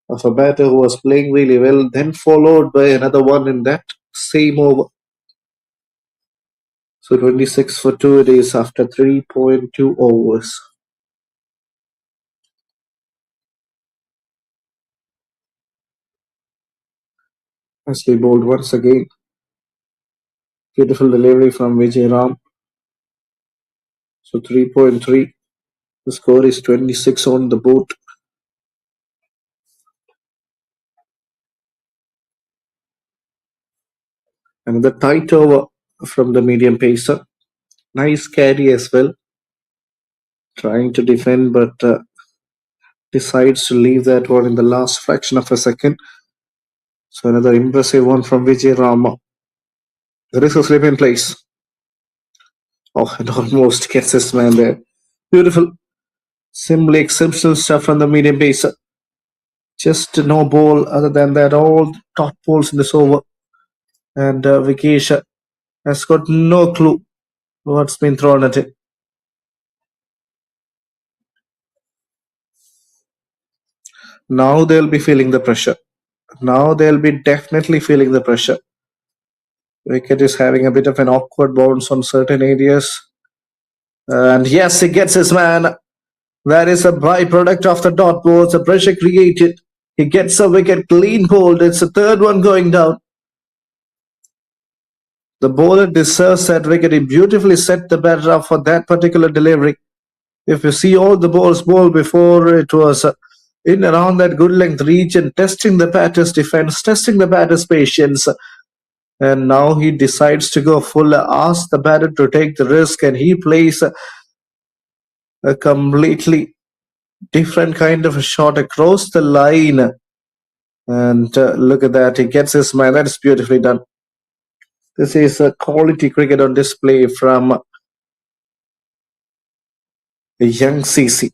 of a batter who was playing really well, then followed by another one in that same over. So 26 for 2 it is after 3.2 overs. As we bowled once again. Beautiful delivery from Vijay Ram. So 3.3. The score is 26 on the board. Another tight over from the medium pacer. Nice carry as well. Trying to defend, but decides to leave that one in the last fraction of a second. So another impressive one from Vijay Rama. There is a slip in place. Oh, it almost gets his man there. Beautiful. Simply exceptional stuff from the medium pacer. Just no ball other than that. All top balls in this over. And Vikesh has got no clue what's been thrown at it. Now they'll be feeling the pressure. Now they'll be definitely feeling the pressure. Wicket is having a bit of an awkward bounce on certain areas. And yes, he gets his man. That is a byproduct of the dot balls, the pressure created. He gets a wicket clean bowled. It's the third one going down. The bowler deserves that wicket. He beautifully set the batter up for that particular delivery. If you see all the balls bowled before, it was in around that good length region, testing the batter's defense, testing the batter's patience. And now he decides to go full, ask the batter to take the risk, and he plays a completely different kind of a shot across the line. And look at that, he gets his man. That is beautifully done. This is a quality cricket on display from a young CC.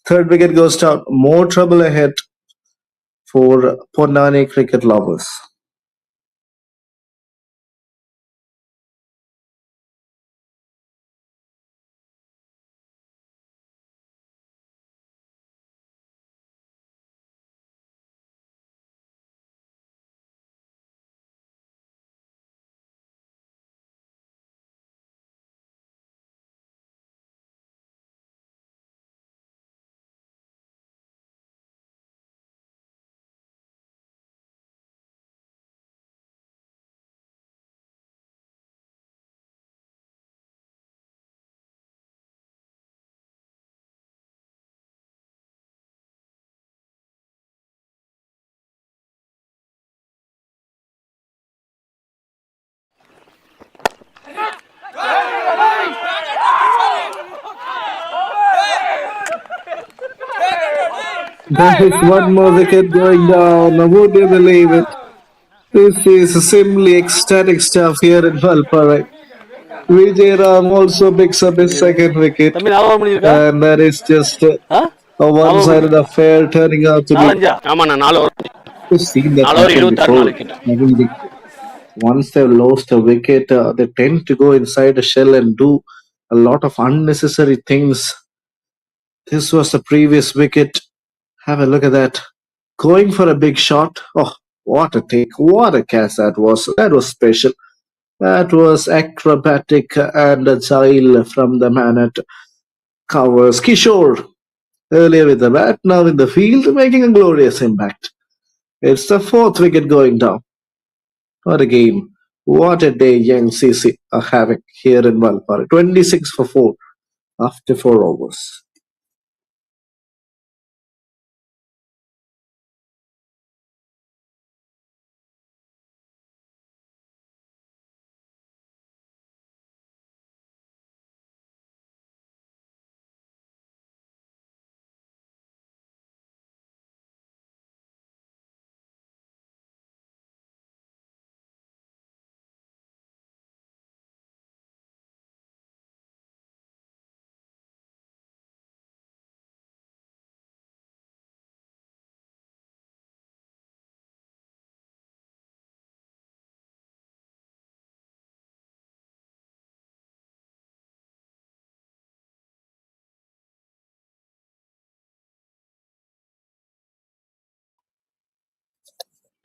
Third wicket goes down. More trouble ahead for Ponnani cricket lovers. That is one more wicket going down. Would you believe it? This is simply ecstatic stuff here in Valparai. Vijay Ram also picks up his second wicket. தம்பி 4 over முடிஞ்சிருக்கா? And that is just ah? a one-sided affair turning out to be. 4-5. ஆமாண்ணா 4 over We've seen that 4 over happen 26 before. 4 wicket. Even once they've lost a wicket, they tend to go inside a shell and do a lot of unnecessary things. This was the previous wicket. Have a look at that. Going for a big shot. Oh, what a take. What a catch that was. That was special. That was acrobatic and agile from the man at covers. Kishore Earlier with the bat, now in the field, making a glorious impact. It's the fourth wicket going down. What a game. What a day young CC are having here in Valparai. 26 for 4 after 4 overs.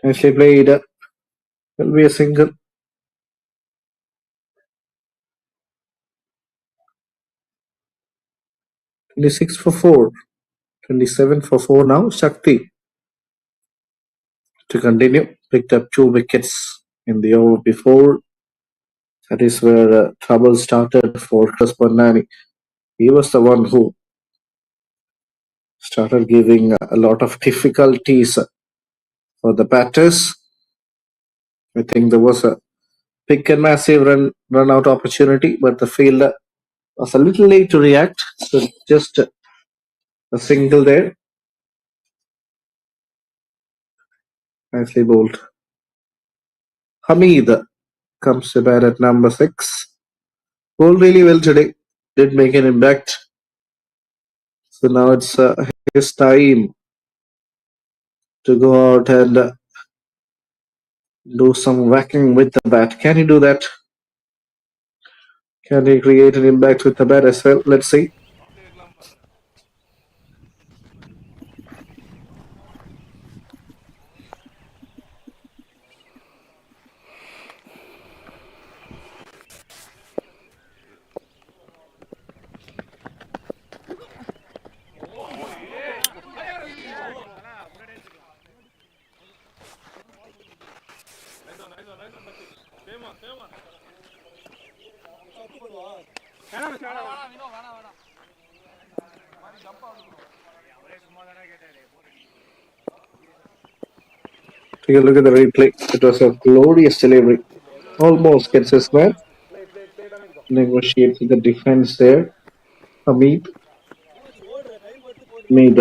Nicely played. Will be a single. 26 for 4. 27 for 4 now. Shakti to continue. Picked up 2 wickets in the over before. That is where trouble started for Ponnani. He was the one who started giving a lot of difficulties for the batters. I think there was a big and massive run out opportunity, but the fielder was a little late to react. So just a single there. Nicely bowled. Hamid comes to bat at number 6. Bowled really well today. Did make an impact. So now it's his time to go out and do some whacking with the bat. Can he do that? Can he create an impact with the bat as well? Let's see. Take a look at the replay. It was a glorious delivery. Almost gets his man. Negotiates with the defense there. Hamid made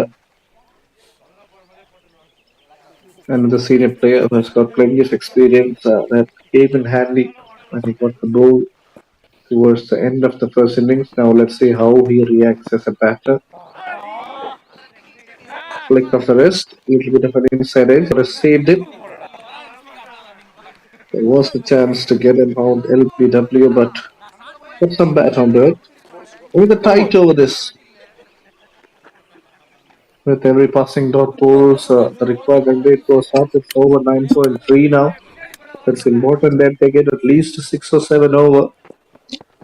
another senior player who has got plenty of experience that came in handy when he got the ball towards the end of the first innings. Now let's see how he reacts as a batter. Flick of the wrist, a little bit of an inside edge, but saved it. There was a chance to get him out LBW, but put some bat onto it. With the tight over this. With every passing dot pulls, the required run rate goes up. It's over 9.3 now. It's important that they get at least 6 or 7 over.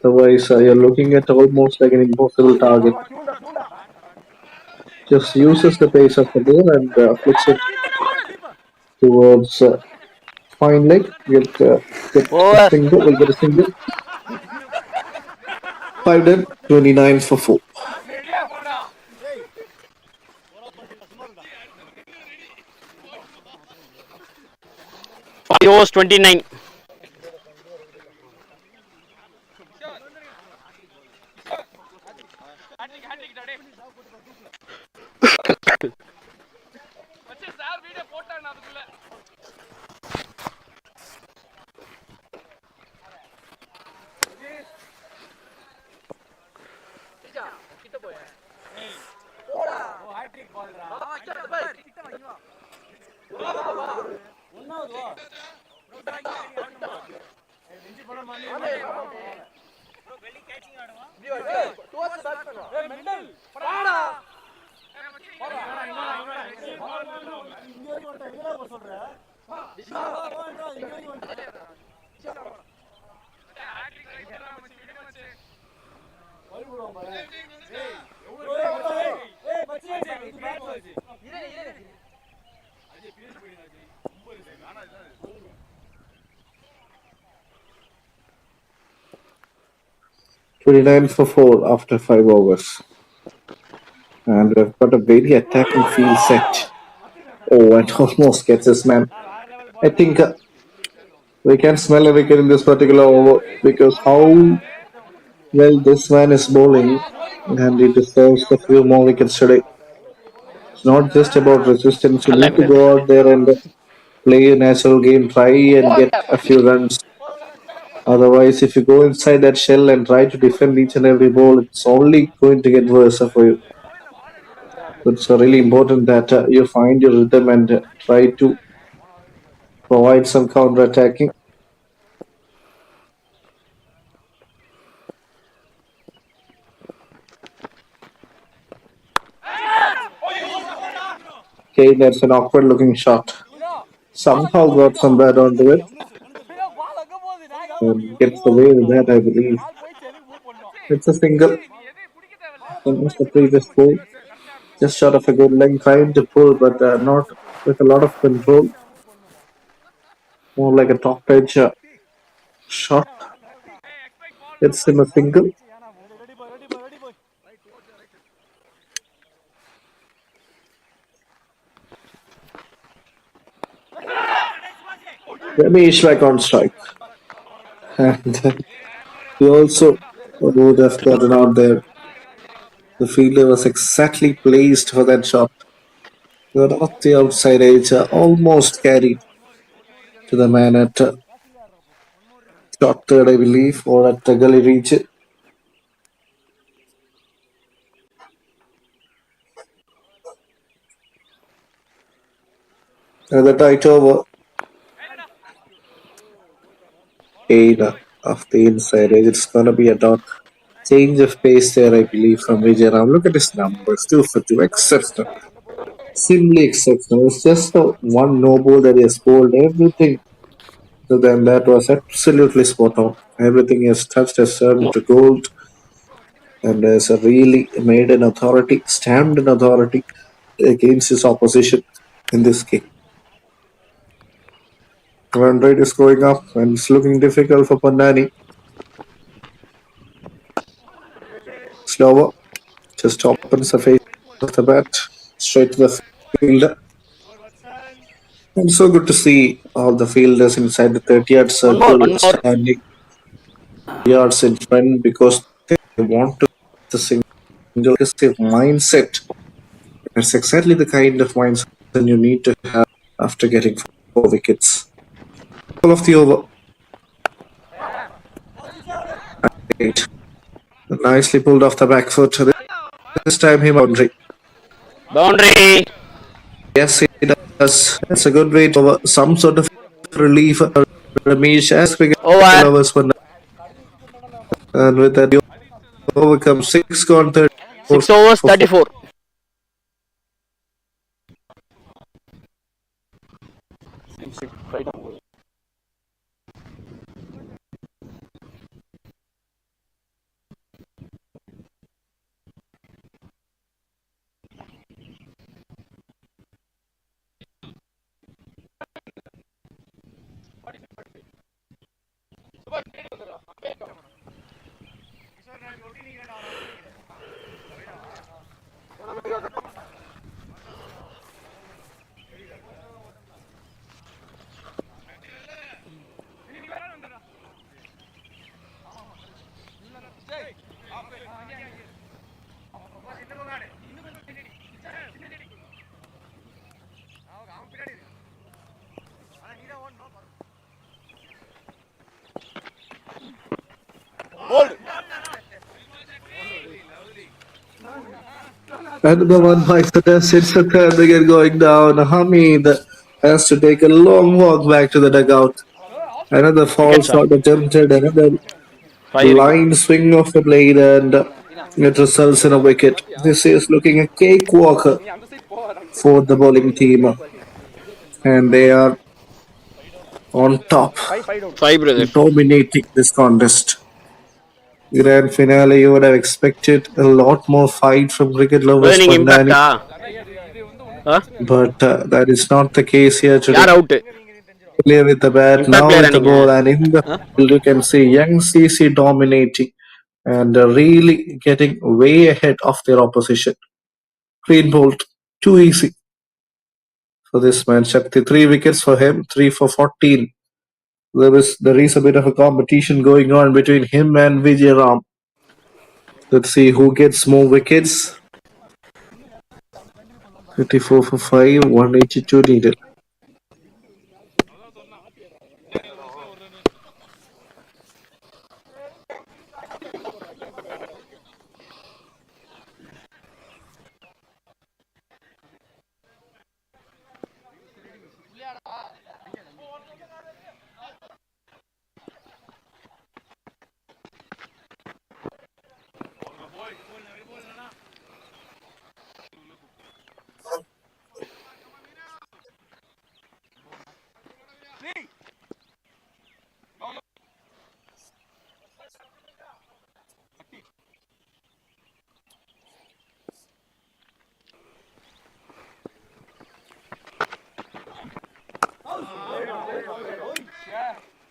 Otherwise, you're looking at almost like an impossible target. Just uses the pace of the ball and flicks it towards fine leg. Get a single. We'll get a single. 5 done. 29 for 4. 5 overs 29. 29 for 4 after 5 overs. And we've got a very attacking field set. Oh, and almost gets his man. I think we can smell a wicket in this particular over because how well this man is bowling, and he deserves a few more wickets today. It's not just about resistance. You need to go out there and play a natural game, try and get a few runs. Otherwise, if you go inside that shell and try to defend each and every ball, it's only going to get worse for you. So it's really important that you find your rhythm and try to provide some counter attacking. Okay, that's an awkward looking shot. Somehow got some bad onto it. And gets away with that, I believe. It's a single. Almost a previous ball. Just short of a good leg, trying to pull, but not with a lot of control. More like a top edge shot. It's him a single. Ramesh back on strike. And he also would have gotten out there. The fielder was exactly placed for that shot. Got off the outside edge, almost carried to the man at shot third, I believe, or at the gully reach. The tight over. 8 of the inside edge. It's going to be a dot. Change of pace there, I believe, from Vijay Ram. Look at his numbers. 2 for 2. Exceptional. Simply exceptional. It's just the one no ball that he has bowled. Everything to them that was absolutely spot on. Everything he has touched has turned into gold. And has really made an authority, stamped an authority against his opposition in this game. Run rate is going up and it's looking difficult for Ponnani. Slower. Just opens the face of the bat. Straight to the fielder. And so good to see all the fielders inside the 30-yard circle standing yards in front because they want to the single aggressive mindset. That's exactly the kind of mindset you need to have after getting 4 wickets. All of the over. 8. Nicely pulled off the back foot. This time he boundary. Boundary. Yes, he does. That's a good way to over. Some sort of relief for Ramesh as we get overs for now. And with that, the over comes 6 gone 34. 6 overs, 34. Another one bites the dust. It's a third wicket going down. Hamid has to take a long walk back to the dugout. Another false shot attempted. Another line swing of the blade, and it results in a wicket. This is looking a cakewalk for the bowling team, and they are on top, 5, brother. dominating this contest. Grand finale, you would have expected a lot more fight from cricket lovers, Ponnani. But that is not the case here today. Play with the bat, now with the ball, and in the field you can see young CC dominating. and really getting way ahead of their opposition. Clean bowled, too easy for this man. Shakti, 3 wickets for him, 3 for 14. There is a bit of a competition going on between him and Vijay Ram. Let's see who gets more wickets. 54 for 5, 182 needed.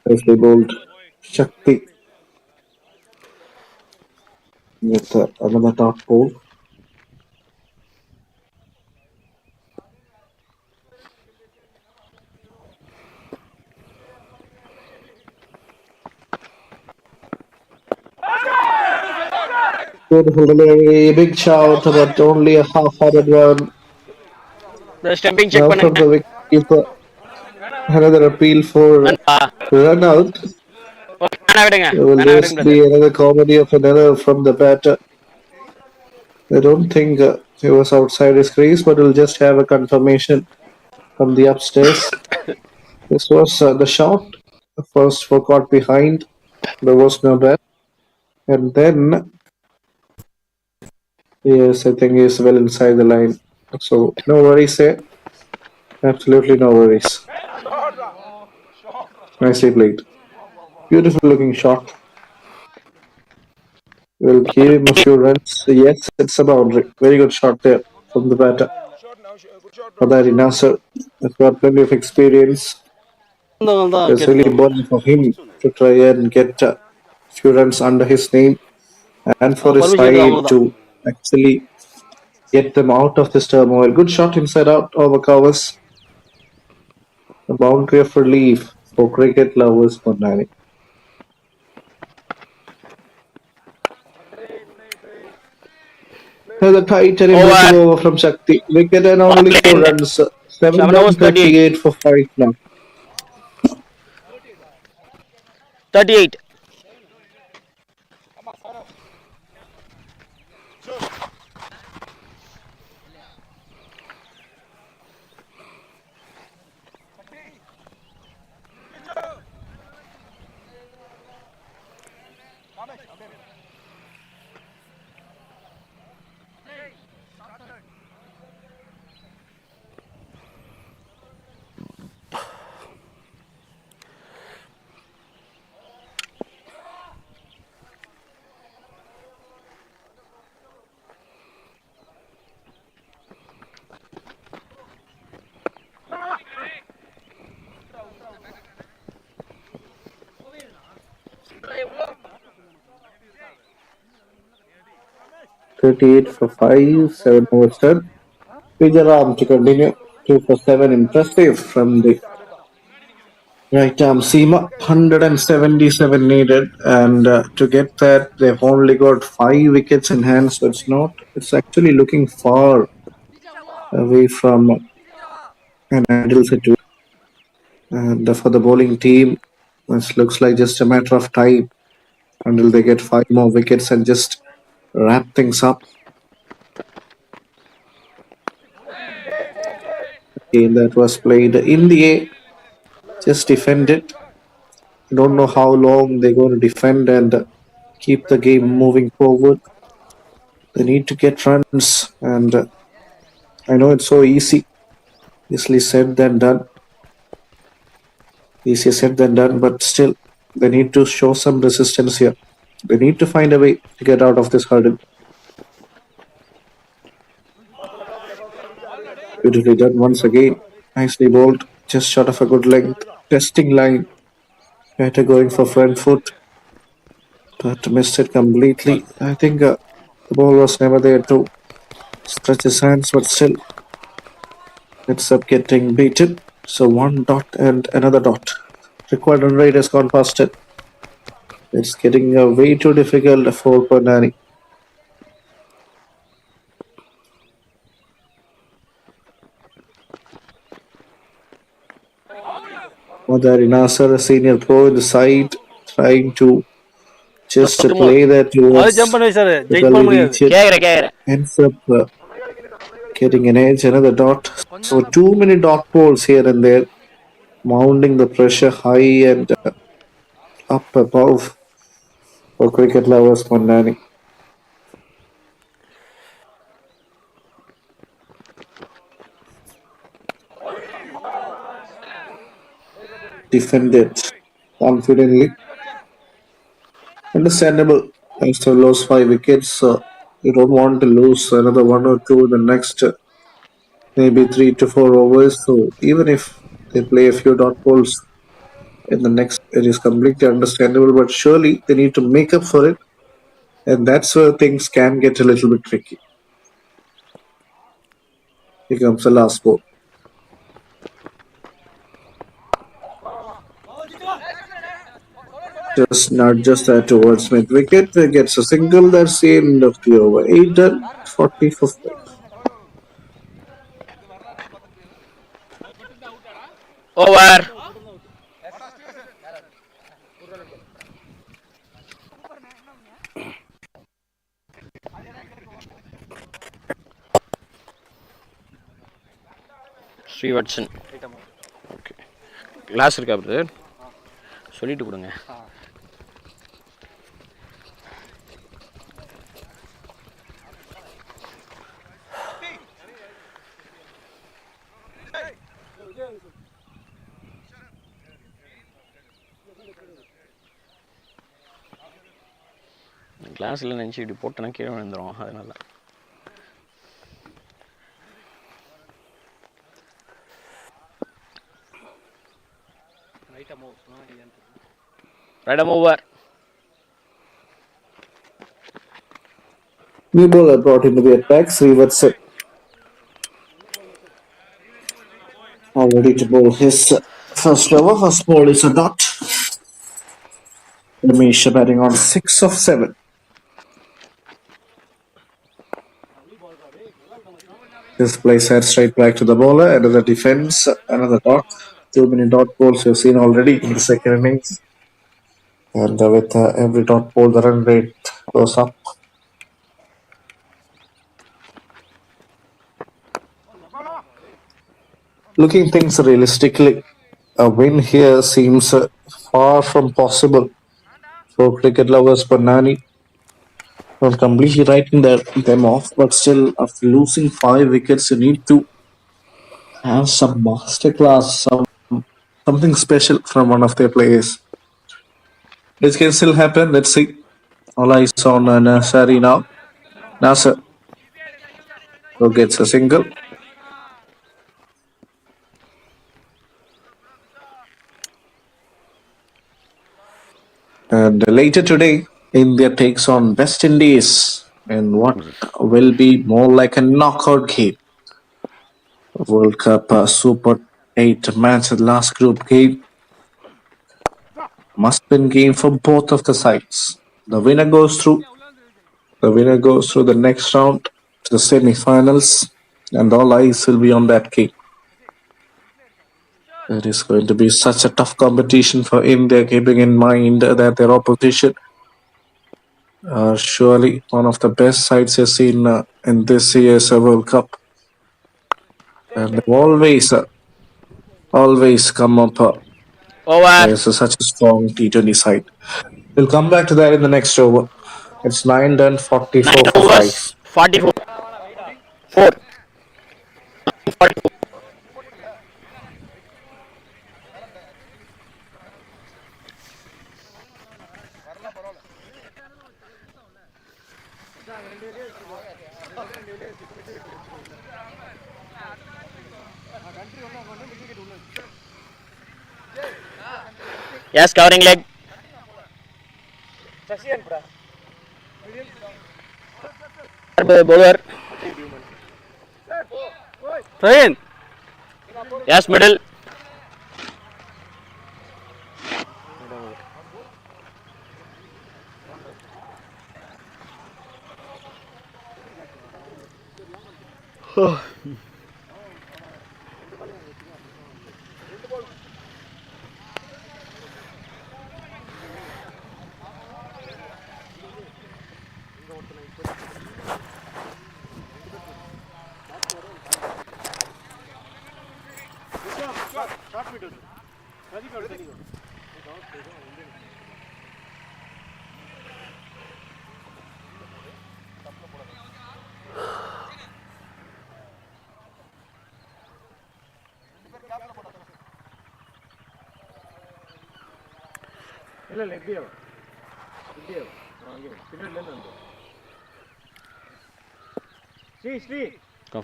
Nicely bowled. Shakti with another top ball. Beautiful delivery, big shout, but only a half-hearted one. The stumping check Now from பண்ணுங்க the wicketkeeper, another appeal for நண்பா. run out. Okay, வேணா விடுங்க, Will வேணா this விடுங்க be brother. another comedy of an error from the batter? I don't think he was outside his crease, but we'll just have a confirmation from the upstairs. This was the shot. First for caught behind. There was no bat. And then, yes, I think he's well inside the line. So, no worries there. Absolutely no worries. Nicely played. Beautiful looking shot. We'll give him a few runs. Yes, it's a boundary. Very good shot there from the batter. Ponnani Nasser has got plenty of experience. வந்தவங்க தான் It's really கேட்டுருந்தோம். important for him to try and get a few runs under his name and for his permission கேட்டது side அவங்க to தான். actually get them out of this turmoil. Good shot inside out over covers. A boundary of relief for cricket lovers Ponnani. The tight and impressive over from Shakti. Wicket and only 4 runs. 7 overs 38. 7 for 5 now. 38. $38 for 5, 7 overs done. Vijay Ram to continue. 2 for 7, impressive from the right arm seamer. 177 needed, and to get that, they've only got 5 wickets in hand, so it's actually looking far away from an ideal situation. And for the bowling team, it looks like just a matter of time until they get 5 more wickets and just wrap things up. Game that was played in the air, just defend it. Don't know how long they're going to defend and keep the game moving forward. They need to get runs, and I know it's so easily said than done. Easier said than done, but still, they need to show some resistance here. They need to find a way to get out of this hurdle. Beautifully done once again. Nicely bowled, just short of a good length. Testing line. Better going for front foot. but missed it completely. I think the ball was never there to stretch his hands, but still ends up getting beaten. So one dot and another dot. Required run rate has gone past it. It's getting way too difficult for Ponnani. Madari Nasser, a senior pro in the side, trying to just play that அது towards jump பண்ணி வச்சாரு, the ஜெயிட் பண்ண gully முடியாது. region. கேக்குறேன் Ends up getting an edge, another dot. So too many dot balls here and there, mounting the pressure high and up above for cricket lovers Ponnani. Defended confidently. Understandable. Thanks to lose 5 wickets. You don't want to lose another one or two in the next maybe 3 to 4 overs. So even if they play a few dot balls in the next, it is completely understandable. But surely they need to make up for it, and that's where things can get a little bit tricky. Here comes the last ball. Just nudges that towards mid wicket. Gets a single. That's the end of the over. 8 done. 40 for 5. Over. Srivatsan. Okay, glass இருக்கா brother? சொல்லிட்டு கொடுங்க. கிளாஸில் நினச்சி இப்படி போட்டோன்னா கீழே விழுந்துடும், அதனால. Right over. New bowler brought into the attack. Srivatsan all ready to bowl his first over. First ball is a dot. Ramesh batting on 6 of 7. This plays head straight back to the bowler. Another defense, another dot. Too many dot balls we've seen already in the second innings. And with every dot ball, the run rate goes up. Looking things realistically, a win here seems far from possible for cricket lovers. Ponnani not completely writing them off, but still, after losing 5 wickets, you need to have some masterclass, something special from one of their players. This can still happen. Let's see. All eyes on Nasari now. Nasser who gets a single. And later today, India takes on West Indies in what will be more like a knockout game. World Cup Super 8 match, the last group game. Must-win game for both of the sides. The winner goes through. The winner goes through the next round to the semi-finals, and all eyes will be on that game. It is going to be such a tough competition for India, keeping in mind that their opposition are surely one of the best sides you've seen in this year's World Cup. And they've always come up Over. as such a strong T20 side. We'll come back to that in the next over. It's 9 done, 44 for 5. 44. 4. 44. Yes, covering leg. bowler. Ryan. Yes, middle.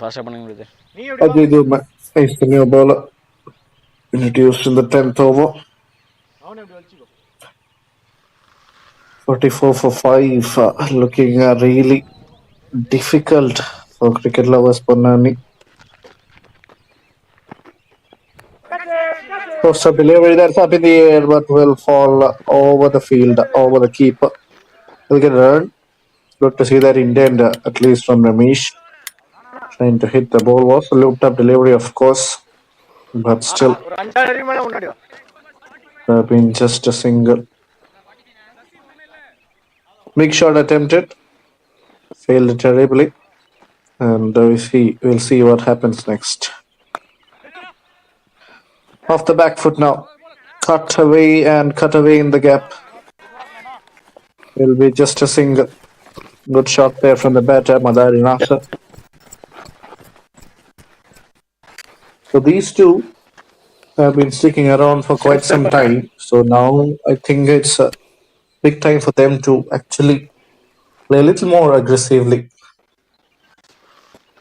Fast பண்ணுங்க brother. Ajay Durman is the new bowler introduced in the 10th over. 44 for 5, looking really difficult for cricket lovers. Ponnani. Post up delivery that's up in the air but will fall over the field, over the keeper. He'll get a run. Good to see that intent, at least from Ramesh. Trying to hit the ball was a looped up delivery, of course, but still, been just a single. Big shot attempted, failed terribly, and we'll see what happens next. Off the back foot now, cut away in the gap. Will be just a single. Good shot there from the batter, Madari Nasser. So these two have been sticking around for quite some time. So now I think it's a big time for them to actually play a little more aggressively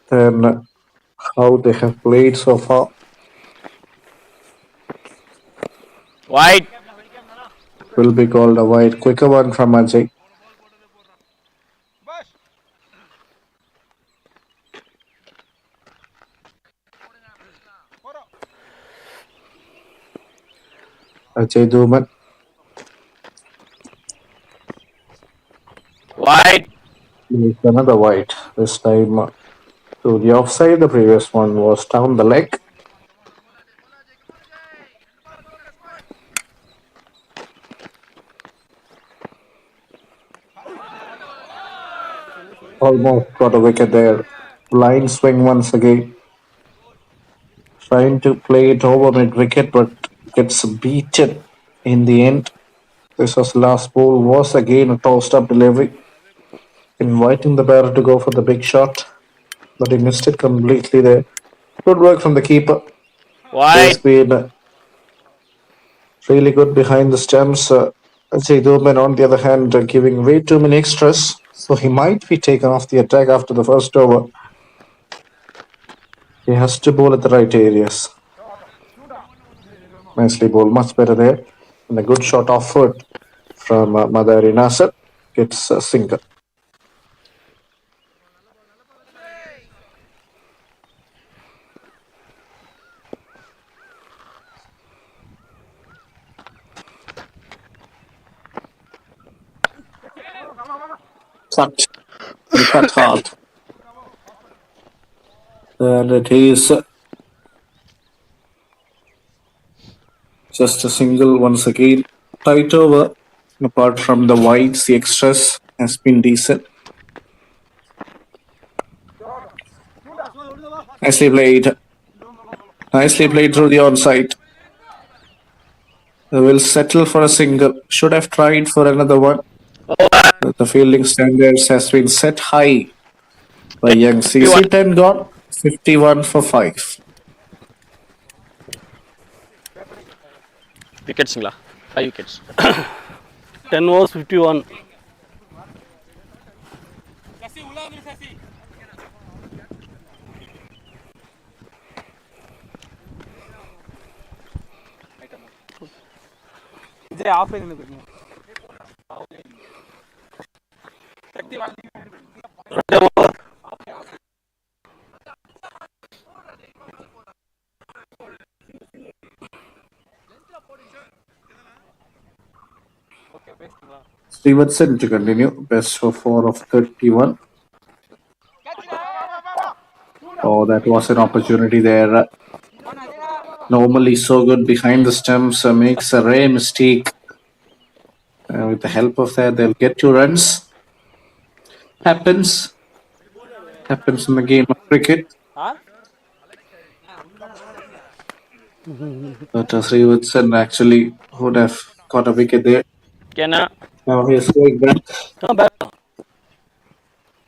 than how they have played so far. Wide. Will be called a wide. Quicker one from Ajay. Ajay Durman. Wide. Another wide. This time to the offside. The previous one was down the leg. Almost got a wicket there. Line swing once again. Trying to play it over mid wicket, but gets beaten in the end. This was last ball. Was again a tossed up delivery, inviting the batter to go for the big shot, but he missed it completely there. Good work from the keeper. Wide. He's been really good behind the stumps. Ajay Durman, on the other hand, giving way too many extras, so he might be taken off the attack after the first over. He has to bowl at the right areas. Nicely bowled, much better there. And a good shot off foot from Madari Nasser. Gets a single. Cut hard. And it is just a single once again. Tight over. Apart from the wides, the extras has been decent. Nicely played. Nicely played through the onside. Will settle for a single. Should have tried for another one. The fielding standards has been set high by young CC. 10 gone. 51 for 5. Wickets, 5 wickets. 10 overs 51. Jay, off Stevenson to continue. Best of 4 of 31. Oh, that was an opportunity there. Normally so good behind the stumps, makes a rare mistake. With the help of that, they'll get 2 runs. Happens in the game of cricket. But Stevenson actually would have got a wicket there. Kenna. Now he's going back, Come back.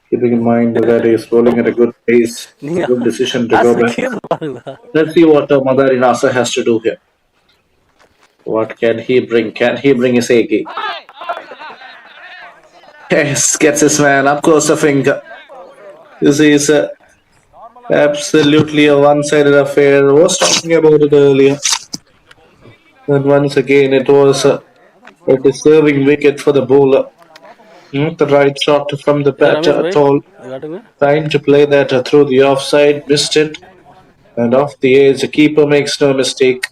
keeping in mind that he's bowling at a good pace. It's a good decision to go back. Let's see what Madari Nasa has to do here. What can he bring? Can he bring his A game? Yes, gets his man up close a finger. This is absolutely a one-sided affair. I was talking about it earlier. And once again, it was a deserving wicket for the bowler. Not the right shot from the batter at all. Trying to play that through the offside, missed it. And off the edge, the keeper makes no mistake.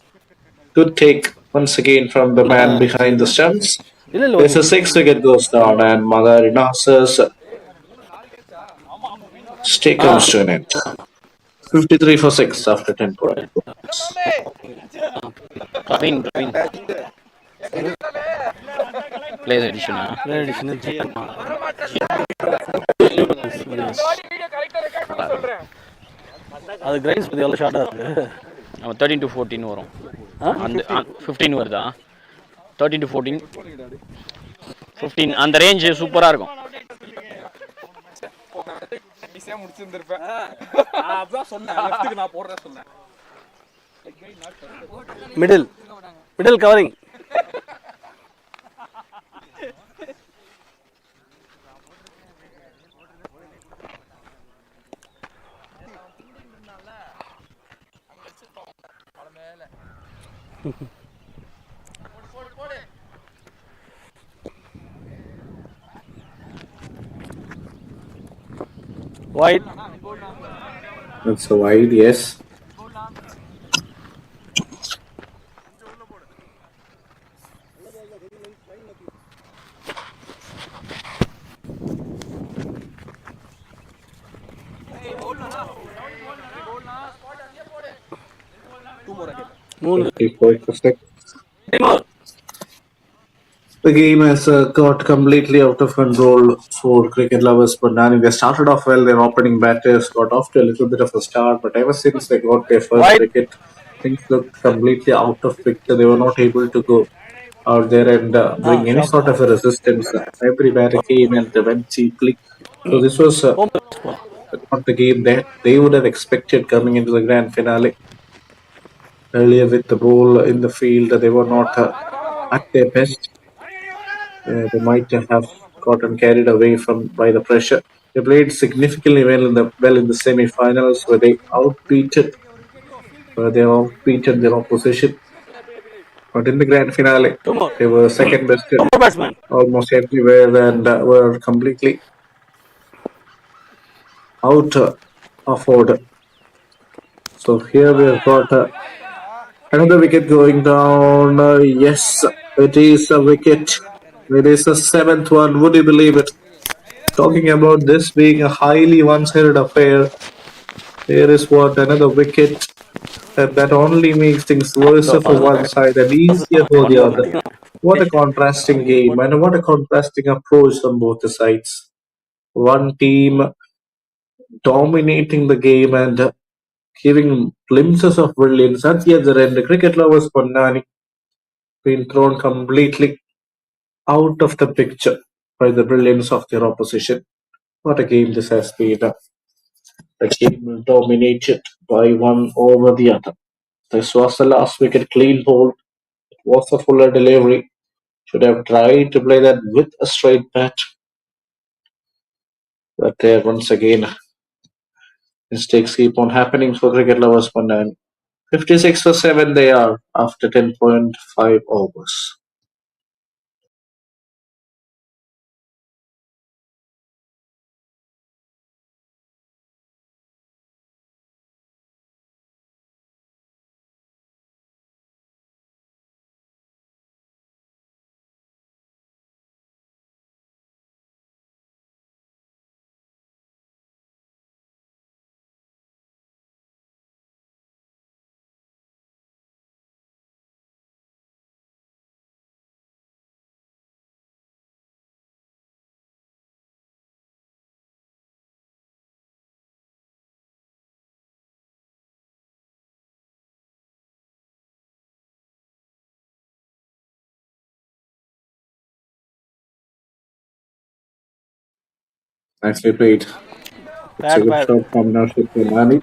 Good take once again from the man behind the stumps. There's a 6 wicket goes down, and Madari Nasser's stay comes to an end. 53 for 6 after 10 points. Praveen. Plays addition. அது grains பத்தி எவ்வளோ ஷார்ட்டாக இருக்கு. அவன் 13 to 14 வரும். அந்த 15 வருதா? 13 to 14 15 அந்த ரேஞ்ச் சூப்பராக இருக்கும். Middle covering. Wide. It's a wide, yes. The game has got completely out of control for cricket lovers. Ponnani, they started off well. Their opening batters got off to a little bit of a start, but ever since they got their first wicket, things looked completely out of picture. They were not able to go out there and bring any sort of a resistance. Every batter came and they went cheaply. So this was not the game that they would have expected coming into the grand finale. Earlier with the ball in the field, they were not at their best. They might have gotten carried away by the pressure. They played significantly well in the semi-finals where they outbeated their opposition. But in the grand finale, they were second best almost everywhere and were completely out of order. So here we have got another wicket going down. Yes, it is a wicket. It is the 7th one. Would you believe it? Talking about this being a highly one-sided affair, here is what another wicket, and that only makes things worse for one side and easier for the other. What a contrasting game and what a contrasting approach on both the sides. One team dominating the game and giving glimpses of brilliance. At the other end, the cricket lovers Ponnani being thrown completely out of the picture by the brilliance of their opposition. What a game this has been. The game dominated by one over the other. This was the last wicket clean hold. It was a fuller delivery. Should have tried to play that with a straight bat. But there once again, mistakes keep on happening for cricket lovers. 56 for 7 they are after 10.5 overs. Nicely played. It's a Bad, good bad. shot from Naushad Ponnani.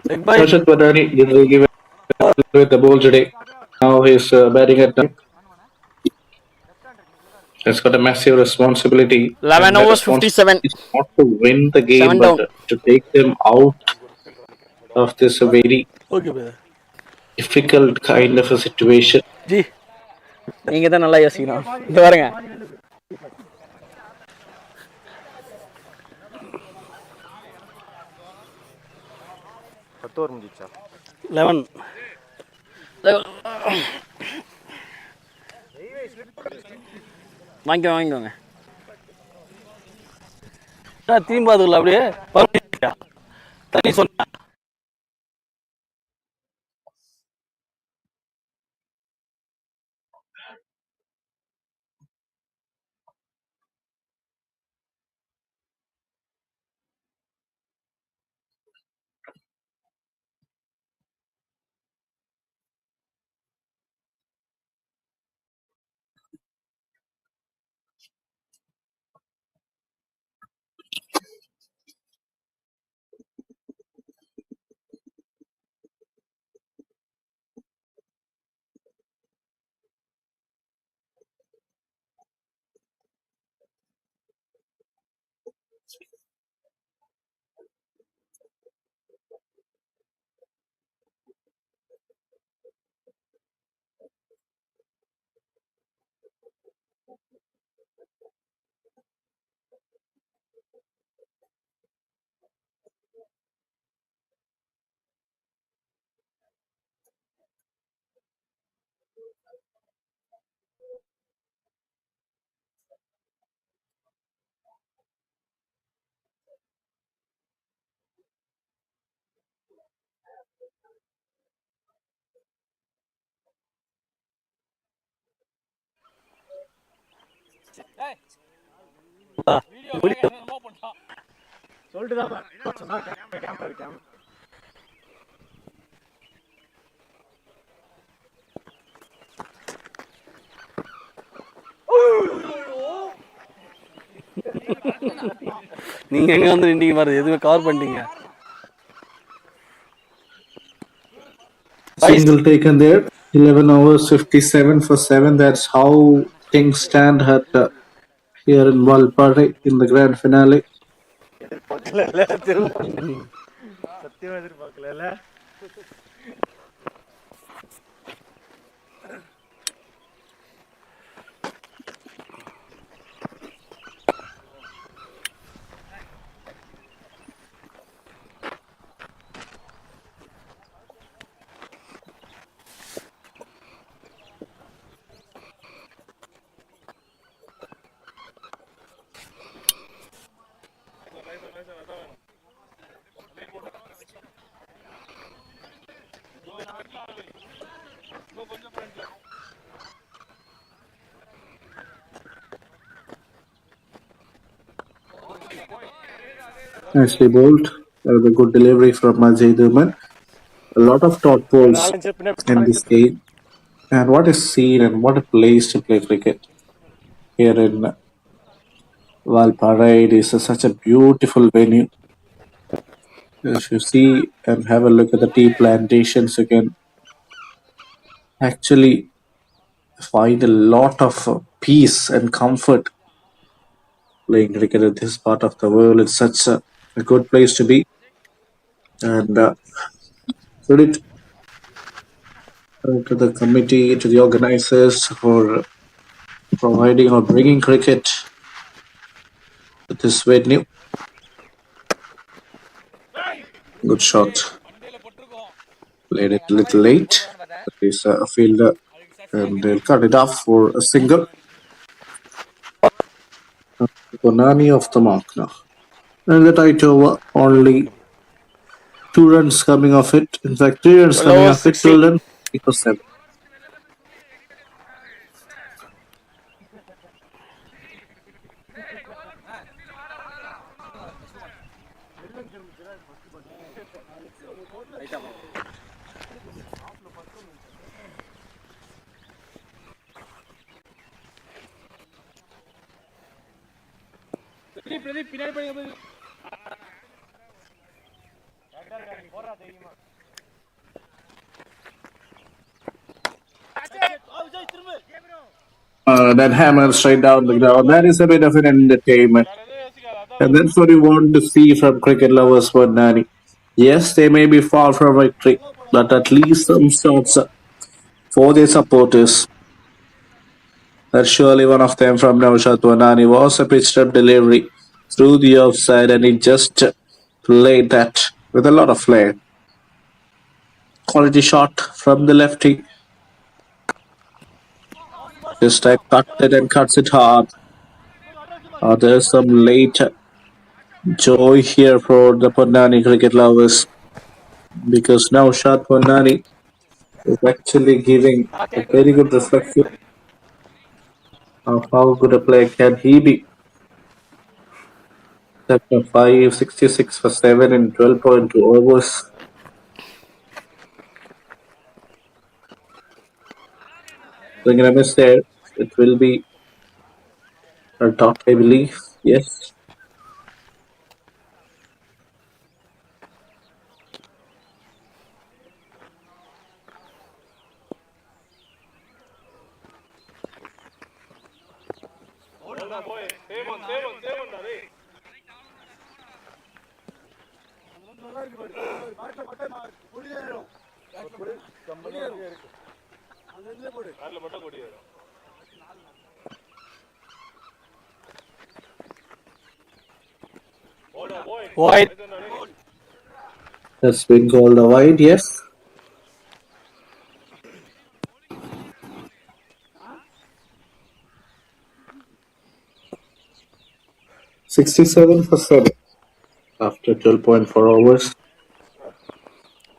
Big boy. Naushad Ponnani did really well with the ball today. Now he's batting at time. He's got a massive responsibility, 11 and that overs, responsibility 57. is not to win the game, 7 but down. to take them out of this very Okay, brother. difficult kind of a situation. G. நீங்க தான் நல்லா யோசிக்கணும். இந்த பாருங்க. பத்து over முடிஞ்சிச்சா? 11. வாங்கிக்கோங்க. Theme பார்த்துக்கல அப்படியே தண்ணி சொன்ன. நீங்க எங்க வந்து நின்றீங்க பாரு, எதுவுமே கவர் பண்ணிட்டீங்க. Single taken there. 11 overs, 57 for 7. That's how things stand at here in Valparai in the grand finale. சத்தியமா எதிர்பார்க்கல. Nicely bowled. A good delivery from Ajay Duman. A lot of dot balls in this game. And what a scene and what a place to play cricket here in Valparai. It is such a beautiful venue. As you see and have a look at the tea plantations, you can actually find a lot of peace and comfort playing cricket in this part of the world. It's such a good place to be. And credit to the committee, to the organizers for providing or bringing cricket to this venue. Good shot. Played it a little late. That is a fielder, and they'll cut it off for a single. Ponnani off the mark now. And the tight over, only 2 runs coming off it. In fact, 3 runs coming off it. 60. Till then, it was 7. That hammer straight down the ground. That is a bit of an entertainment. And that's what you want to see from cricket lovers, Ponnani. Yes, they may be far from victory, but at least some shots for their supporters. That surely one of them from Naushad Ponnani was a pitched up delivery through the offside, and he just played that with a lot of flair. Quality shot from the lefty. This time cut it and cuts it hard. There's some late joy here for the Ponnani cricket lovers because now Shad Ponnani is actually giving a very good reflection of how good a player can he be. 5, 66 for 7 in 12.2 overs. Swing and a miss there. It will be a dot, I believe. Yes. Wide. That's been called a wide, yes. 67 for 7 after 12.4 overs.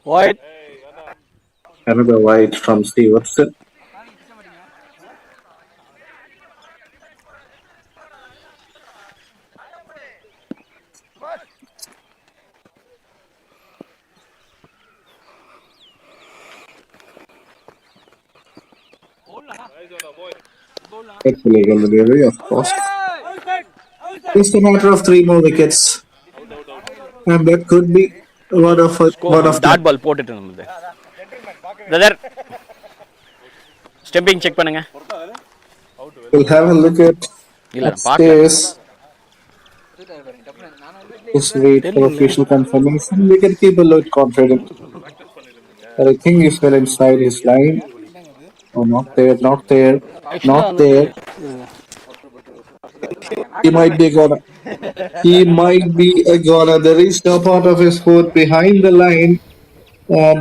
Wide. Another wide from Stevenson. Excellent delivery, of course. Just a matter of 3 more wickets, and that could be one of dot ball போட்டுட்டு நம்மது brother stumping check பண்ணுங்க. We'll have a look at upstairs. Just wait for official confirmation. We can keep a little confident. But I think he's well inside his line. Oh, not there, not there, not there. He might be a goner. He might be a goner. There is no part of his foot behind the line.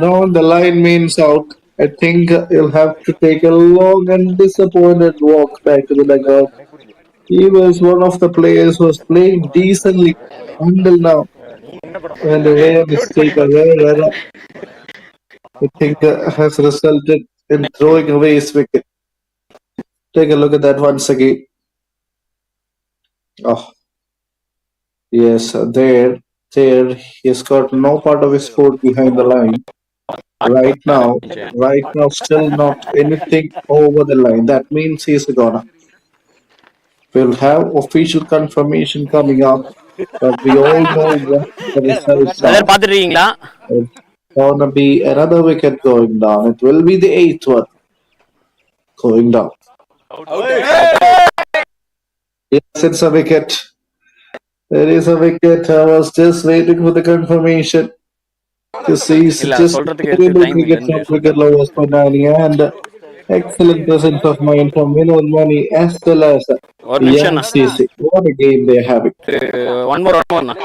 No, the line means out. I think he'll have to take a long and disappointed walk back to the dugout. He was one of the players who was playing decently until now. And a rare mistake, a rare error, I think has resulted in throwing away his wicket. Take a look at that once again. Oh, yes, there. He's got no part of his foot behind the line. Right now, still not anything over the line. That means he's a goner. We'll have official confirmation coming up, but we all know what the results brother are. பாத்துட்டீங்களா? It's gonna be another wicket going down. It will be the 8th one going down. Yes, it's a wicket. There is a wicket. I was just waiting for the confirmation. This is இல்ல just சொல்றதுக்கு எடுத்து incredible time cricket from cricket lovers Ponnani, and excellent presence of mind from Vinod Mani as well as ஒரு young நிமிஷம் CC. What a game they're having. One more ஓகேண்ணா.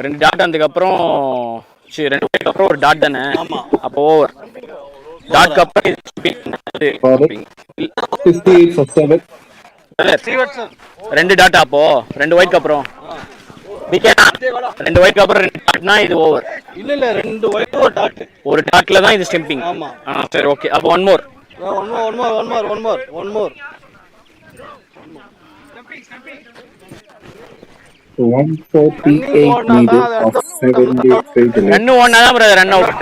2 dot வந்ததுக்கு அப்புறம் 2 wicket அப்புறம் ஒரு டாட் தானே? அப்போ ஓவர். டாட் அப்புறம் 58 for 7. 2 டாட் அப்போ 2 wicket அப்புறம் 2 wicket அப்புறம் 2 டாட்னா இது ஓவர். இல்ல 2 wicket ஒரு டாட்ல தான் இது ஸ்டம்பிங். ஆமா. சரி ஓகே. அப்போ one more. 148 meters of 73 delivery. Run ஓடுனா தான் brother run out.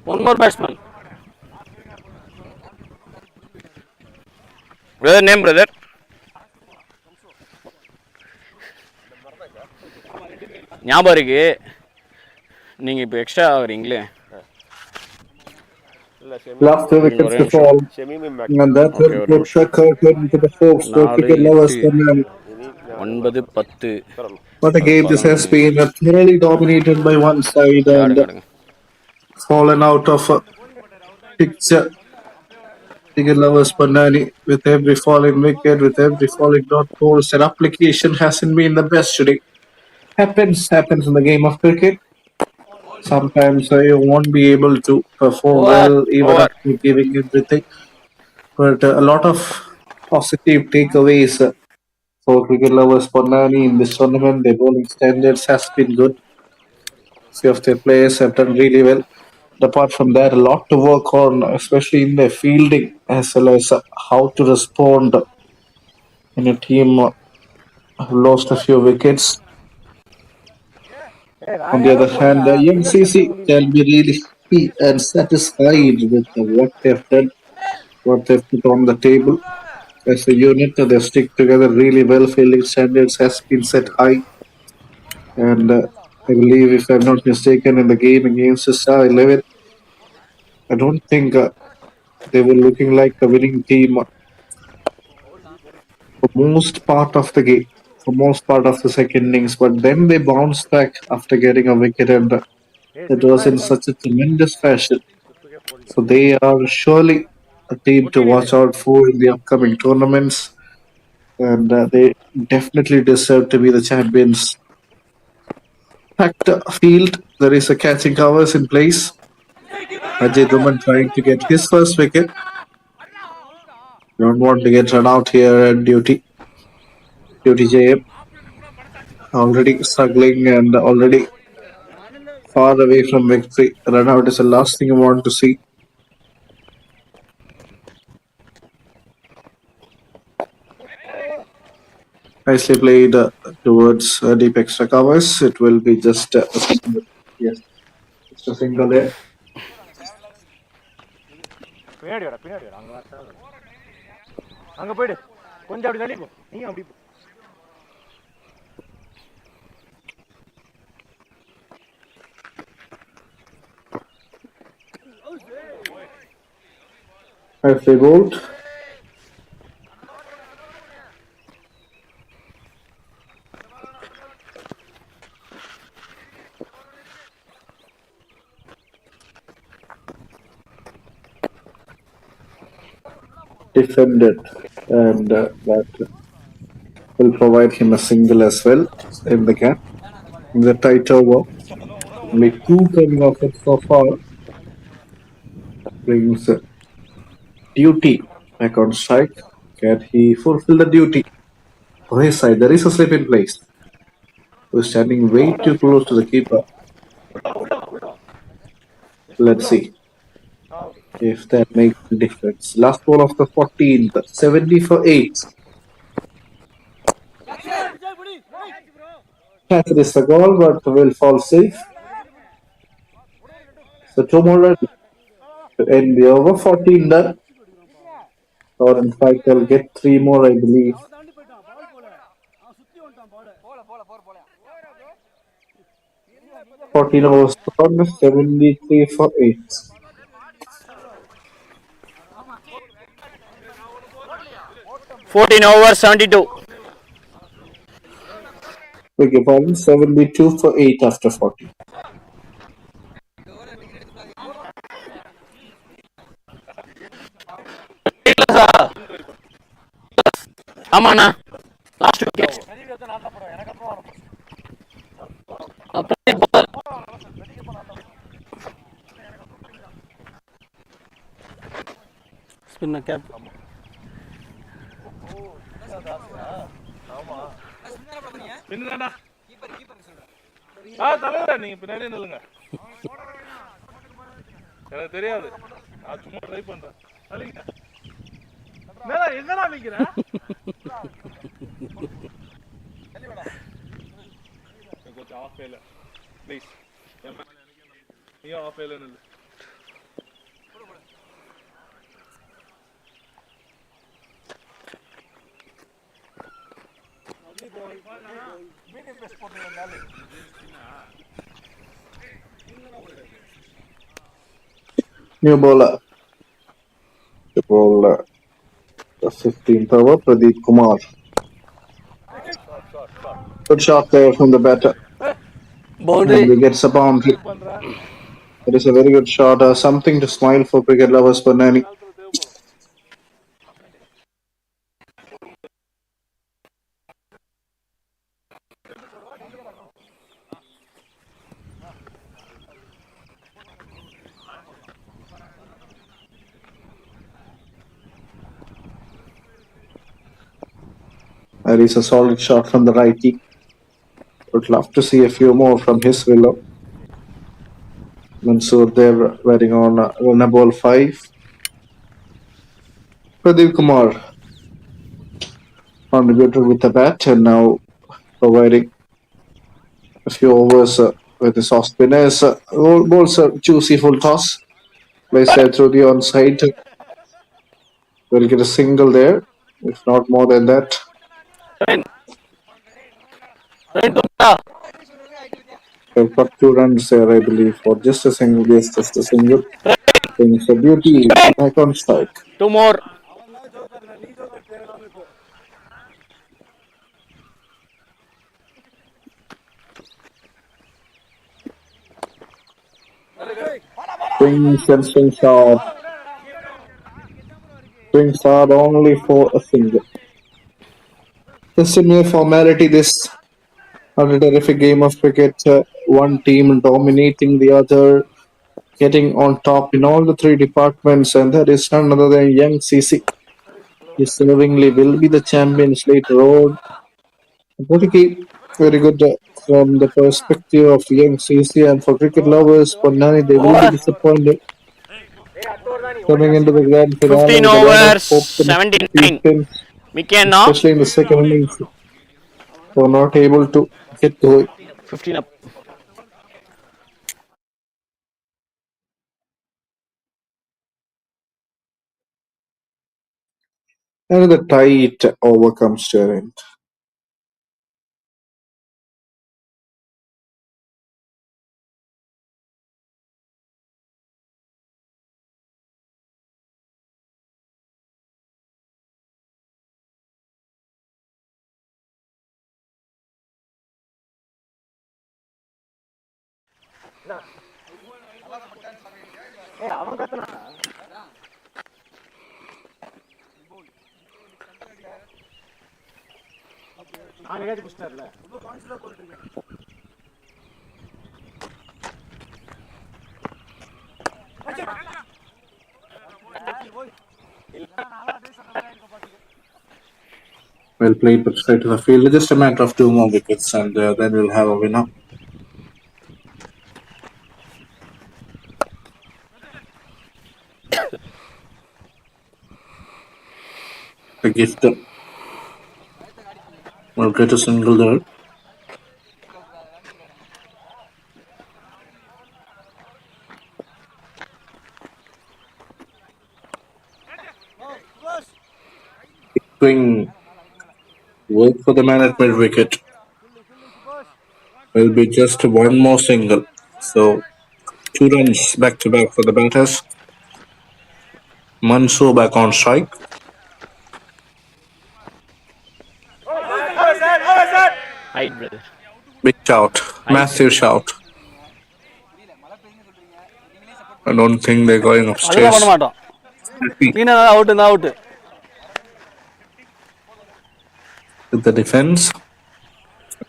One more batsman. Brother, name brother. ஞாபகம் இருக்கு நீங்கள் இப்போ extra ஆகுறீங்களே. Last 2 wickets to fall. And that will put the curtain into the folks for cricket lovers. 9-10. What a game this has been. Thoroughly dominated by one side and fallen out of a picture. Cricket lovers Ponnani with every falling wicket, with every falling dot balls, and application hasn't been the best today. Happens in the game of cricket. Sometimes you won't be able to perform well even after giving everything. But a lot of positive takeaways for cricket lovers Ponnani in this tournament. Their bowling standards has been good. Few of their players have done really well. Apart from that, a lot to work on, especially in their fielding as well as how to respond in a team who lost a few wickets. On the other hand, the young CC can be really happy and satisfied with what they've done, what they've put on the table. As a unit, they stick together really well. Fielding standards has been set high. And I believe, if I'm not mistaken, in the game against the Star 11, I don't think they were looking like a winning team for most part of the game, for most part of the second innings. But then they bounced back after getting a wicket, and it was in such a tremendous fashion. So they are surely a team to watch out for in the upcoming tournaments, and they definitely deserve to be the champions. Packed field, there is a catching covers in place. Ajay Dhuman trying to get his first wicket. Don't want to get run out here at duty. Duty JM already struggling and already far away from victory. Run out is the last thing you want to see. Nicely played towards deep extra covers. It will be just a single. Yes, just a single there. அங்க போயிடு கொஞ்சம் அப்படி தள்ளி போ நீ அப்படி போ As they bowled. Defended, and that will provide him a single as well in the gap. In the tight over, only 2 coming off it so far. Brings duty back on strike. Can he fulfill the duty? On his side, there is a slip in place. He's standing way too close to the keeper. Let's see if that makes a difference. Last ball of the 14th, 70 for 8. Catch this a goal, but will fall safe. So 2 more runs to end the over. 14 done. Or in fact, I'll get 3 more, I believe. 14 overs gone, 73 for 8. over 72. Beg your pardon, 72 for 8 after 40. ஆமாண்ணா last wicket. Spinner gap பின்னாடா தலைவரா நீங்க பின்னாடியே நில்லுங்க. எனக்கு தெரியாது, நான் சும்மா try பண்றேன். என்னடா எங்கடா நிக்கிற? கொஞ்சம் ஆஃப் இல்ல ப்ளீஸ். நீ ஆஃப் இல்ல நில்லு. New bowler. The bowler. The 15th over, Pradeep Kumar. Good shot there from the batter. Boundary. And he gets a boundary. It is a very good shot. Something to smile for cricket lovers, Ponnani. That is a solid shot from the righty. Would love to see a few more from his willow. Mansoor there batting on run ball 5. Pradeep Kumar contributed with the bat and now providing a few overs with the soft spinners. Balls juicy full toss. Placed there through the onside. Will get a single there, if not more than that. They've got 2 runs there, I believe, or just a single. Yes, just a single. It's a beauty back on strike. 2 more. Swings and swings hard. Swings hard only for a single. Just a mere formality, this a terrific game of cricket. One team dominating the other, getting on top in all the 3 departments, and that is none other than young CC. He deservingly will be the champions later on. Very good from the perspective of young CC, and for cricket lovers, Ponnani, they will be disappointed. Coming into the grand finale, 15 with a lot of overs, hope and 79. expectations, Wicket now. especially in the second innings, were not able to get going. 15 up. Another tight over comes to an end. Well played, but straight to the field. Just a matter of 2 more wickets, and then we'll have a winner. The gifter will get a single there. Swing. Work for the man at mid wicket. Will be just 1 more single. So 2 runs back to back for the batters. Mansoor back on strike. Right, brother. Big shout. Massive shout. I don't think they're going அதெல்லாம் upstairs. பண்ண மாட்டோம். க்ளீனாக out இருந்தால் out. With the defense,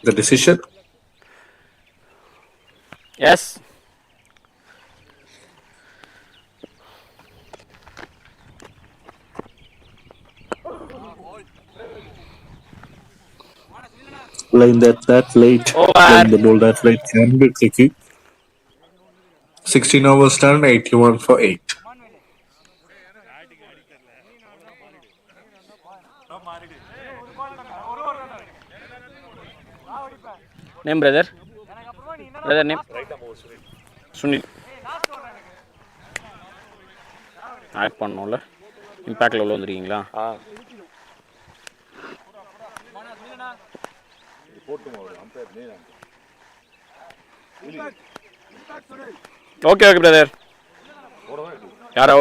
the decision. Yes. Playing that late, Over. playing the ball that late can be tricky. 16 overs done, 81 for 8. Name, brother? Brother name? Sunil. Add பண்ணோம்ல இம்பேக்டில் உள்ள வந்துருக்கீங்களா? Okay okay brother. யாரோ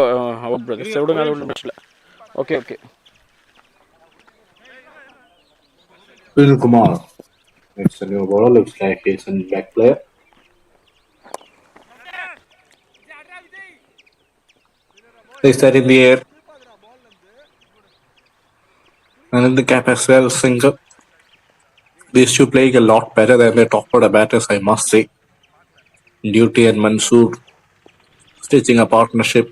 out brother. விடுங்க, அது ஒன்றும் பிரச்சனை இல்லை. Okay okay. Sunil Kumar. It's a new ball. Looks like he's in back player. Plays that in the air. And in the cap as well, single. These two playing a lot better than their top order batters, I must say. Duty and Mansoor stitching a partnership.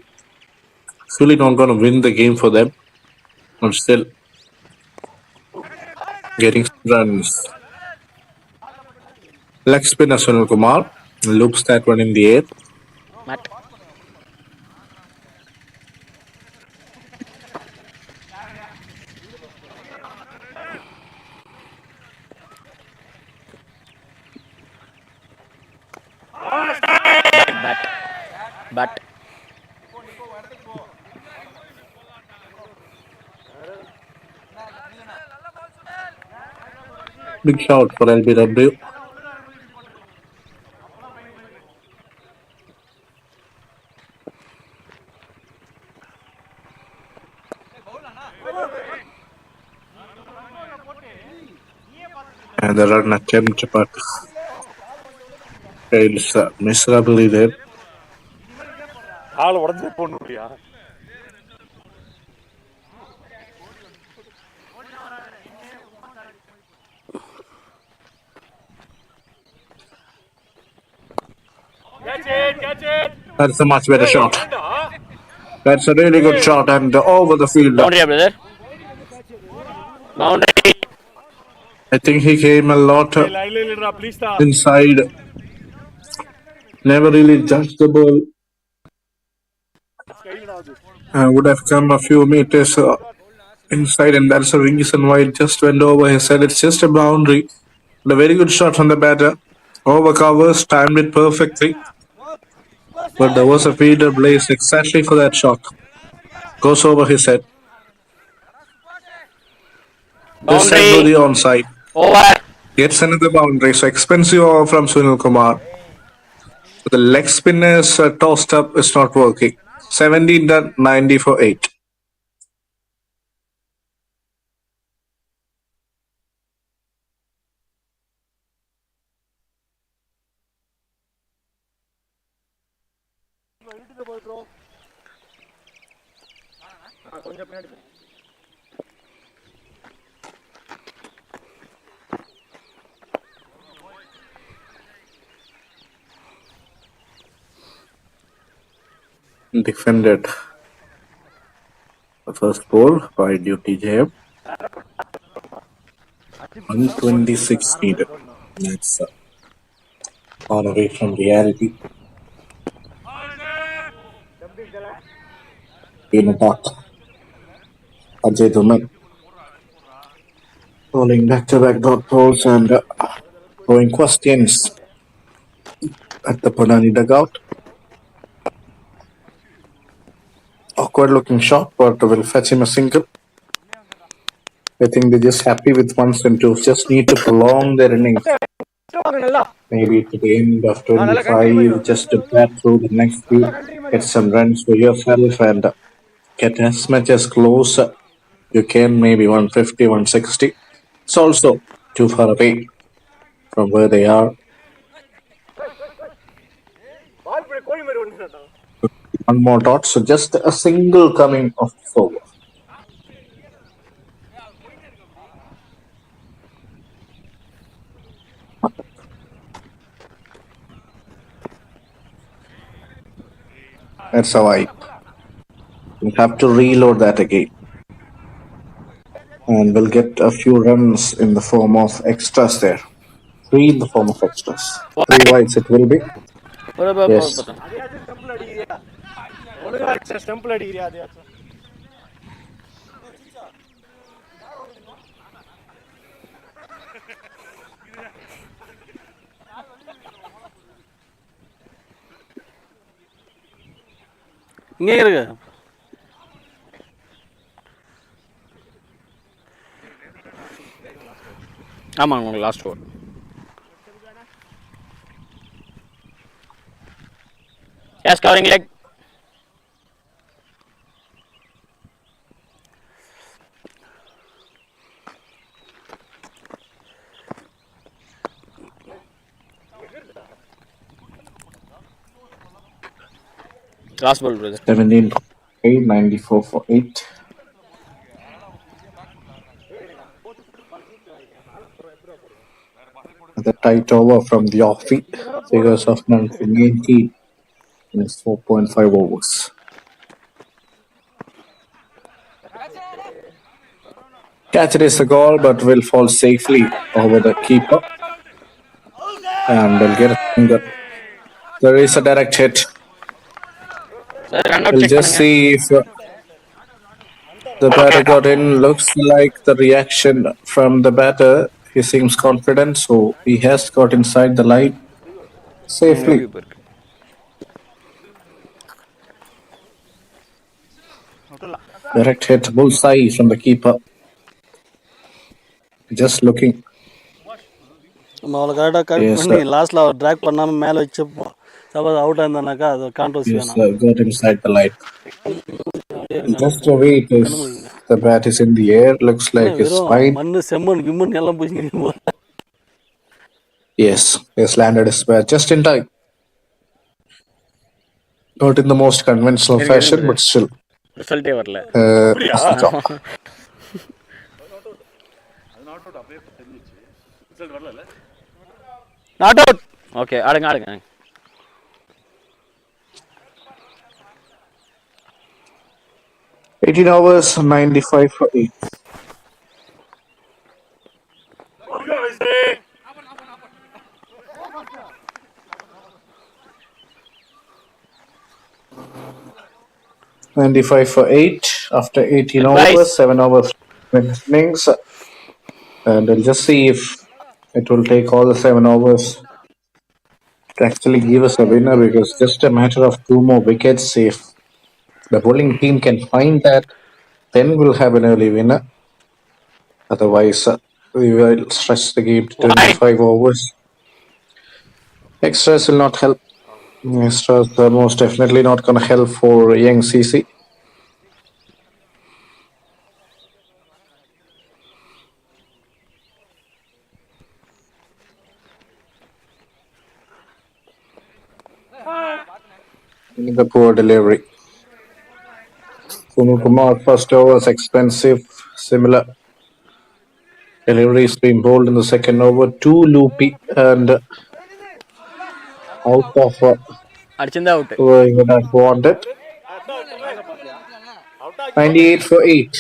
Surely not going to win the game for them, but still getting runs. Leg spinner Sunil Kumar loops that one in the air. Matt. Bat. Big shout for LBW. And the run attempt, but fails miserably there. ஆள் உடஞ்சே போன முடியா? That's a much better shot. That's a really good shot and over the field. Boundary, brother. Boundary. I think he came a lot inside. Never really judged the ball. Would have come a few meters inside, and that's the reason why it just went over his head. It's just a boundary. But a very good shot from the batter. Over covers, timed it perfectly. But there was a feeder placed exactly for that shot. Goes over his head. This side to the onside. Over. Gets another boundary. So expensive over from Sunil Kumar. So the leg spinners tossed up is not working. 17 done, 90 for 8. Defended the first ball by Duty Jayam. 126 needed. That's far away from reality. In attack, Ajay Dhuman falling back-to-back dot balls and throwing questions at the Ponnani dugout. Awkward looking shot, but will fetch him a single. I think they're just happy with ones and twos. Just need to prolong their innings. Maybe to the end of 25, just to bat through the next few, get some runs for yourself and get as much as close you can, maybe 150, 160. It's also too far away from where they are. One more dot, so just a single coming off the over. That's a wipe. We'll have to reload that again. And we'll get a few runs in the form of extras there. 3 in the form of extras. 3 wides it will be. Yes. ஸ்டம்பிள் அடிக்கிறியா அதையாச்சும் இங்கே இருக்கு. ஆமாங்க உங்களுக்கு last over. Yes covering leg. Last ball, brother. 17 for 8, 94 for 8. The tight over from the offbeat. Figures of 19 in 4.5 overs. Catch it is a goal, but will fall safely over the keeper. And they'll get a finger. There is a direct hit. We'll just see if the batter got in. Looks like the reaction from the batter. He seems confident, so he has got inside the line safely. Direct hit, bullseye from the keeper. Just looking. நம்ம அவளை கரெக்டாக correct பண்ணி லாஸ்ட்டில் அவர் track பண்ணாமல் மேலே வச்சுப்போம். Suppose அவுட்டாக இருந்தானாக்கா அது controversy வேணாம். Got inside the line. Just a wait if the bat is in the air. Looks like it's fine. மண்ணு செம்மண் கிம்மன் எல்லாம் பூசிக்கிறீங்க. Yes, he's landed his bat just in time. Not in the most conventional fashion, but still. ரிசல்ட்டே வரல. Not out. Okay ஆடுங்க ஆடுங்க. 18 overs, 95 for 8. $95 for 8 after 18 overs, 7 overs innings, and we'll just see if it will take all the 7 overs to actually give us a winner, because just a matter of 2 more wickets. If the bowling team can find that, then we'll have an early winner. Otherwise, we will stretch the game to 25 overs. Extras will not help. Extras are most definitely not going to help for young CC. The poor delivery. Sunil Kumar, first over was expensive. Similar deliveries being bowled in the second over. Too loopy and out of அடிச்சிருந்தா out. where he would have wanted. 98 for 8.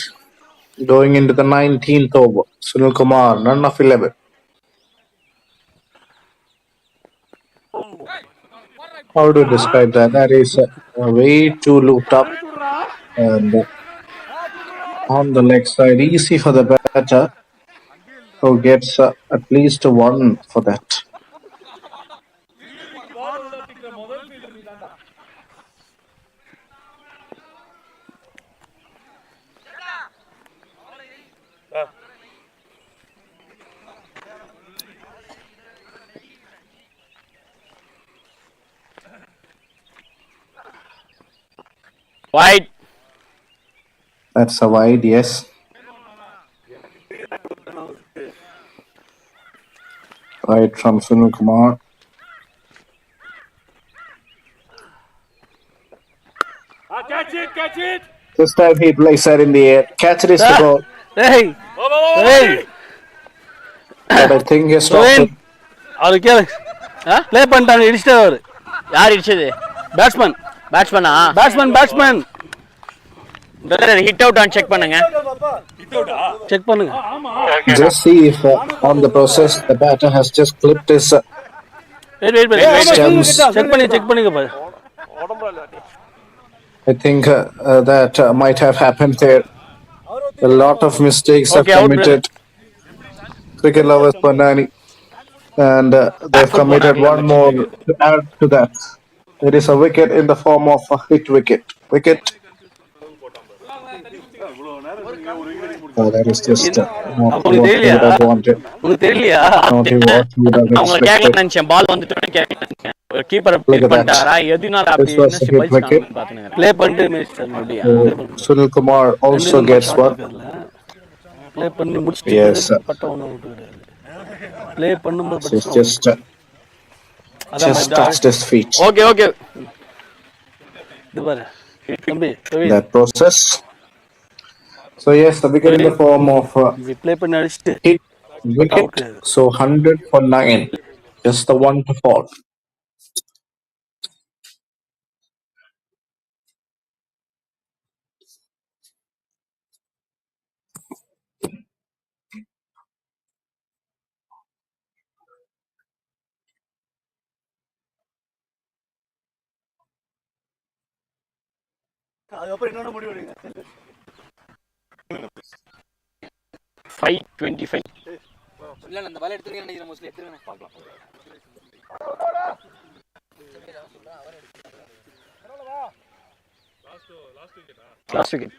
Going into the 19th over. Sunil Kumar, none of 11. How do you describe that? That is way too looped up and on the leg side. Easy for the batter, who gets at least 1 for that. Wide. That's a wide, yes. Wide from Sunil Kumar. catch it. This time he plays that in the air. Catch it is the goal. Hey, hey, But I think he stopped it. அவரு கேளு. Play பண்ணிட்டாங்க, இடிச்சிட்டாரு அவரு. யார் இடிச்சது? Batsman. பேட்ஸ்மேனா? Batsman. Brother hit out ஆன் check பண்ணுங்க. செக் பண்ணுங்க. Just see if on the process the batter has just clipped his weight Stems. Check பண்ணுங்க பாரு. I think that might have happened there. A lot of mistakes have Okay, out, brother. committed. Cricket lovers Ponnani, and they've Back foot committed Ponnani one வந்துச்சு. more to add to that. It is a wicket in the form of a hit wicket. Wicket. Oh, that is just not அப்ப உங்களுக்கு what we தெரியலையா? would have wanted. உங்களுக்கு தெரியலையா? Not what we would have நான் உங்களை கேட்கலாம் expected. நினைச்சேன், பால் வந்துட்டோன்னு கேட்கலாம். கீப்பரை Look பிக் at that. பண்ணிட்டாரா எதுனால This அப்படி was என்ன a hit wicket. வயசுக்காங்கன்னு பார்த்துன்னு ப்ளே பண்ணிட்டு மிஸ்டர் அப்படியா? Sunil Kumar also gets one. Play பண்ணி முடிச்சுட்டு Yes, பட்ட ஒன்று விட்டு கிடையாது. ப்ளே பண்ணும்போது he's just touched his feet. Okay okay. இது பாரு தம்பி That process. So yes, the wicket in the form of play பண்ணி அடிச்சுட்டு hit wicket. So 100 for 9. Just the one to fall. அதுக்கப்புறம் இன்னொன்று முடிவு எடுங்க. 525. இல்ல அந்த பால் எடுத்துருக்கேன் நினைக்கிறேன், மோஸ்ட்லி எடுத்துருக்கேன். பார்க்கலாம். Last wicket.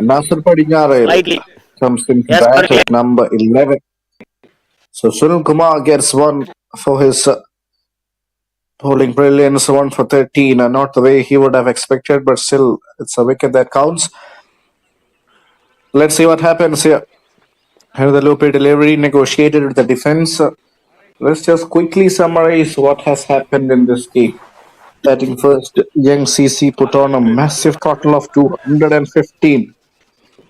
Nasir Padinyare Lightly. comes in Yes, bat correctly. at number 11. So Sunil Kumar gets one for his bowling brilliance, one for 13. Not the way he would have expected, but still, it's a wicket that counts. Let's see what happens here. Here the loopy delivery negotiated with the defense. Let's just quickly summarize what has happened in this game. Batting first, young CC put on a massive total of 215,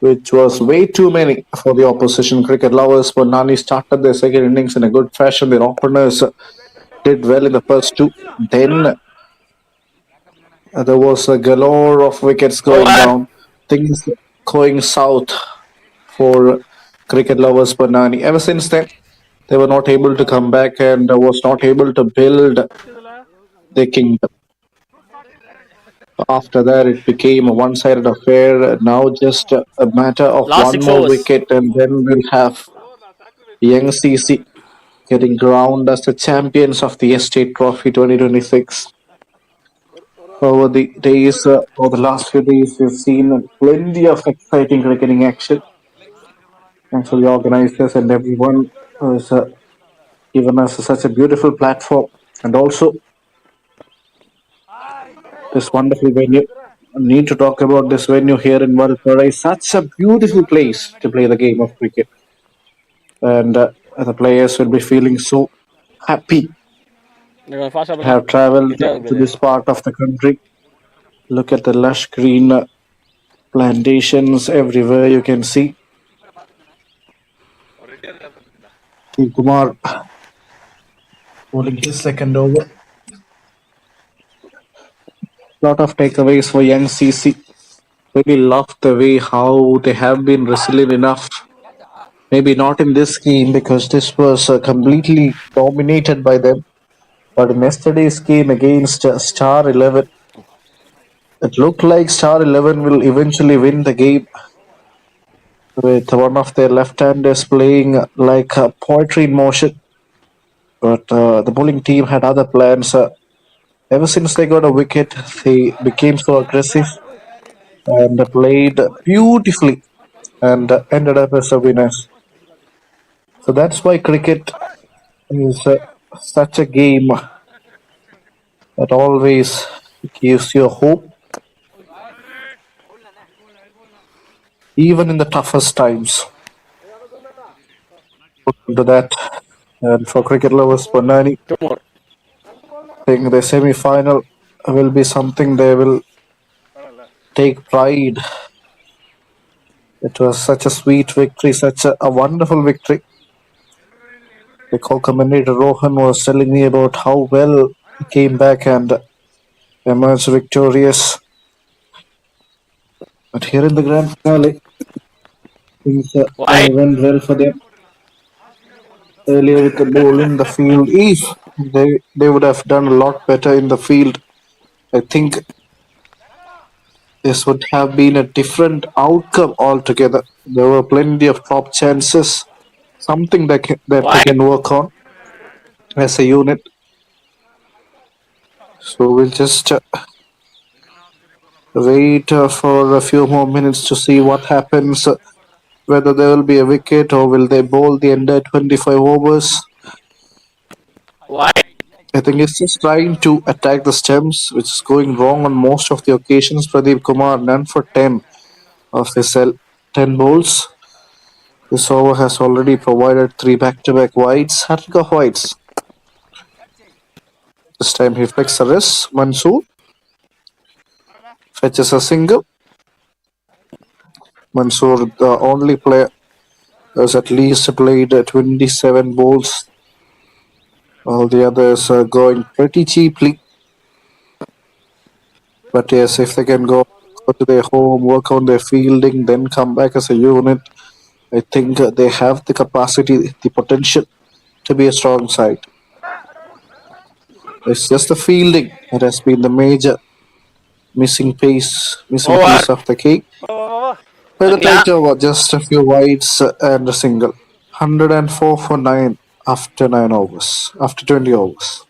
which was way too many for the opposition cricket lovers. Ponnani started their second innings in a good fashion. Their openers did well in the first two. Then there was a galore of wickets going down. Things going south for cricket lovers Ponnani. Ever since then, they were not able to come back and was not able to build their kingdom. After that, it became a one-sided affair. Now just a matter of Last one 6 more overs. wicket, and then we'll have young CC getting crowned as the champions of the Estate Trophy 2026. Over the days, over the last few days, we've seen plenty of exciting cricketing action. Thanks for the organizers and everyone who has given us such a beautiful platform, and also this wonderful venue. Need to talk about this venue here in Valparai. Such a beautiful place to play the game of cricket, and the players will be feeling so happy to have traveled to this part of the country. Look at the lush green plantations everywhere you can see. Kumar bowling his second over. Lot of takeaways for young CC. Really love the way how they have been resilient enough. Maybe not in this game because this was completely dominated by them. But in yesterday's game against Star 11, it looked like Star 11 will eventually win the game with one of their left-handers playing like poetry in motion. But the bowling team had other plans. Ever since they got a wicket, they became so aggressive and played beautifully and ended up as a winners. So that's why cricket is such a game that always gives you hope, even in the toughest times. To that, and for cricket lovers, Ponnani, I think the semi-final will be something they will take pride. It was such a sweet victory, such a wonderful victory. The co-commentator Rohan was telling me about how well he came back and emerged victorious. But here in the grand finale, things went well for them. earlier with the ball in the field. If they would have done a lot better in the field, I think this would have been a different outcome altogether. There were plenty of top chances, something that they can work on as a unit. So we'll just wait for a few more minutes to see what happens. Whether there will be a wicket or will they bowl the entire 25 overs. Why? I think it's just trying to attack the stumps, which is going wrong on most of the occasions. Pradeep Kumar none for 10 of his 10 bowls. This over has already provided 3 back-to-back wides. Hat-trick of wides. This time he flicks a wrist. Mansoor fetches a single. Mansoor, the only player, has at least played 27 bowls. All the others are going pretty cheaply. But yes, if they can go to their home, work on their fielding, then come back as a unit, I think they have the capacity, the potential to be a strong side. It's just the fielding that has been the major missing piece of the cake. By the tight over, just a few wides and a single. 104 for 9 after 9 overs, after 20 overs.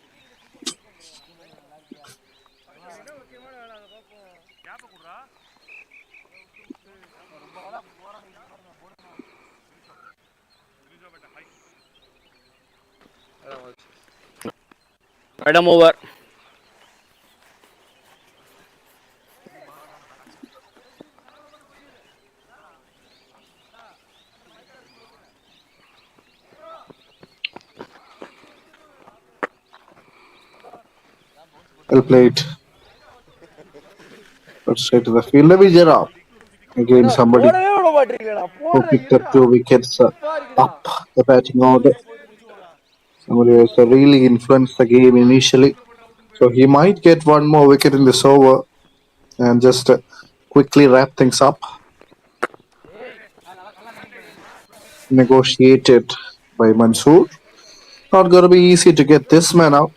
Madam over. Well played. Let's straight to the field. Let me get up. Again, somebody who picked up 2 wickets up the batting order. Somebody who has really influenced the game initially. So he might get 1 more wicket in this over and just quickly wrap things up. Negotiated by Mansoor. Not going to be easy to get this man out.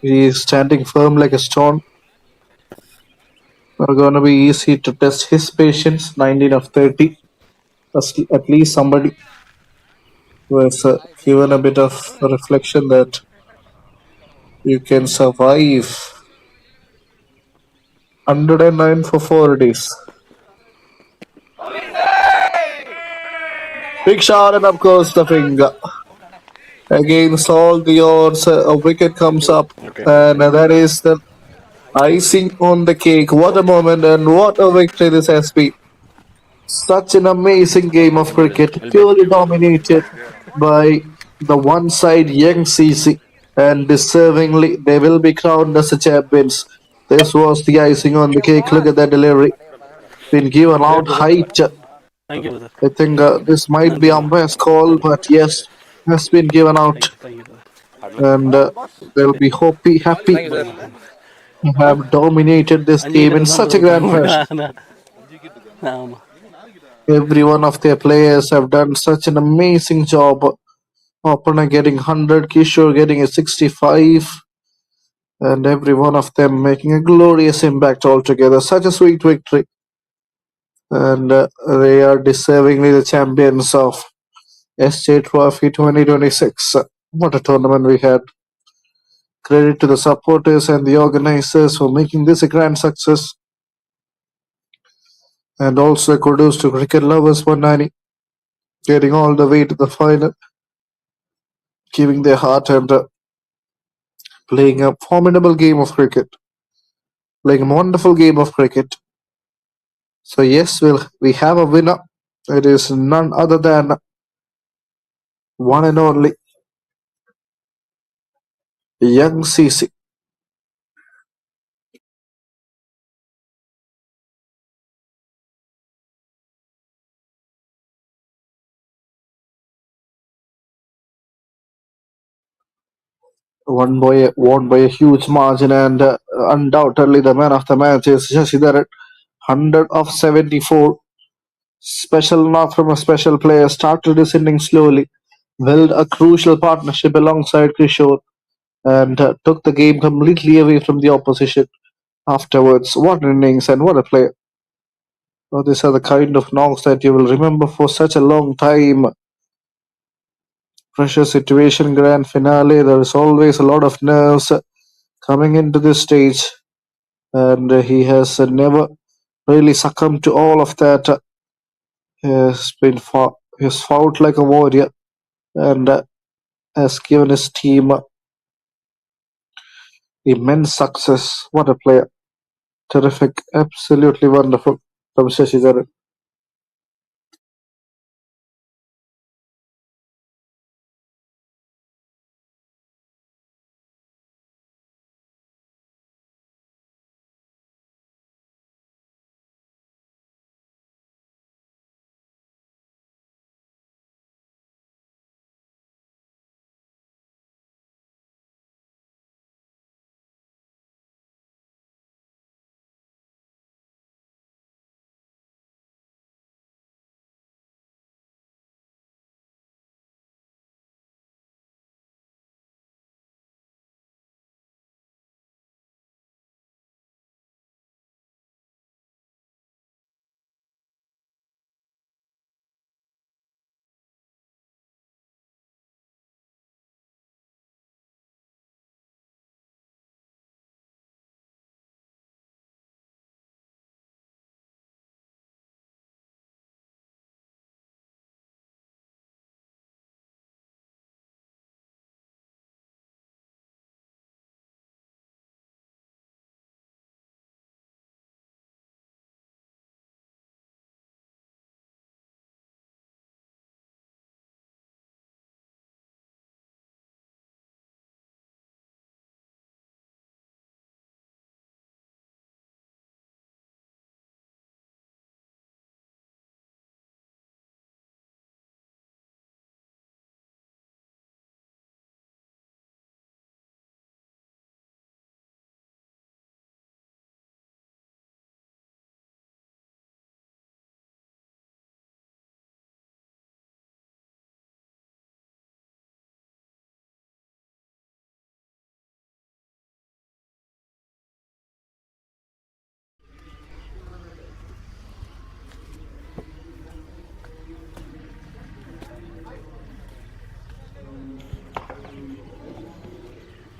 He is standing firm like a stone. Not going to be easy to test his patience. 19 of 30. At least somebody who has given a bit of a reflection that you can survive 109 for 4 days. Big shot, and of course the finger. Against all the odds, a wicket comes up, and that is the icing on the cake. What a moment, and what a victory this has been. Such an amazing game of cricket, purely dominated by the one side young CC, and deservingly they will be crowned as the champions. This was the icing on the cake. Look at that delivery. Been given out height. Thank you, brother. I think this might be umpire's call, but yes, has been given out, Thank you, brother. and they'll be happy to have dominated this game in such a grand fashion. ஆமாம். Every one of their players have done such an amazing job. Opener getting 100, Kishore getting a 65, and every one of them making a glorious impact altogether. Such a sweet victory, and they are deservingly the champions of SJ Trophy 2026. What a tournament we had. Credit to the supporters and the organizers for making this a grand success. And also kudos to cricket lovers Ponnani, getting all the way to the final, giving their heart and playing a formidable game of cricket. Playing a wonderful game of cricket. So yes, we have a winner. It is none other than one and only young CC. Won by a huge margin, and undoubtedly the man of the match is Shashidhar at 100 of 74. Special knock from a special player, started descending slowly. built a crucial partnership alongside Kishore and took the game completely away from the opposition afterwards. What an innings and what a player. Oh, these are the kind of knocks that you will remember for such a long time. Pressure situation, grand finale. There is always a lot of nerves coming into this stage, and he has never really succumbed to all of that. He has fought like a warrior and has given his team immense success. What a player! Terrific, absolutely wonderful from Shashidharan.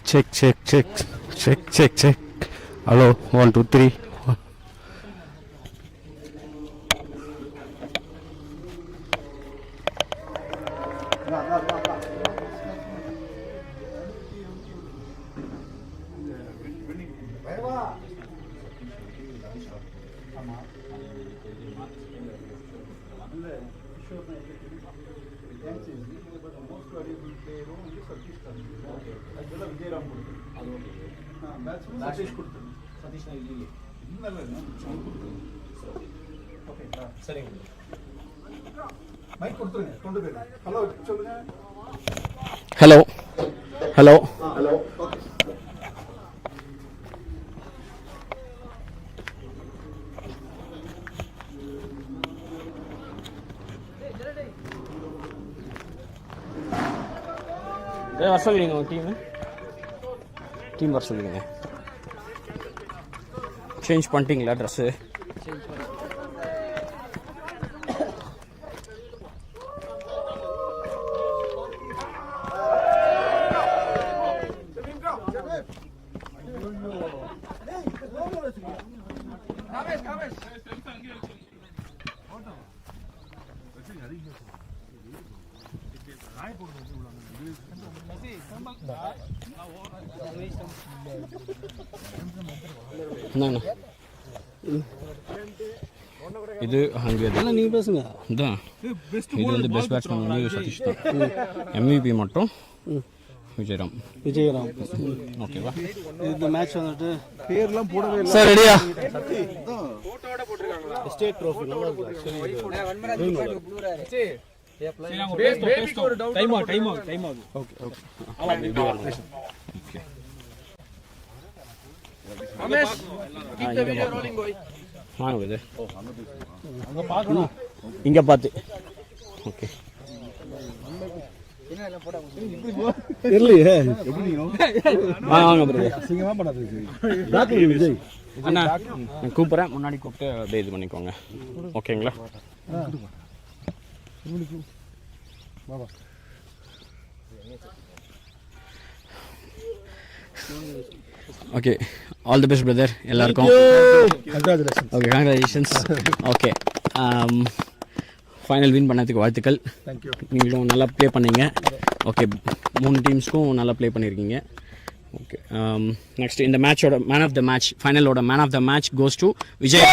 Check, check, check, check, check, check. Hello, 1, 2, 3. Hello, hello. வர சொல்லுங்க team வர சொல்லுங்க. Change பண்ணிட்டீங்களா dress? இது அங்கே நீங்கள் பேசுங்க. இதுதான் இது வந்து பெஸ்ட் பேட்ஸ்மேன் வந்து சதீஷ் தான். MVP மட்டும் விஜயராம். ஓகேவா? இந்த மேட்ச் வந்துட்டு பேர்லாம் போடவே இல்லை சார் ரெடியா? ஸ்டேட் ட்ரோஃபி நல்லா வாங்க இது இங்கே பார்த்து. ஓகே தெரியலையே வாங்க பிரதர். அண்ணா நான் கூப்பிட்றேன், முன்னாடி கூப்பிட்டு அப்படியே இது பண்ணிக்கோங்க. ஓகேங்களா? Okay, all the best brother எல்லாருக்கும். Okay, congratulations. Okay, final win பண்ணதுக்கு வாழ்த்துக்கள். நீங்களும் நல்லா ப்ளே பண்ணீங்க. ஓகே, 3 டீம்ஸ்க்கும் நல்லா ப்ளே பண்ணியிருக்கீங்க. ஓகே, நெக்ஸ்ட் இந்த மேட்சோட மேன் ஆஃப் த மேட்ச், ஃபைனலோட man of the match goes to Vijay.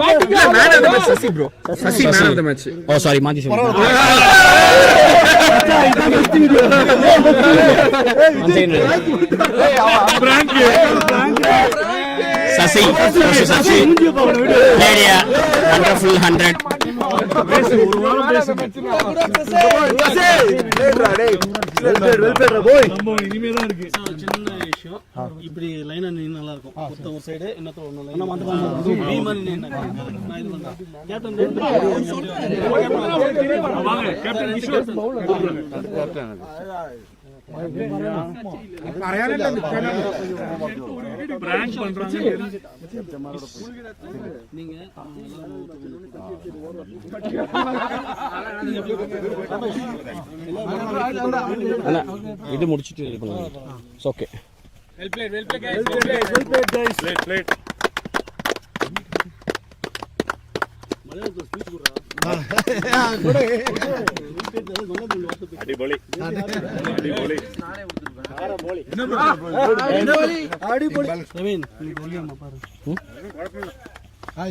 Man of the match Sasi bro. Sasi man of the match. Oh sorry, மாத்தி சொல்றேன். Sasi, Sasi, Lydia, wonderful 100. சின்ன விஷயம், இப்படி லைனா நின்று நல்லா இருக்கும். ஒரு சைடு இன்னொரு இது முடிச்சிட்டு இது பண்ணுங்க. Okay, well played guys, well played. அடிபொலி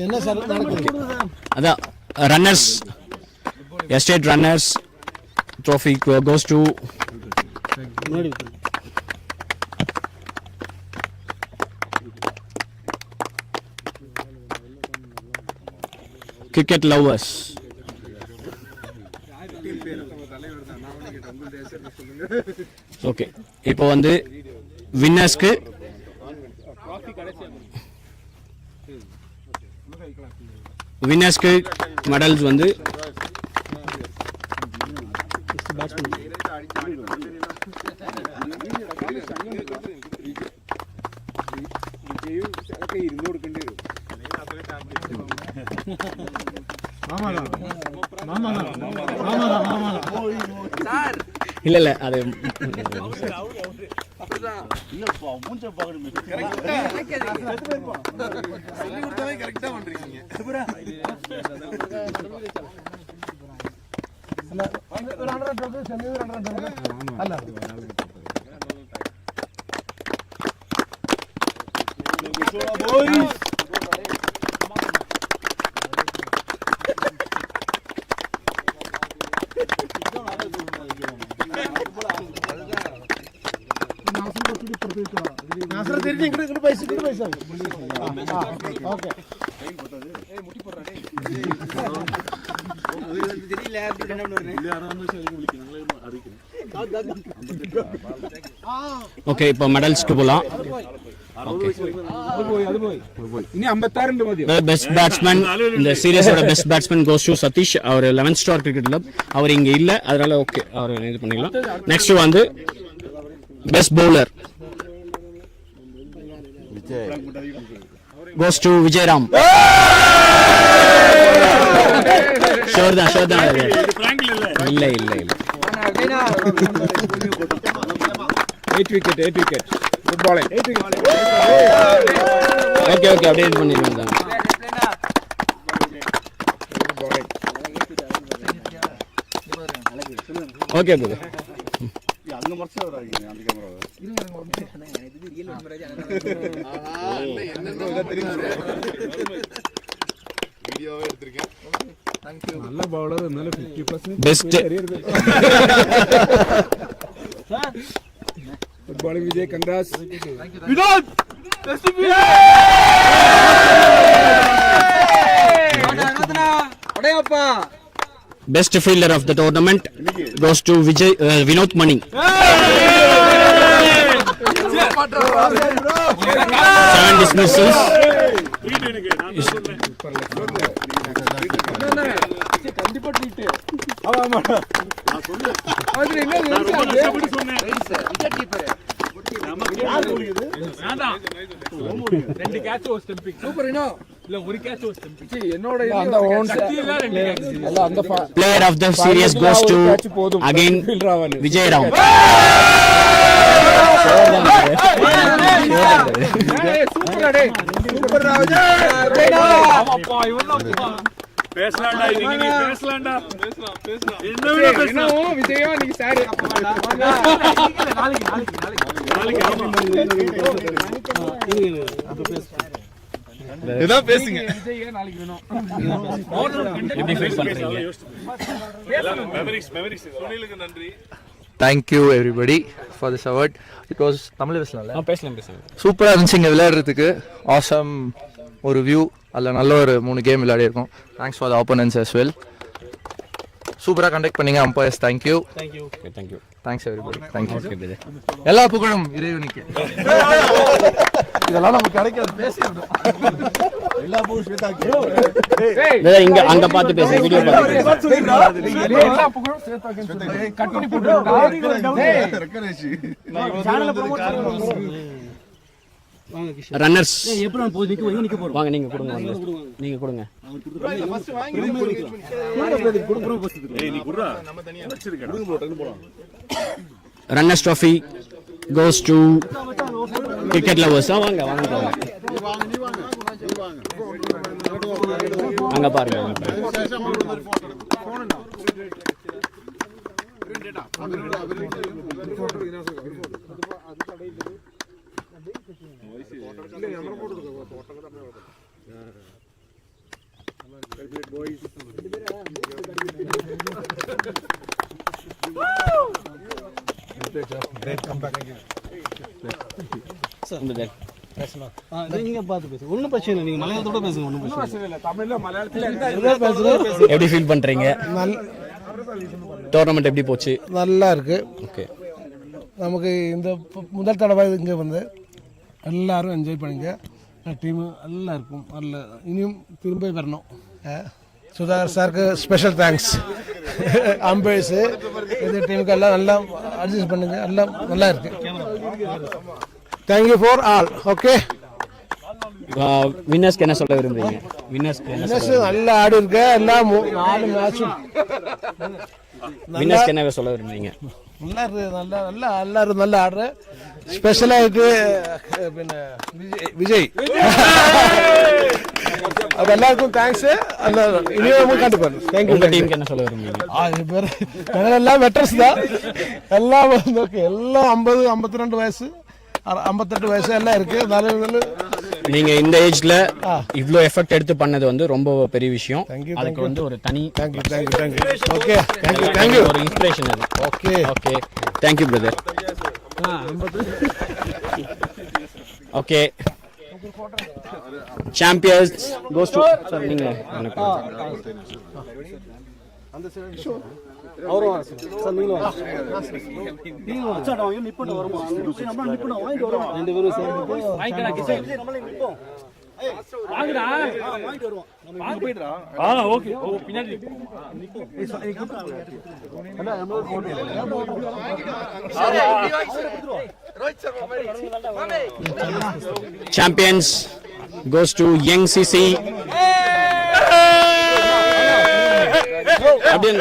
என்ன சார் நடக்குது? அதான் runners, estate runners trophy goes to cricket lovers. Okay, இப்போ வந்து வின்னர்ஸ்க்கு மெடல்ஸ் வந்து இல்ல அது ஓகே, இப்போ மெடல்ஸ்க்கு போலாம். பெஸ்ட் பேட்ஸ்மேன் இந்த சீரியஸோட best batsman goes to Sathish. அவர் 11 ஸ்டார் கிரிக்கெட் கிளப், அவர் இங்க இல்ல, அதனால ஓகே அவர் இது பண்ணிக்கலாம். நெக்ஸ்ட் வந்து best bowler goes to Vijayaram. ஷோர் தான் இல்ல 8 wicket. Good bowling. ஓகே அப்படியே இது பண்ணிருக்கோம். Okay bro. அங்க மறச்சு வராங்க அந்த கேமரா. வீடியோவே எடுத்துர்க்கேன். Thank you. நல்ல பவுலர் அதனால 50% best. Good bowling Vijay, congrats. Vinod, best of you. அடையப்பா. Best fielder of the tournament goes to Vinod Mani. 7 dismissals. கண்டிப்பா ட்ரீட். ஆமா ஆமா அது என்ன சொன்னேன். ரெண்டு கேட்ச் ஒரு ஸ்டம்பிங். சூப்பர். இன்னும் இல்ல ஒரு கேட்ச் ஒரு ஸ்டம்பிங். என்னோட அந்த ஓன் எல்லாம் அந்த player of the series goes to again Vijay Rao. Super டே. சூப்பர் ராஜா. ஆமாப்பா இவன்தான் பேசலாம்டா. நீங்க பேசலாம்டா. பேசலாம். என்ன விஜயா நீங்க சார் நாளைக்கு இதான் பேசுங்க. விஜயா நாளைக்கு வேணும். எப்படி ஃபீல் பண்றீங்க? மெமரிஸ் சுனிலுக்கு நன்றி. Thank you everybody for this award. It was Tamil பேசலாம்ல? பேசலாம். சூப்பராக இருந்துச்சு இங்கே விளையாடுறதுக்கு. ஆசம் ஒரு வியூ. அதில் நல்ல ஒரு 3 கேம் விளையாடிருக்கோம். Thanks for the opponents as well. சூப்பராக கண்டக்ட் பண்ணீங்க umpires. Thank you. Thanks everybody. Thank you. எல்லா புகழும் இறைவனுக்கு. இதெல்லாம் நமக்கு கிடைக்காது. பேசிடணும். எல்லா புகழும் இங்க அங்க பார்த்து பேசு. வீடியோ பார்த்து எல்லா புகழும் சேத்தாக்கு கட் பண்ணி போட்டு ரன்னர்ஸ் வாங்க. நீங்க கொடுங்க. நீங்க கொடுங்க. Runners trophy goes to cricket lovers. வாங்க வாங்க அங்க பாருங்க. நீங்க பார்த்து பேசுங்க. ஒன்றும் பிரச்சனை இல்லை. நீங்க மலையாளத்தோட பேசுங்க. ஒன்றும் பிரச்சனை இல்லை. தமிழ்ல மலையாளத்துல எப்படி ஃபீல் பண்றீங்க? டோர்னமெண்ட் எப்படி போச்சு? நல்லா இருக்கு. ஓகே. நமக்கு இந்த முதல் தடவை இங்கே வந்து எல்லாரும் என்ஜாய் பண்ணுங்க. டீமு நல்லா இருக்கும். நல்ல இனியும் திரும்ப வரணும். சுதாகர் சாருக்கு ஸ்பெஷல் தேங்க்ஸ். அம்பேர்ஸு இது டீமுக்கு எல்லாம் நல்லா அட்ஜஸ்ட் பண்ணுங்க. எல்லாம் நல்லா இருக்கு. Thank you for all. ஓகே. வின்னர்ஸ்க்கு என்ன சொல்ல விரும்புறீங்க? வின்னர்ஸ் நல்லா ஆடி இருக்க. எல்லாம் 4 மேட்சும் வின்னர்ஸ்க்கு என்ன சொல்ல விரும்புறீங்க? நல்லா இருக்கு. எல்லாரும் நல்லா ஆடுற. ஸ்பெஷலாயிட்டு பின்ன விஜய் அது எல்லாருக்கும் தேங்க்ஸ். இனியும் கண்டிப்பாக தேங்க்யூ. டீமுக்கு என்ன சொல்ல விரும்புறீங்க? எல்லாம் வெட்டர்ஸ் தான். எல்லாம் ஓகே. எல்லாம் 50, 52 வயசு, 58 வயசு எல்லாம் இருக்கு. நீங்க இந்த ஏஜ்ல இவ்ளோ எஃபெக்ட் எடுத்து பண்ணது வந்து ரொம்ப பெரிய விஷயம். அதுக்கு வந்து ஒரு தனி தேங்க்யூ. ஓகே. தேங்க்யூ. ஒரு இன்ஸ்பிரேஷன் அது. Okay. Thank you brother. Okay. Champions goes to sir. நீங்க அவரும் சார் நீங்களும் நிப்பட்டு வருமா? ரெண்டு பேரும் சேர்ந்து வாங்கடா. வாங்கிட்டு வருவோம். வாங்க போய்டா. ஓகே. பின்னாடி champions goes to young CC. அப்படியே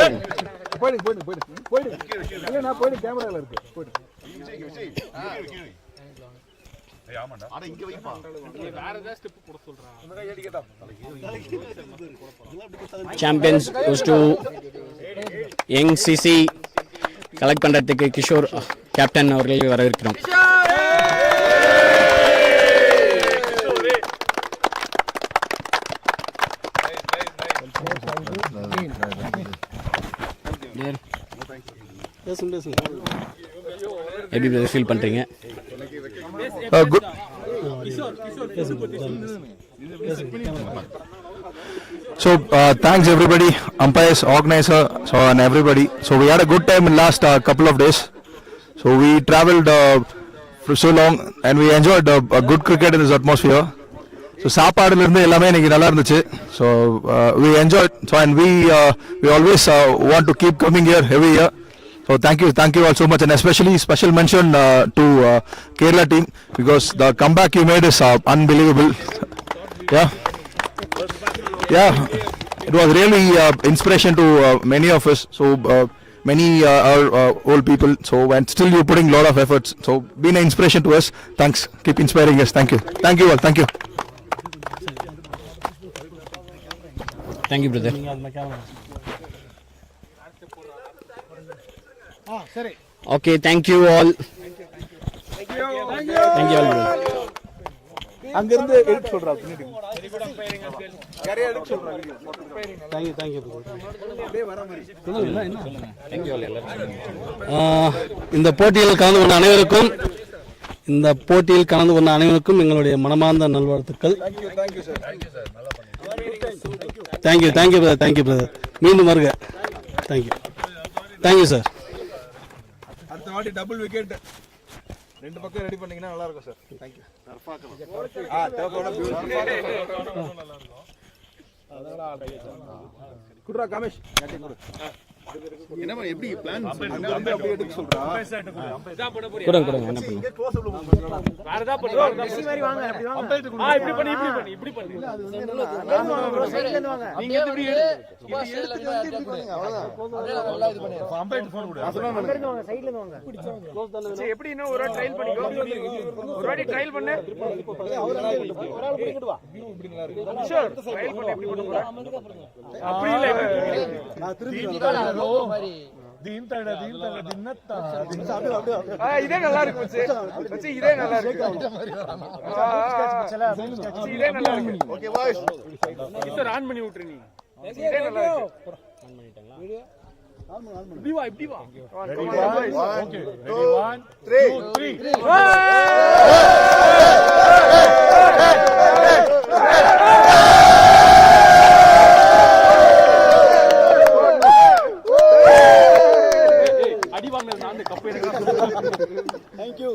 போயிடு. இல்லைண்ணா போயிடு. கேமராவில் இருக்கு. போயிடு. Champions goes to young CC. Collect பண்றதுக்கு கிஷோர் கேப்டன் அவர்களை வரவேற்கிறோம். எப்படி பிரதர் ஃபீல் பண்றீங்க? Good. So thanks everybody, umpires, organizer, and everybody. So we had a good time in last couple of days. So we travelled for so long and we enjoyed a good cricket in this atmosphere. So சாப்பாடுலேருந்து எல்லாமே இன்னைக்கு நல்லா இருந்துச்சு. So we enjoyed. So and we always want to keep coming here every year. So thank you all so much, and especially special mention to Kerala team, because the comeback you made is unbelievable. Yeah, it was really inspiration to many of us. So many are old people. So and still you putting a lot of efforts. So been an inspiration to us. Thanks. Keep inspiring us. Thank you all. Thank you. Thank you, brother. Okay, thank you all. Thank you all, brother. அங்கிருந்து எடுத்து சொல்றா பின்னாடி நிறைய எடுத்து சொல்றா video. Thank you அப்படியே வர மாதிரி இந்த போட்டியில் கலந்து கொண்ட அனைவருக்கும் எங்களுடைய மனமார்ந்த நல்வாழ்த்துக்கள். Thank you brother. மீண்டும் வருக. Thank you sir. அடுத்த வாட்டி டபுள் விக்கெட் ரெண்டு பக்கம் ரெடி பண்ணீங்கன்னா நல்லா இருக்கும் சார். தேங்க்யூ. குட்ரா கமேஷ் என்னமா எப்படி பிளான் அங்க வந்து அப்படியே எடுக்க சொல்றா. கொடுங்க என்ன பண்ணு. வேற ஏதாவது பண்ணுங்க. மெஷி மாதிரி வாங்க அப்படி வாங்க. இப்படி பண்ணி இப்படி பண்ணு. ப்ரோ சைடுல இருந்து வாங்க. நீங்க இப்படி எடுத்துட்டு வந்து இப்படி பண்ணுங்க. அவ்வளவுதான். நல்லா இது பண்ணு. அம்பைட் ஃபோன் கொடு. அங்க இருந்து வாங்க, சைடுல இருந்து வாங்க. க்ளோஸ் தான. சரி எப்படி இன்னும் ஒரு ட்ரையல் பண்ணிக்கோ. ஒரு வாட்டி ட்ரையல் பண்ணு. ஒரு ஆள் பிடிக்கிட்டு வா. இப்படி நல்லா இருக்கு. ஷூர். ட்ரையல் பண்ணு எப்படி பண்ண போற. அப்படி இல்ல. நான் திருப்பி இதே நல்லா இருக்கு மச்சி. இதே நல்லா இருக்கு. இதே நல்லா இருக்கு. Okay boys. இத ஆன் பண்ணி விட்டுரு நீ. இதே நல்லா இருக்கு. ஆன் பண்ணிட்டீங்களா வீடியோ? இப்படி வா. ஓகே. 1 2 3.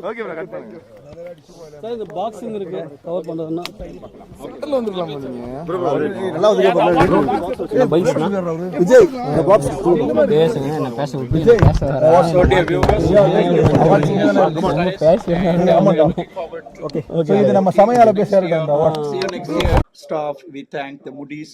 ஓகே ப்ரோ கட் பண்ணுங்க சார். இந்த பாக்ஸிங் இருக்கு கவர் பண்றதுன்னா சென்டர்ல வந்துறலாம் நீங்க ப்ரோ நல்லா வந்து பண்ணலாம். விஜய் இந்த பாக்ஸ் பேசுங்க. என்ன பேச Vijay what's what you viewers okay so இது நம்ம சமயால பேசறத அந்த what staff. We thank the MUDIS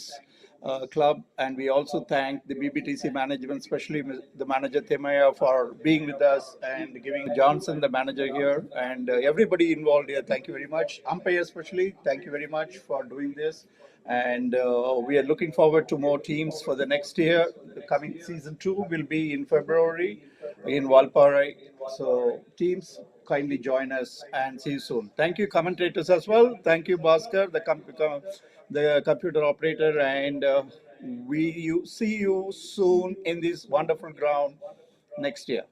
club, and we also thank the BBTC management, especially the manager Temaya, for being with us and giving Johnson, the manager here, and everybody involved here. Thank you very much. Umpire especially, thank you very much for doing this. And we are looking forward to more teams for the next year. The coming season 2 will be in February in Valparai. So teams, kindly join us and see you soon. Thank you commentators as well. Thank you Bhaskar, the computer operator, and we see you soon in this wonderful ground next year.